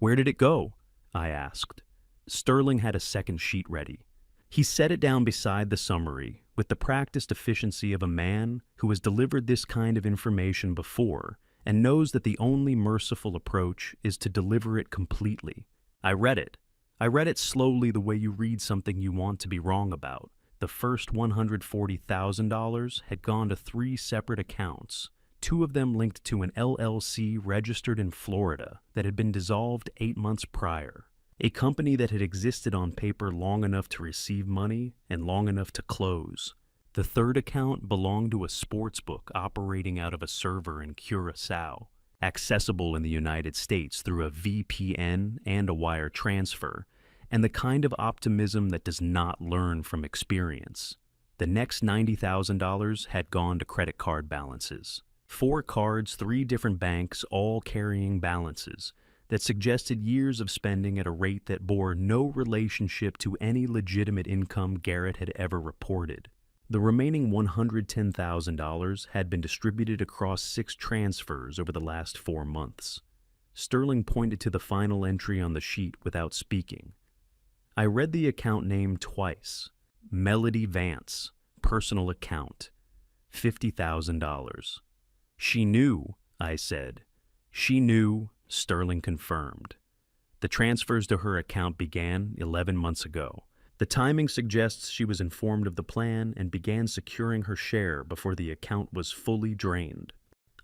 "Where did it go?" I asked. Sterling had a second sheet ready. He set it down beside the summary with the practiced efficiency of a man who has delivered this kind of information before and knows that the only merciful approach is to deliver it completely. I read it. I read it slowly the way you read something you want to be wrong about. The first $140,000 had gone to 3 separate accounts, 2 of them linked to an LLC registered in Florida that had been dissolved 8 months prior. A company that had existed on paper long enough to receive money and long enough to close. The third account belonged to a sports book operating out of a server in Curacao, accessible in the United States through a VPN and a wire transfer, and the kind of optimism that does not learn from experience. The next $90,000 had gone to credit card balances. 4 cards, 3 different banks, all carrying balances that suggested years of spending at a rate that bore no relationship to any legitimate income Garrett had ever reported. The remaining $110,000 had been distributed across 6 transfers over the last 4 months. Sterling pointed to the final entry on the sheet without speaking. I read the account name twice. Melody Vance, personal account, $50,000. She knew, I said. She knew, Sterling confirmed. The transfers to her account began 11 months ago. The timing suggests she was informed of the plan and began securing her share before the account was fully drained.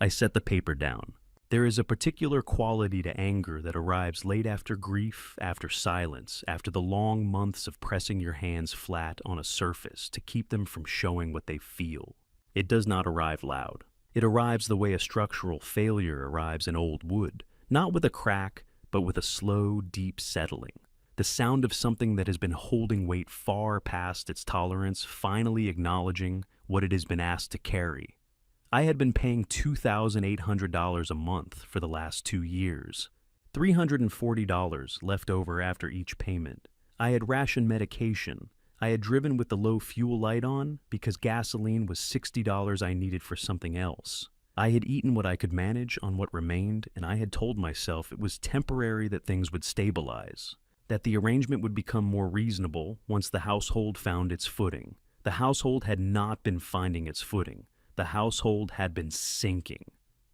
I set the paper down. There is a particular quality to anger that arrives late after grief, after silence, after the long months of pressing your hands flat on a surface to keep them from showing what they feel. It does not arrive loud. It arrives the way a structural failure arrives in old wood, not with a crack, but with a slow, deep settling. The sound of something that has been holding weight far past its tolerance, finally acknowledging what it has been asked to carry. I had been paying $2,800 a month for the last 2 years, $340 left over after each payment. I had rationed medication. I had driven with the low fuel light on because gasoline was $60 I needed for something else. I had eaten what I could manage on what remained, and I had told myself it was temporary, that things would stabilize, that the arrangement would become more reasonable once the household found its footing. The household had not been finding its footing. The household had been sinking.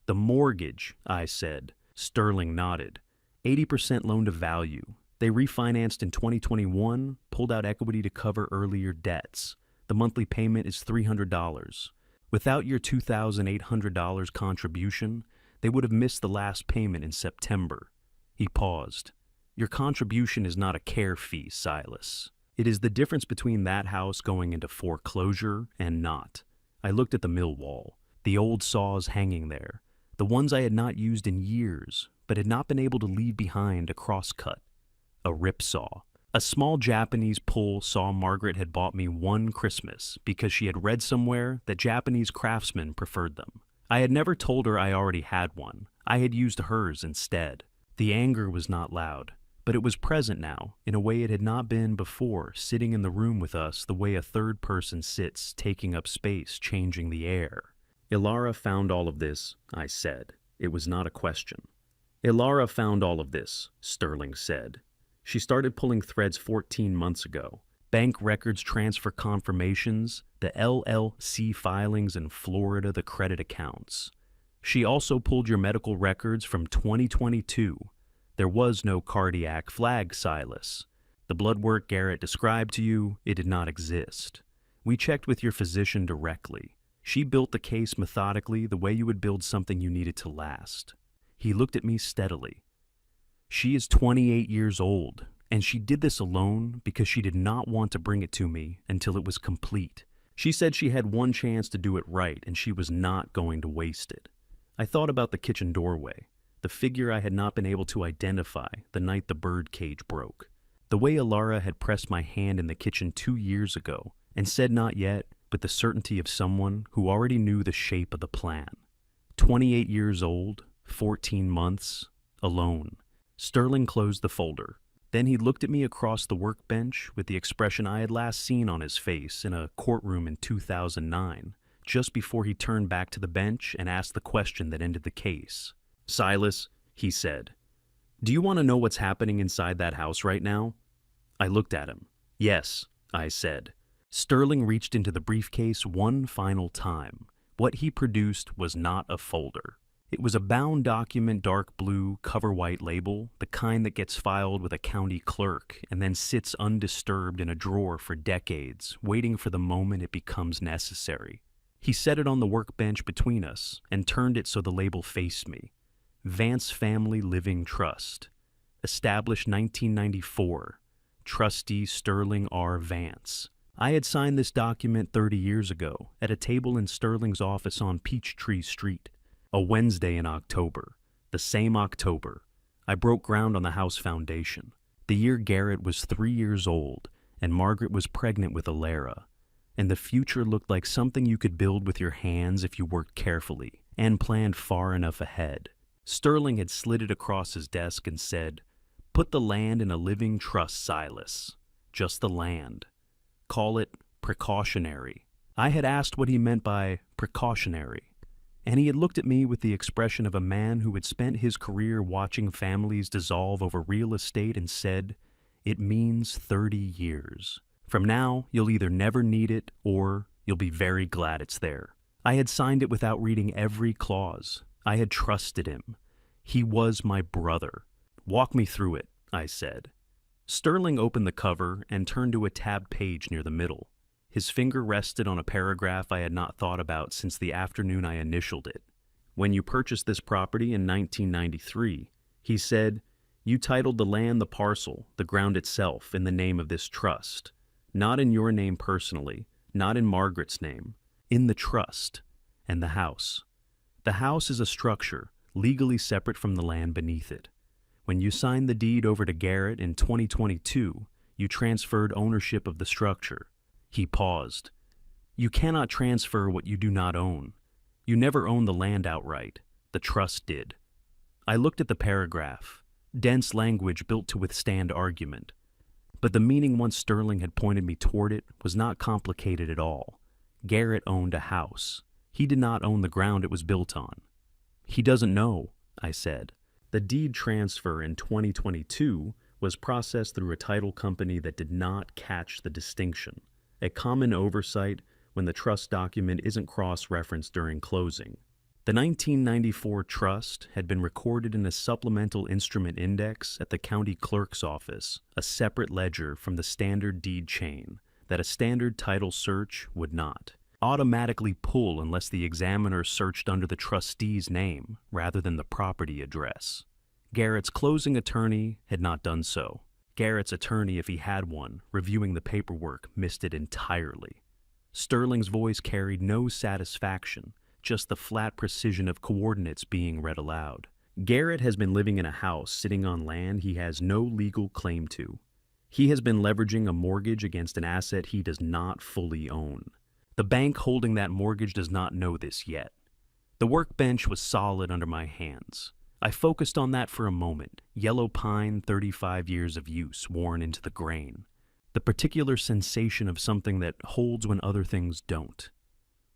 The mortgage, I said. Sterling nodded. 80% loan to value. They refinanced in 2021, pulled out equity to cover earlier debts. The monthly payment is $300. Without your $2,800 contribution, they would have missed the last payment in September. He paused. Your contribution is not a care fee, Silas. It is the difference between that house going into foreclosure and not. I looked at the mill wall, the old saws hanging there, the ones I had not used in years, but had not been able to leave behind a crosscut. A rip saw. A small Japanese pull saw Margaret had bought me one Christmas because she had read somewhere that Japanese craftsmen preferred them. I had never told her I already had one. I had used hers instead. The anger was not loud, but it was present now, in a way it had not been before, sitting in the room with us the way a third person sits, taking up space, changing the air. Ilara found all of this, I said. It was not a question. Ilara found all of this, Sterling said. She started pulling threads 14 months ago. Bank records, transfer confirmations, the LLC filings in Florida, the credit accounts. She also pulled your medical records from 2022. There was no cardiac flag, Silas. The blood work Garrett described to you, it did not exist. We checked with your physician directly. She built the case methodically, the way you would build something you needed to last. He looked at me steadily. She is 28 years old, and she did this alone because she did not want to bring it to me until it was complete. She said she had one chance to do it right, and she was not going to waste it. I thought about the kitchen doorway. The figure I had not been able to identify the night the bird cage broke. The way Ilara had pressed my hand in the kitchen 2 years ago and said not yet, with the certainty of someone who already knew the shape of the plan. 28 years old, 14 months, alone. Sterling closed the folder. Then he looked at me across the workbench with the expression I had last seen on his face in a courtroom in 2009, just before he turned back to the bench and asked the question that ended the case. Silas, he said, do you want to know what's happening inside that house right now? I looked at him. Yes, I said. Sterling reached into the briefcase one final time. What he produced was not a folder. It was a bound document, dark blue, cover white label, the kind that gets filed with a county clerk and then sits undisturbed in a drawer for decades, waiting for the moment it becomes necessary. He set it on the workbench between us and turned it so the label faced me. Vance Family Living Trust. Established 1994. Trustee Sterling R. Vance. I had signed this document 30 years ago at a table in Sterling's office on Peachtree Street. A Wednesday in October. The same October. I broke ground on the house foundation. The year Garrett was 3 years old and Margaret was pregnant with Ilara. And the future looked like something you could build with your hands if you worked carefully and planned far enough ahead. Sterling had slid it across his desk and said, "Put the land in a living trust, Silas. Just the land. Call it precautionary." I had asked what he meant by precautionary. And he had looked at me with the expression of a man who had spent his career watching families dissolve over real estate and said, "It means 30 years. From now, you'll either never need it or you'll be very glad it's there." I had signed it without reading every clause. I had trusted him. He was my brother. "Walk me through it," I said. Sterling opened the cover and turned to a tabbed page near the middle. His finger rested on a paragraph I had not thought about since the afternoon I initialed it. "When you purchased this property in 1993, he said, you titled the land, the parcel, the ground itself, in the name of this trust. Not in your name personally, not in Margaret's name, in the trust, and the house. The house is a structure, legally separate from the land beneath it. When you signed the deed over to Garrett in 2022, you transferred ownership of the structure." He paused. "You cannot transfer what you do not own. You never owned the land outright. The trust did." I looked at the paragraph, dense language built to withstand argument. But the meaning once Sterling had pointed me toward it was not complicated at all. Garrett owned a house. He did not own the ground it was built on. "He doesn't know," I said. "The deed transfer in 2022 was processed through a title company that did not catch the distinction. A common oversight when the trust document isn't cross-referenced during closing. The 1994 trust had been recorded in a supplemental instrument index at the county clerk's office, a separate ledger from the standard deed chain that a standard title search would not automatically pull unless the examiner searched under the trustee's name rather than the property address. Garrett's closing attorney had not done so. Garrett's attorney, if he had one, reviewing the paperwork, missed it entirely. Sterling's voice carried no satisfaction, just the flat precision of coordinates being read aloud. "Garrett has been living in a house sitting on land he has no legal claim to. He has been leveraging a mortgage against an asset he does not fully own. The bank holding that mortgage does not know this yet." The workbench was solid under my hands. I focused on that for a moment. Yellow pine, 35 years of use, worn into the grain. The particular sensation of something that holds when other things don't.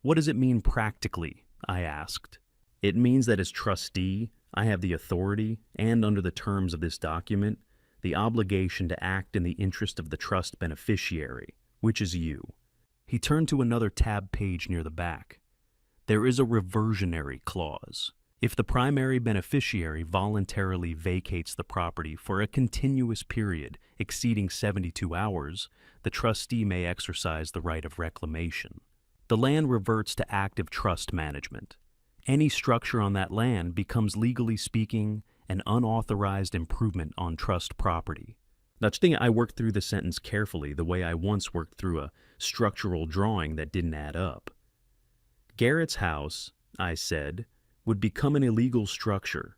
"What does it mean practically?" I asked. "It means that as trustee, I have the authority, and under the terms of this document, the obligation to act in the interest of the trust beneficiary, which is you." He turned to another tab page near the back. "There is a reversionary clause. If the primary beneficiary voluntarily vacates the property for a continuous period exceeding 72 hours, the trustee may exercise the right of reclamation. The land reverts to active trust management. Any structure on that land becomes, legally speaking, an unauthorized improvement on trust property." Now, I worked through the sentence carefully, the way I once worked through a structural drawing that didn't add up. "Garrett's house," I said, "would become an illegal structure.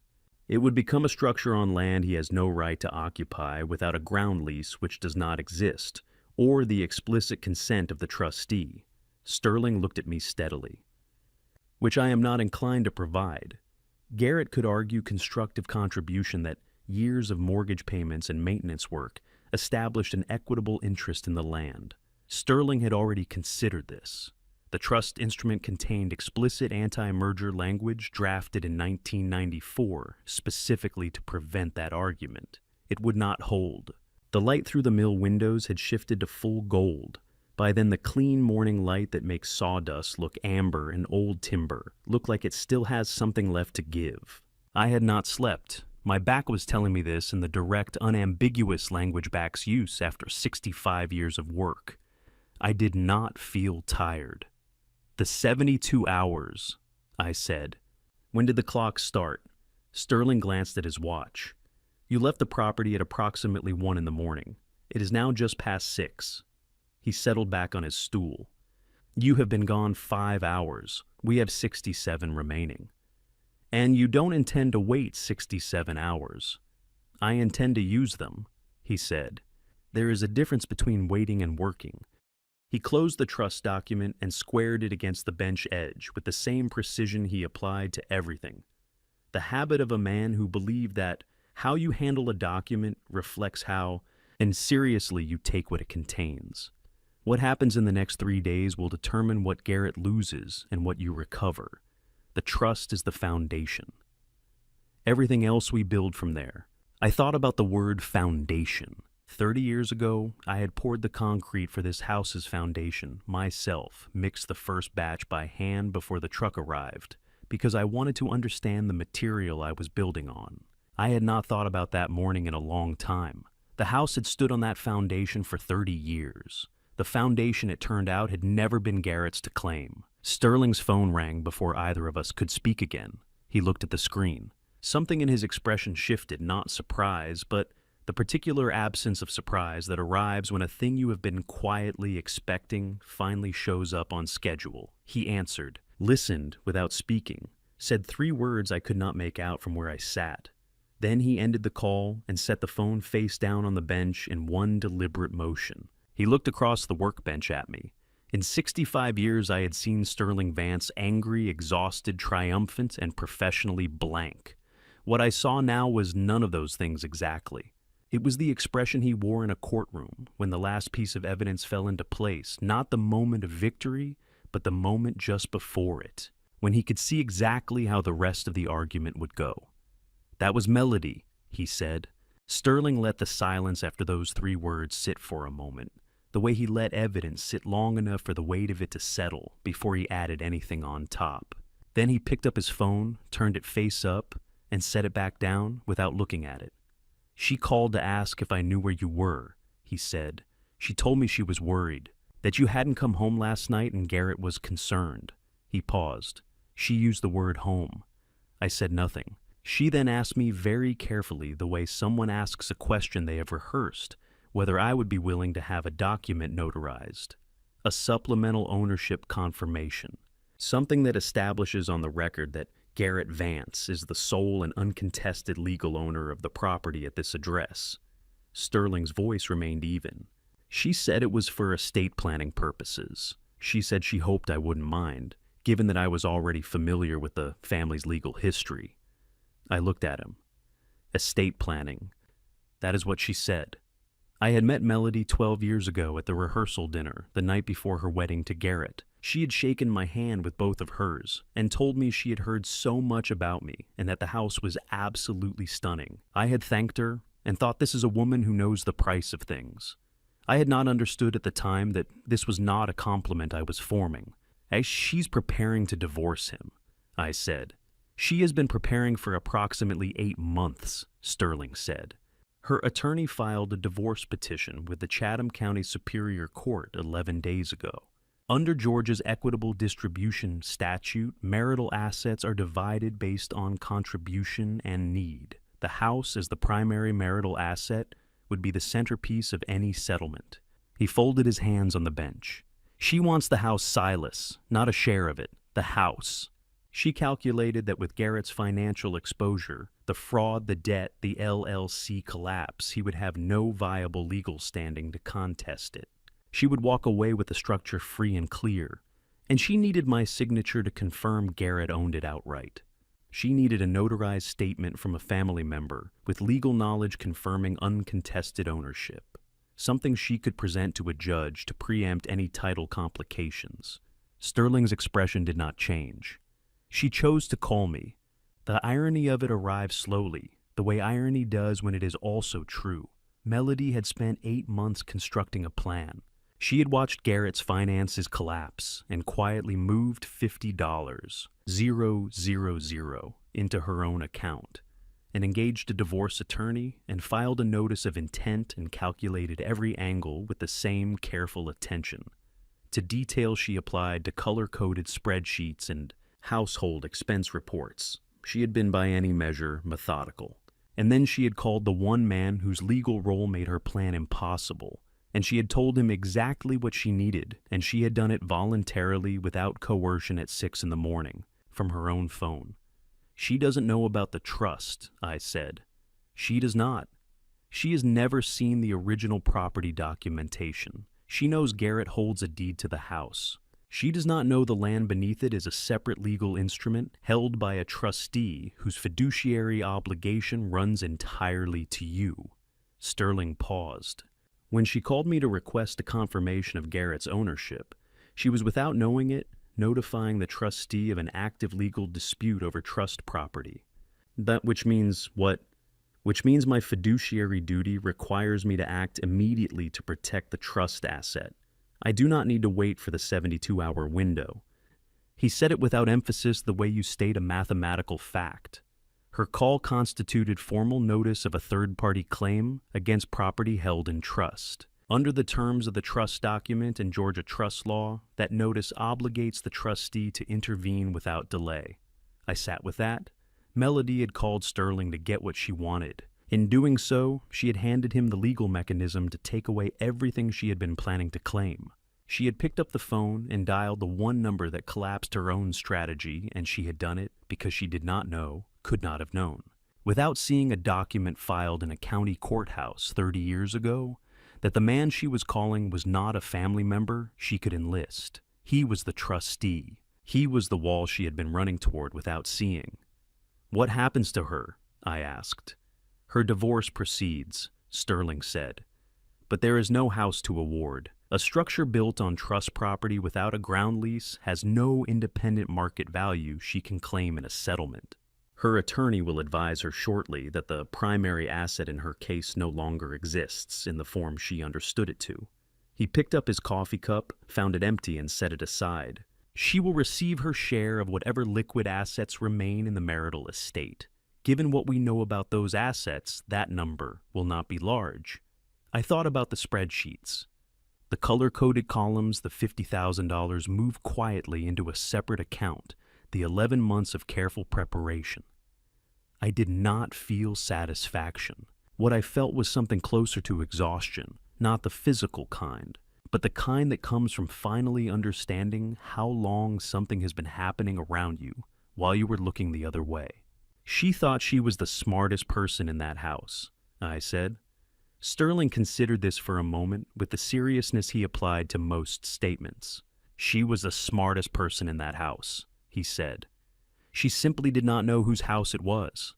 It would become a structure on land he has no right to occupy without a ground lease which does not exist, or the explicit consent of the trustee." Sterling looked at me steadily. "Which I am not inclined to provide. Garrett could argue constructive contribution that years of mortgage payments and maintenance work established an equitable interest in the land. Sterling had already considered this. The trust instrument contained explicit anti-merger language drafted in 1994 specifically to prevent that argument. It would not hold. The light through the mill windows had shifted to full gold. By then, the clean morning light that makes sawdust look amber and old timber look like it still has something left to give. I had not slept. My back was telling me this in the direct, unambiguous language back's use after 65 years of work. I did not feel tired. "The 72 hours, I said. "When did the clock start?" Sterling glanced at his watch. "You left the property at approximately 1 in the morning. It is now just past 6. He settled back on his stool. "You have been gone 5 hours. We have 67 remaining. And you don't intend to wait 67 hours. "I intend to use them," he said. "There is a difference between waiting and working." He closed the trust document and squared it against the bench edge with the same precision he applied to everything. The habit of a man who believed that how you handle a document reflects how, and seriously, you take what it contains. What happens in the next 3 days will determine what Garrett loses and what you recover. The trust is the foundation. Everything else we build from there. I thought about the word foundation. 30 years ago, I had poured the concrete for this house's foundation myself, mixed the first batch by hand before the truck arrived, because I wanted to understand the material I was building on. I had not thought about that morning in a long time. The house had stood on that foundation for 30 years. The foundation, it turned out, had never been Garrett's to claim. Sterling's phone rang before either of us could speak again. He looked at the screen. Something in his expression shifted, not surprise, but the particular absence of surprise that arrives when a thing you have been quietly expecting finally shows up on schedule. He answered, listened without speaking, said 3 words I could not make out from where I sat. Then he ended the call and set the phone face down on the bench in one deliberate motion. He looked across the workbench at me. In 65 years, I had seen Sterling Vance angry, exhausted, triumphant, and professionally blank. What I saw now was none of those things exactly. It was the expression he wore in a courtroom when the last piece of evidence fell into place, not the moment of victory, but the moment just before it, when he could see exactly how the rest of the argument would go. That was Melody, he said. Sterling let the silence after those 3 words sit for a moment, the way he let evidence sit long enough for the weight of it to settle before he added anything on top. Then he picked up his phone, turned it face up, and set it back down without looking at it. She called to ask if I knew where you were, he said. She told me she was worried, that you hadn't come home last night and Garrett was concerned. He paused. She used the word home. I said nothing. She then asked me very carefully, the way someone asks a question they have rehearsed, whether I would be willing to have a document notarized, a supplemental ownership confirmation, something that establishes on the record that Garrett Vance is the sole and uncontested legal owner of the property at this address. Sterling's voice remained even. She said it was for estate planning purposes. She said she hoped I wouldn't mind, given that I was already familiar with the family's legal history. I looked at him. Estate planning. That is what she said. I had met Melody 12 years ago at the rehearsal dinner, the night before her wedding to Garrett. She had shaken my hand with both of hers and told me she had heard so much about me and that the house was absolutely stunning. I had thanked her and thought, this is a woman who knows the price of things. I had not understood at the time that this was not a compliment I was forming. As she's preparing to divorce him, I said. She has been preparing for approximately 8 months, Sterling said. Her attorney filed a divorce petition with the Chatham County Superior Court 11 days ago. Under Georgia's equitable distribution statute, marital assets are divided based on contribution and need. The house, as the primary marital asset, would be the centerpiece of any settlement. He folded his hands on the bench. She wants the house Silas, not a share of it, the house. She calculated that with Garrett's financial exposure, the fraud, the debt, the LLC collapse, he would have no viable legal standing to contest it. She would walk away with the structure free and clear, and she needed my signature to confirm Garrett owned it outright. She needed a notarized statement from a family member with legal knowledge confirming uncontested ownership, something she could present to a judge to preempt any title complications. Sterling's expression did not change. She chose to call me. The irony of it arrived slowly, the way irony does when it is also true. Melody had spent 8 months constructing a plan. She had watched Garrett's finances collapse and quietly moved $50, 000, into her own account, and engaged a divorce attorney and filed a notice of intent and calculated every angle with the same careful attention. To detail she applied to color-coded spreadsheets and household expense reports. She had been by any measure methodical. And then she had called the one man whose legal role made her plan impossible, and she had told him exactly what she needed, and she had done it voluntarily without coercion at 6 a.m. from her own phone. She doesn't know about the trust, I said. She does not. She has never seen the original property documentation. She knows Garrett holds a deed to the house. She does not know the land beneath it is a separate legal instrument held by a trustee whose fiduciary obligation runs entirely to you. Sterling paused. When she called me to request a confirmation of Garrett's ownership, she was, without knowing it, notifying the trustee of an active legal dispute over trust property. That which means what? Which means my fiduciary duty requires me to act immediately to protect the trust asset. I do not need to wait for the 72-hour window. He said it without emphasis, the way you state a mathematical fact. Her call constituted formal notice of a third-party claim against property held in trust. Under the terms of the trust document and Georgia trust law, that notice obligates the trustee to intervene without delay. I sat with that. Melody had called Sterling to get what she wanted. In doing so, she had handed him the legal mechanism to take away everything she had been planning to claim. She had picked up the phone and dialed the one number that collapsed her own strategy, and she had done it because she did not know, could not have known. Without seeing a document filed in a county courthouse 30 years ago, that the man she was calling was not a family member she could enlist. He was the trustee. He was the wall she had been running toward without seeing. What happens to her? I asked. Her divorce proceeds, Sterling said. But there is no house to award. A structure built on trust property without a ground lease has no independent market value she can claim in a settlement. Her attorney will advise her shortly that the primary asset in her case no longer exists in the form she understood it to. He picked up his coffee cup, found it empty, and set it aside. She will receive her share of whatever liquid assets remain in the marital estate. Given what we know about those assets, that number will not be large. I thought about the spreadsheets. The color-coded columns, the $50,000, move quietly into a separate account, the 11 months of careful preparation. I did not feel satisfaction. What I felt was something closer to exhaustion, not the physical kind, but the kind that comes from finally understanding how long something has been happening around you while you were looking the other way. She thought she was the smartest person in that house, I said. Sterling considered this for a moment with the seriousness he applied to most statements. She was the smartest person in that house, he said. She simply did not know whose house it was.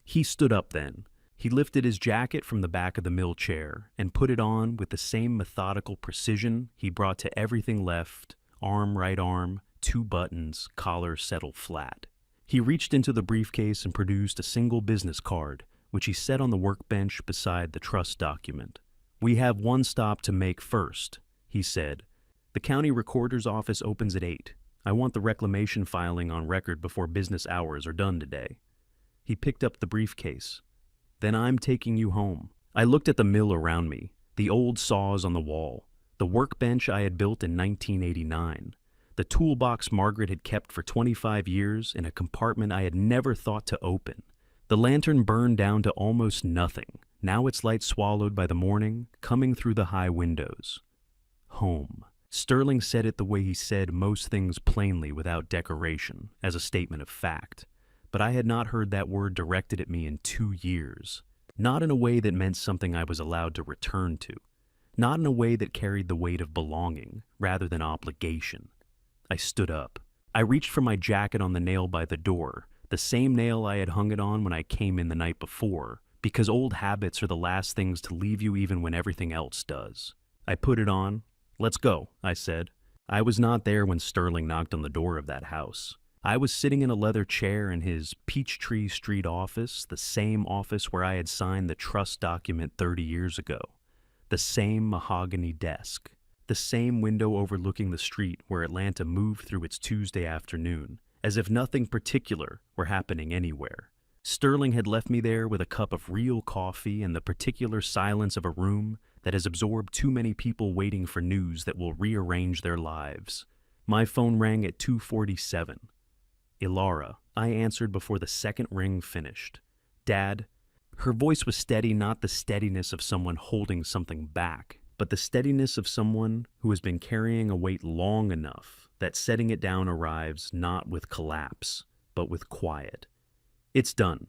He stood up then. He lifted his jacket from the back of the mill chair and put it on with the same methodical precision he brought to everything left, arm, right arm, 2 buttons, collar settled flat. He reached into the briefcase and produced a single business card, which he set on the workbench beside the trust document. We have one stop to make first, he said. The county recorder's office opens at 8. I want the reclamation filing on record before business hours are done today. He picked up the briefcase. Then I'm taking you home. I looked at the mill around me, the old saws on the wall, the workbench I had built in 1989, the toolbox Margaret had kept for 25 years in a compartment I had never thought to open. The lantern burned down to almost nothing, now its light swallowed by the morning, coming through the high windows. Home. Sterling said it the way he said most things plainly without decoration, as a statement of fact. But I had not heard that word directed at me in 2 years. Not in a way that meant something I was allowed to return to. Not in a way that carried the weight of belonging, rather than obligation. I stood up. I reached for my jacket on the nail by the door, the same nail I had hung it on when I came in the night before, because old habits are the last things to leave you even when everything else does. I put it on. Let's go, I said. I was not there when Sterling knocked on the door of that house. I was sitting in a leather chair in his Peachtree Street office, the same office where I had signed the trust document 30 years ago. The same mahogany desk. The same window overlooking the street where Atlanta moved through its Tuesday afternoon, as if nothing particular were happening anywhere. Sterling had left me there with a cup of real coffee and the particular silence of a room that has absorbed too many people waiting for news that will rearrange their lives. My phone rang at 2:47. Ilara, I answered before the second ring finished. Dad. Her voice was steady, not the steadiness of someone holding something back, but the steadiness of someone who has been carrying a weight long enough that setting it down arrives not with collapse, but with quiet. It's done.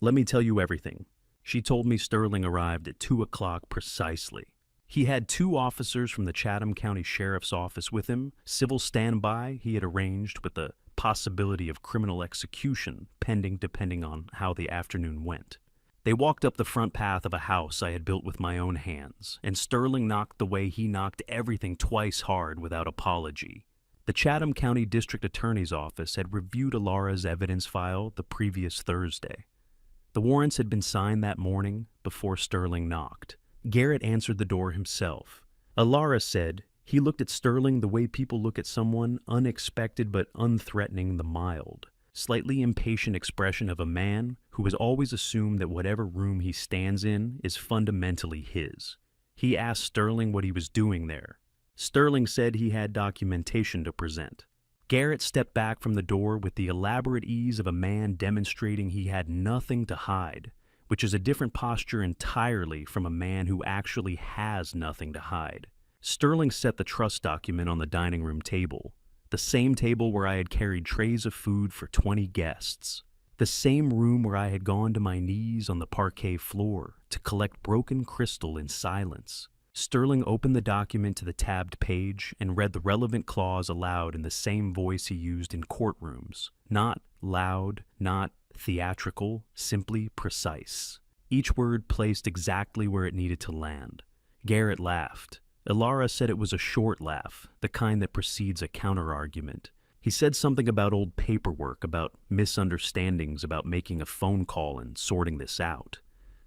Let me tell you everything. She told me Sterling arrived at 2 o'clock precisely. He had 2 officers from the Chatham County Sheriff's Office with him, civil standby he had arranged with the possibility of criminal execution pending depending on how the afternoon went. They walked up the front path of a house I had built with my own hands, and Sterling knocked the way he knocked everything twice hard without apology. The Chatham County District Attorney's Office had reviewed Alara's evidence file the previous Thursday. The warrants had been signed that morning before Sterling knocked. Garrett answered the door himself. Alara said he looked at Sterling the way people look at someone unexpected but unthreatening, the mild, slightly impatient expression of a man who has always assumed that whatever room he stands in is fundamentally his. He asked Sterling what he was doing there. Sterling said he had documentation to present. Garrett stepped back from the door with the elaborate ease of a man demonstrating he had nothing to hide, which is a different posture entirely from a man who actually has nothing to hide. Sterling set the trust document on the dining room table, the same table where I had carried trays of food for 20 guests, the same room where I had gone to my knees on the parquet floor to collect broken crystal in silence. Sterling opened the document to the tabbed page and read the relevant clause aloud in the same voice he used in courtrooms. Not loud, not theatrical, simply precise. Each word placed exactly where it needed to land. Garrett laughed. Alara said it was a short laugh, the kind that precedes a counter-argument. He said something about old paperwork, about misunderstandings, about making a phone call and sorting this out.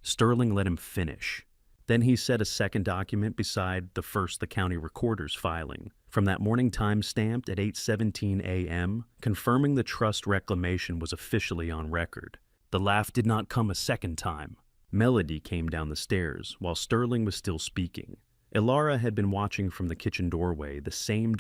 Sterling let him finish. Then he set a second document beside the first the county recorder's filing, from that morning time stamped at 8:17 a.m., confirming the trust reclamation was officially on record. The laugh did not come a second time. Melody came down the stairs while Sterling was still speaking. Alara had been watching from the kitchen doorway, the same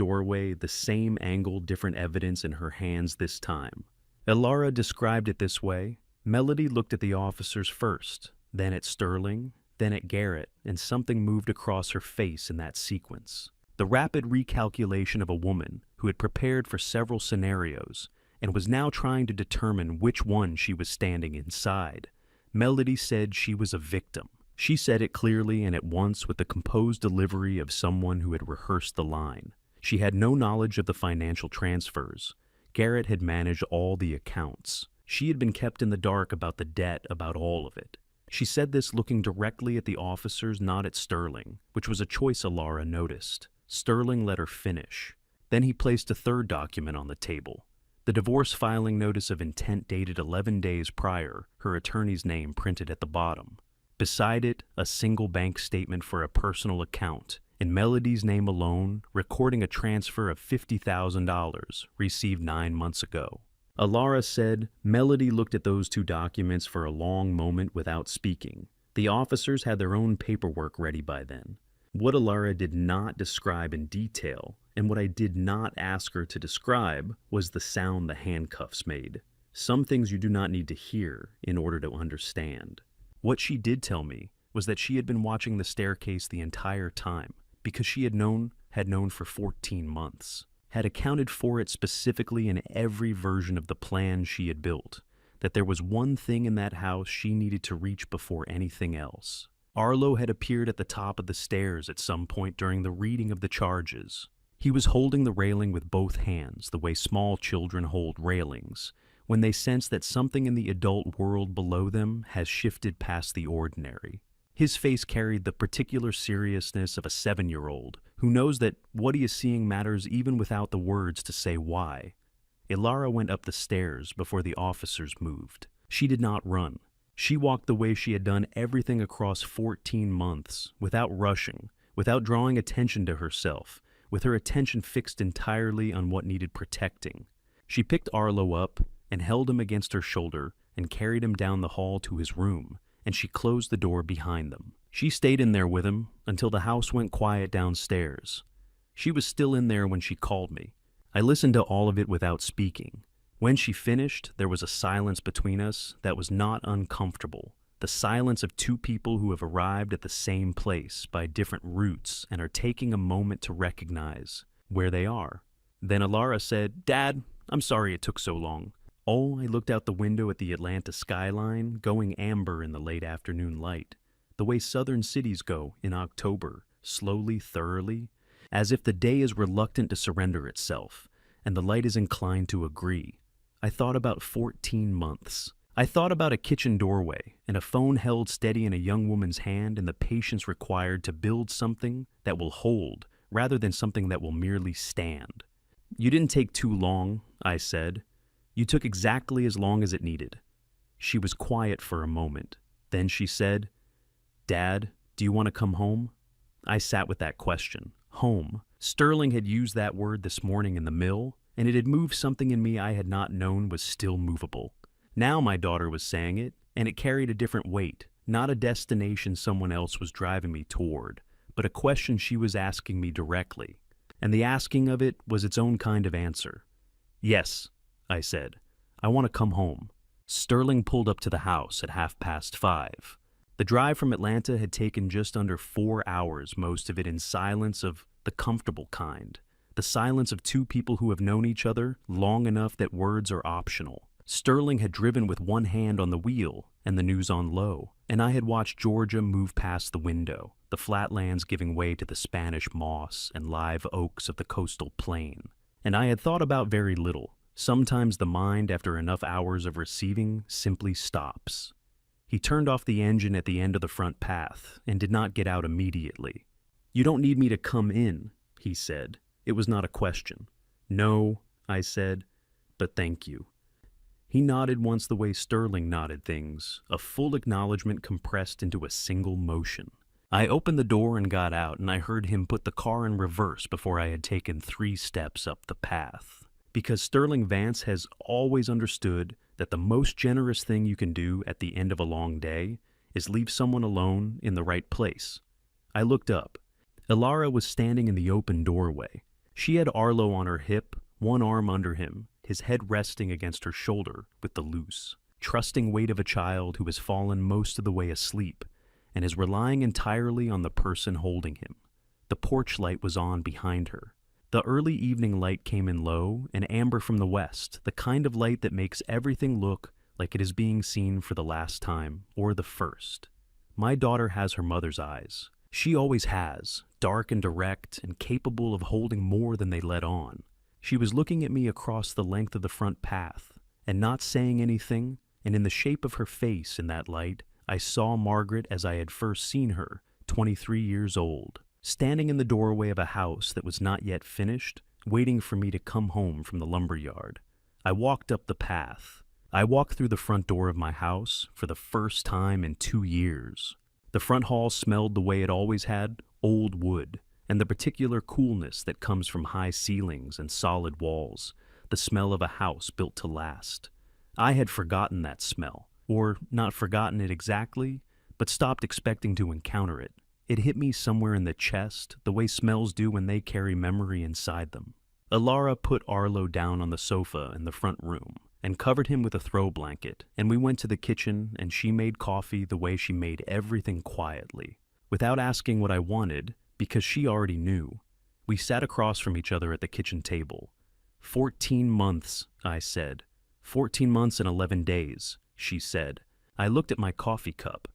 angle, different evidence in her hands this time. Alara described it this way. Melody looked at the officers first, then at Sterling, then at Garrett, and something moved across her face in that sequence. The rapid recalculation of a woman who had prepared for several scenarios and was now trying to determine which one she was standing inside. Melody said she was a victim. She said it clearly and at once with the composed delivery of someone who had rehearsed the line. She had no knowledge of the financial transfers. Garrett had managed all the accounts. She had been kept in the dark about the debt, about all of it. She said this looking directly at the officers, not at Sterling, which was a choice Alara noticed. Sterling let her finish. Then he placed a third document on the table. The divorce filing notice of intent dated 11 days prior, her attorney's name printed at the bottom. Beside it, a single bank statement for a personal account, in Melody's name alone, recording a transfer of $50,000 received 9 months ago. Alara said Melody looked at those two documents for a long moment without speaking. The officers had their own paperwork ready by then. What Alara did not describe in detail, and what I did not ask her to describe, was the sound the handcuffs made. Some things you do not need to hear in order to understand. What she did tell me was that she had been watching the staircase the entire time, because she had known for 14 months. Had accounted for it specifically in every version of the plan she had built, that there was one thing in that house she needed to reach before anything else. Arlo had appeared at the top of the stairs at some point during the reading of the charges. He was holding the railing with both hands, the way small children hold railings, when they sense that something in the adult world below them has shifted past the ordinary. His face carried the particular seriousness of a 7-year-old who knows that what he is seeing matters even without the words to say why. Alara went up the stairs before the officers moved. She did not run. She walked the way she had done everything across 14 months, without rushing, without drawing attention to herself, with her attention fixed entirely on what needed protecting. She picked Arlo up and held him against her shoulder and carried him down the hall to his room, and she closed the door behind them. She stayed in there with him until the house went quiet downstairs. She was still in there when she called me. I listened to all of it without speaking. When she finished, there was a silence between us that was not uncomfortable. The silence of two people who have arrived at the same place by different routes and are taking a moment to recognize where they are. Then Alara said, "Dad, I'm sorry it took so long." Oh, I looked out the window at the Atlanta skyline, going amber in the late afternoon light, the way southern cities go in October, slowly, thoroughly, as if the day is reluctant to surrender itself, and the light is inclined to agree. I thought about 14 months. I thought about a kitchen doorway, and a phone held steady in a young woman's hand, and the patience required to build something that will hold, rather than something that will merely stand. You didn't take too long, I said. You took exactly as long as it needed. She was quiet for a moment. Then she said, Dad, do you want to come home? I sat with that question. Home. Sterling had used that word this morning in the mill, and it had moved something in me I had not known was still movable. Now my daughter was saying it, and it carried a different weight, not a destination someone else was driving me toward, but a question she was asking me directly. And the asking of it was its own kind of answer. Yes, I said. I want to come home. Sterling pulled up to the house at 5:30. The drive from Atlanta had taken just under 4 hours, most of it in silence of the comfortable kind, the silence of two people who have known each other long enough that words are optional. Sterling had driven with one hand on the wheel and the news on low, and I had watched Georgia move past the window, the flatlands giving way to the Spanish moss and live oaks of the coastal plain. And I had thought about very little. Sometimes the mind, after enough hours of receiving, simply stops. He turned off the engine at the end of the front path and did not get out immediately. You don't need me to come in, he said. It was not a question. No, I said, but thank you. He nodded once the way Sterling nodded things, a full acknowledgement compressed into a single motion. I opened the door and got out, and I heard him put the car in reverse before I had taken 3 steps up the path. Because Sterling Vance has always understood that the most generous thing you can do at the end of a long day is leave someone alone in the right place. I looked up. Ilara was standing in the open doorway. She had Arlo on her hip, one arm under him, his head resting against her shoulder with the loose, trusting weight of a child who has fallen most of the way asleep and is relying entirely on the person holding him. The porch light was on behind her. The early evening light came in low and amber from the west, the kind of light that makes everything look like it is being seen for the last time, or the first. My daughter has her mother's eyes. She always has, dark and direct and capable of holding more than they let on. She was looking at me across the length of the front path, and not saying anything, and in the shape of her face in that light, I saw Margaret as I had first seen her, 23 years old. Standing in the doorway of a house that was not yet finished, waiting for me to come home from the lumberyard. I walked up the path. I walked through the front door of my house for the first time in 2 years. The front hall smelled the way it always had, old wood, and the particular coolness that comes from high ceilings and solid walls, the smell of a house built to last. I had forgotten that smell, or not forgotten it exactly, but stopped expecting to encounter it. It hit me somewhere in the chest, the way smells do when they carry memory inside them. Ilara put Arlo down on the sofa in the front room and covered him with a throw blanket, and we went to the kitchen and she made coffee the way she made everything quietly, without asking what I wanted, because she already knew. We sat across from each other at the kitchen table. 14 months, I said. 14 months and 11 days, she said. I looked at my coffee cup.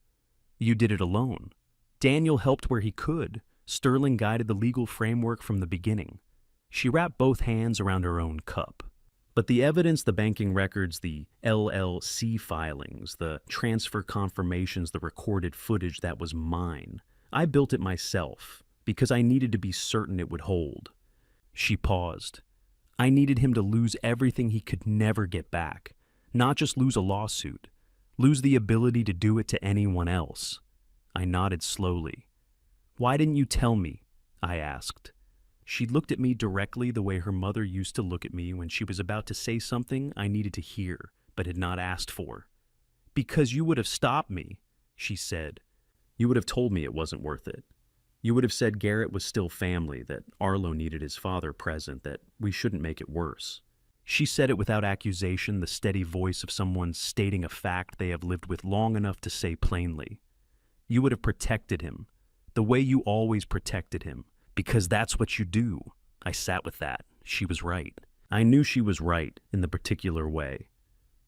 You did it alone. Daniel helped where he could. Sterling guided the legal framework from the beginning. She wrapped both hands around her own cup. But the evidence, the banking records, the LLC filings, the transfer confirmations, the recorded footage, that was mine. I built it myself because I needed to be certain it would hold. She paused. I needed him to lose everything he could never get back, not just lose a lawsuit, lose the ability to do it to anyone else. I nodded slowly. Why didn't you tell me? I asked. She looked at me directly the way her mother used to look at me when she was about to say something I needed to hear but had not asked for. Because you would have stopped me, she said. You would have told me it wasn't worth it. You would have said Garrett was still family, that Arlo needed his father present, that we shouldn't make it worse. She said it without accusation, the steady voice of someone stating a fact they have lived with long enough to say plainly. You would have protected him, the way you always protected him, because that's what you do. I sat with that. She was right. I knew she was right in the particular way.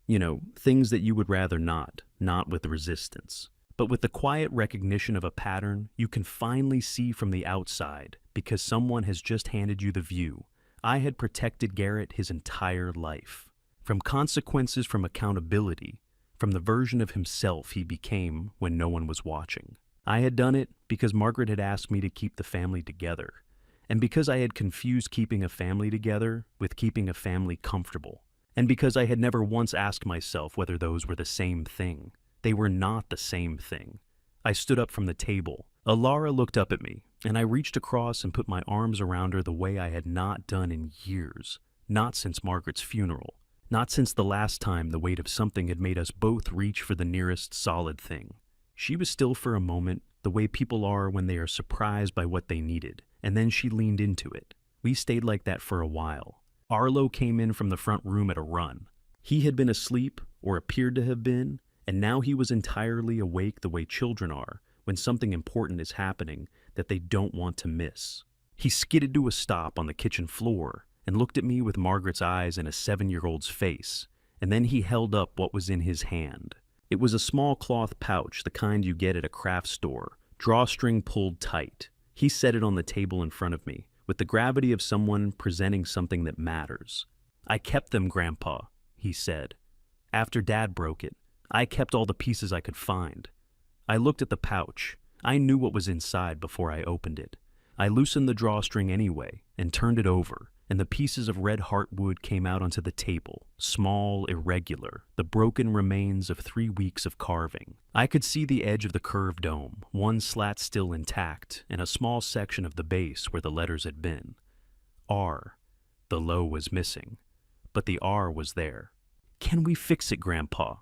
You know, things that you would rather not with resistance. But with the quiet recognition of a pattern you can finally see from the outside because someone has just handed you the view. I had protected Garrett his entire life. From consequences, from accountability, from the version of himself he became when no one was watching. I had done it because Margaret had asked me to keep the family together, And because I had confused keeping a family together with keeping a family comfortable. And because I had never once asked myself whether those were the same thing. They were not the same thing. I stood up from the table. Alara looked up at me, and I reached across and put my arms around her the way I had not done in years. Not since Margaret's funeral. Not since the last time the weight of something had made us both reach for the nearest solid thing. She was still for a moment, the way people are when they are surprised by what they needed, and then she leaned into it. We stayed like that for a while. Arlo came in from the front room at a run. He had been asleep, or appeared to have been, and now he was entirely awake the way children are when something important is happening that they don't want to miss. He skidded to a stop on the kitchen floor and looked at me with Margaret's eyes in a 7-year-old's face, and then he held up what was in his hand. It was a small cloth pouch, the kind you get at a craft store, drawstring pulled tight. He set it on the table in front of me, with the gravity of someone presenting something that matters. "I kept them, Grandpa," he said. "After Dad broke it, I kept all the pieces I could find." I looked at the pouch. I knew what was inside before I opened it. I loosened the drawstring anyway and turned it over, and the pieces of red heartwood came out onto the table, small, irregular, the broken remains of 3 weeks of carving. I could see the edge of the curved dome, one slat still intact, and a small section of the base where the letters had been. R. The low was missing, but the R was there. "Can we fix it, Grandpa?"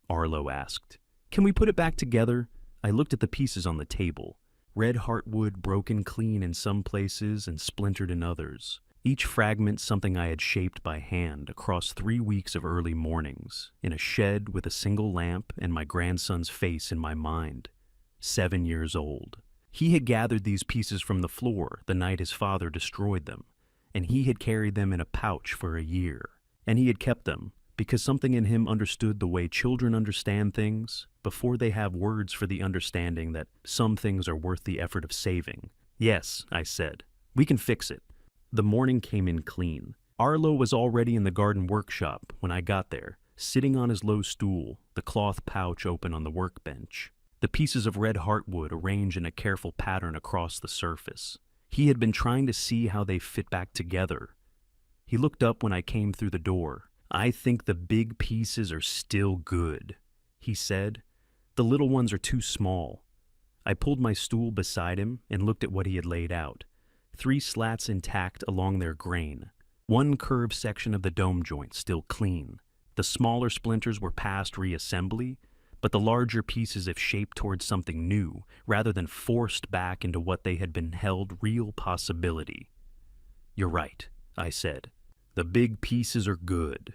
Arlo asked. "Can we put it back together?" I looked at the pieces on the table. Red heartwood broken clean in some places and splintered in others. Each fragment something I had shaped by hand across 3 weeks of early mornings, in a shed with a single lamp and my grandson's face in my mind. 7 years old. He had gathered these pieces from the floor the night his father destroyed them, and he had carried them in a pouch for a year. And he had kept them, because something in him understood the way children understand things, before they have words for the understanding that some things are worth the effort of saving. "Yes," I said. "We can fix it." The morning came in clean. Arlo was already in the garden workshop when I got there, sitting on his low stool, the cloth pouch open on the workbench. The pieces of red heartwood arranged in a careful pattern across the surface. He had been trying to see how they fit back together. He looked up when I came through the door. "I think the big pieces are still good," he said. "The little ones are too small." I pulled my stool beside him and looked at what he had laid out. 3 slats intact along their grain. 1 curved section of the dome joint still clean. The smaller splinters were past reassembly, but the larger pieces have shaped towards something new, rather than forced back into what they had been held real possibility. "You're right," I said. "The big pieces are good."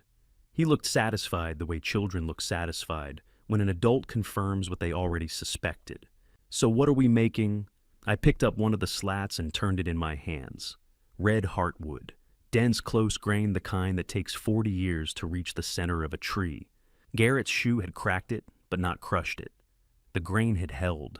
He looked satisfied the way children look satisfied when an adult confirms what they already suspected. "So what are we making?" I picked up one of the slats and turned it in my hands. Red heartwood. Dense, close-grained, the kind that takes 40 years to reach the center of a tree. Garrett's shoe had cracked it, but not crushed it. The grain had held.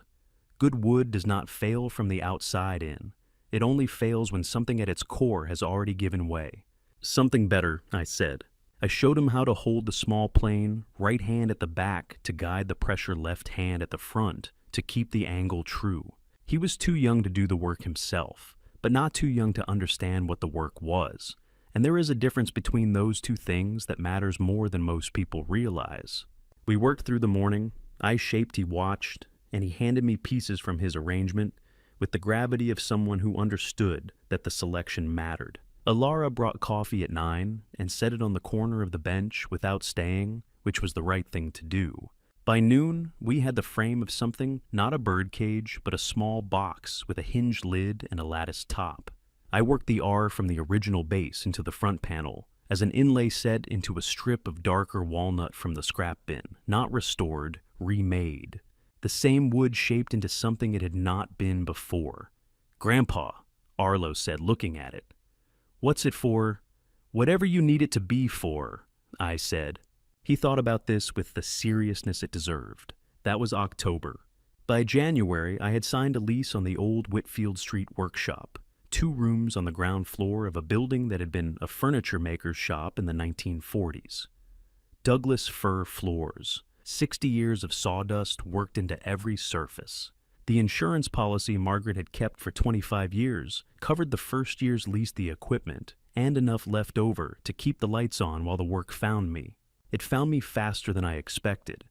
Good wood does not fail from the outside in. It only fails when something at its core has already given way. "Something better," I said. I showed him how to hold the small plane, right hand at the back to guide the pressure left hand at the front to keep the angle true. He was too young to do the work himself, but not too young to understand what the work was. And there is a difference between those two things that matters more than most people realize. We worked through the morning. I shaped, he watched, and he handed me pieces from his arrangement with the gravity of someone who understood that the selection mattered. Alara brought coffee at 9 and set it on the corner of the bench without staying, which was the right thing to do. By noon, we had the frame of something, not a bird cage, but a small box with a hinged lid and a latticed top. I worked the R from the original base into the front panel, as an inlay set into a strip of darker walnut from the scrap bin, not restored, remade. The same wood shaped into something it had not been before. "Grandpa," Arlo said, looking at it. "What's it for?" "Whatever you need it to be for," I said. He thought about this with the seriousness it deserved. That was October. By January, I had signed a lease on the old Whitfield Street workshop, 2 rooms on the ground floor of a building that had been a furniture maker's shop in the 1940s. Douglas fir floors, 60 years of sawdust worked into every surface. The insurance policy Margaret had kept for 25 years covered the first year's lease, the equipment, and enough left over to keep the lights on while the work found me. It found me faster than I expected.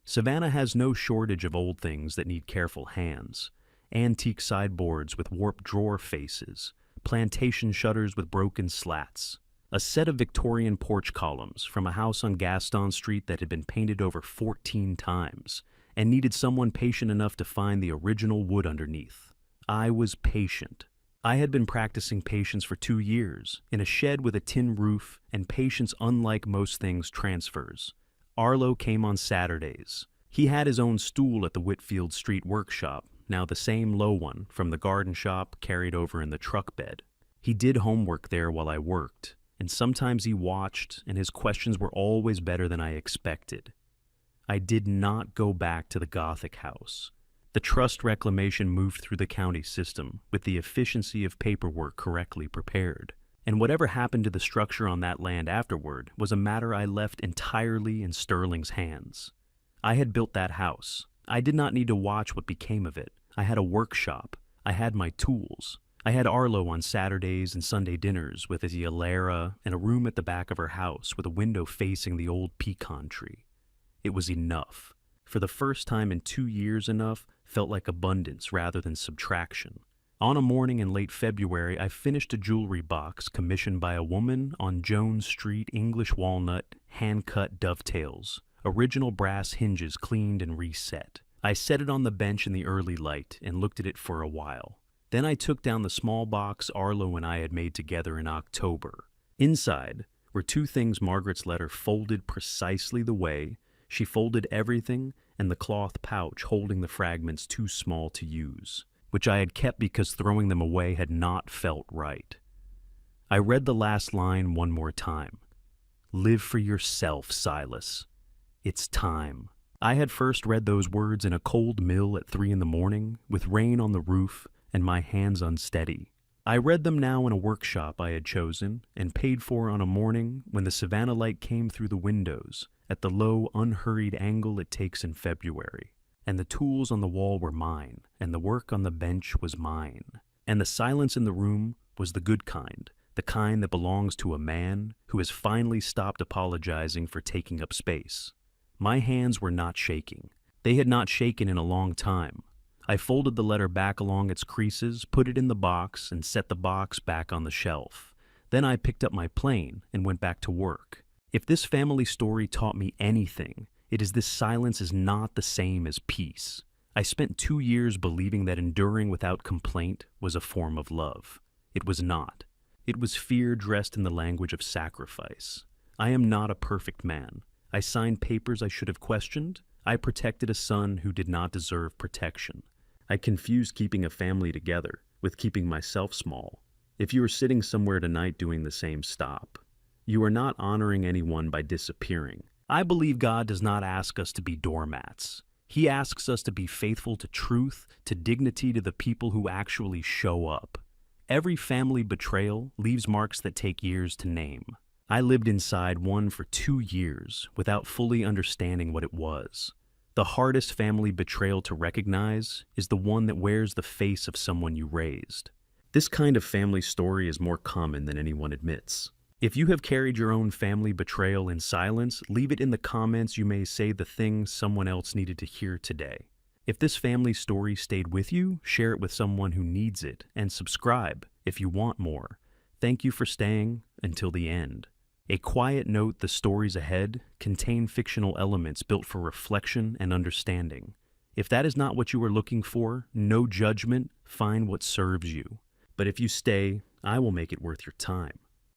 Savannah has no shortage of old things that need careful hands. Antique sideboards with warped drawer faces, plantation shutters with broken slats, a set of Victorian porch columns from a house on Gaston Street that had been painted over 14 times and needed someone patient enough to find the original wood underneath. I was patient. I had been practicing patience for 2 years, in a shed with a tin roof, and patience, unlike most things, transfers. Arlo came on Saturdays. He had his own stool at the Whitfield Street workshop, now the same low one from the garden shop carried over in the truck bed. He did homework there while I worked, and sometimes he watched, and his questions were always better than I expected. I did not go back to the Gothic house. The trust reclamation moved through the county system with the efficiency of paperwork correctly prepared, and whatever happened to the structure on that land afterward was a matter I left entirely in Sterling's hands. I had built that house. I did not need to watch what became of it. I had a workshop. I had my tools. I had Arlo on Saturdays and Sunday dinners with his Yalera and a room at the back of her house with a window facing the old pecan tree. It was enough. For the first time in 2 years, enough felt like abundance rather than subtraction. On a morning in late February, I finished a jewelry box commissioned by a woman on Jones Street, English walnut, hand-cut dovetails, original brass hinges cleaned and reset. I set it on the bench in the early light and looked at it for a while. Then I took down the small box Arlo and I had made together in October. Inside were 2 things Margaret's letter folded precisely the way she folded everything, and the cloth pouch holding the fragments too small to use, which I had kept because throwing them away had not felt right. I read the last line one more time. Live for yourself, Silas. It's time. I had first read those words in a cold mill at 3 a.m, with rain on the roof and my hands unsteady. I read them now in a workshop I had chosen and paid for on a morning when the Savannah light came through the windows at the low, unhurried angle it takes in February. And the tools on the wall were mine, and the work on the bench was mine. And the silence in the room was the good kind, the kind that belongs to a man who has finally stopped apologizing for taking up space. My hands were not shaking. They had not shaken in a long time. I folded the letter back along its creases, put it in the box, and set the box back on the shelf. Then I picked up my plane and went back to work. If this family story taught me anything, it is this silence is not the same as peace. I spent 2 years believing that enduring without complaint was a form of love. It was not. It was fear dressed in the language of sacrifice. I am not a perfect man. I signed papers I should have questioned. I protected a son who did not deserve protection. I confused keeping a family together with keeping myself small. If you are sitting somewhere tonight doing the same, stop. You are not honoring anyone by disappearing. I believe God does not ask us to be doormats. He asks us to be faithful to truth, to dignity, to the people who actually show up. Every family betrayal leaves marks that take years to name. I lived inside one for 2 years without fully understanding what it was. The hardest family betrayal to recognize is the one that wears the face of someone you raised. This kind of family story is more common than anyone admits. If you have carried your own family betrayal in silence, leave it in the comments. You may say the things someone else needed to hear today. If this family story stayed with you, share it with someone who needs it, and subscribe if you want more. Thank you for staying until the end. A quiet note: the stories ahead contain fictional elements built for reflection and understanding. If that is not what you are looking for, no judgment, find what serves you. But if you stay, I will make it worth your time.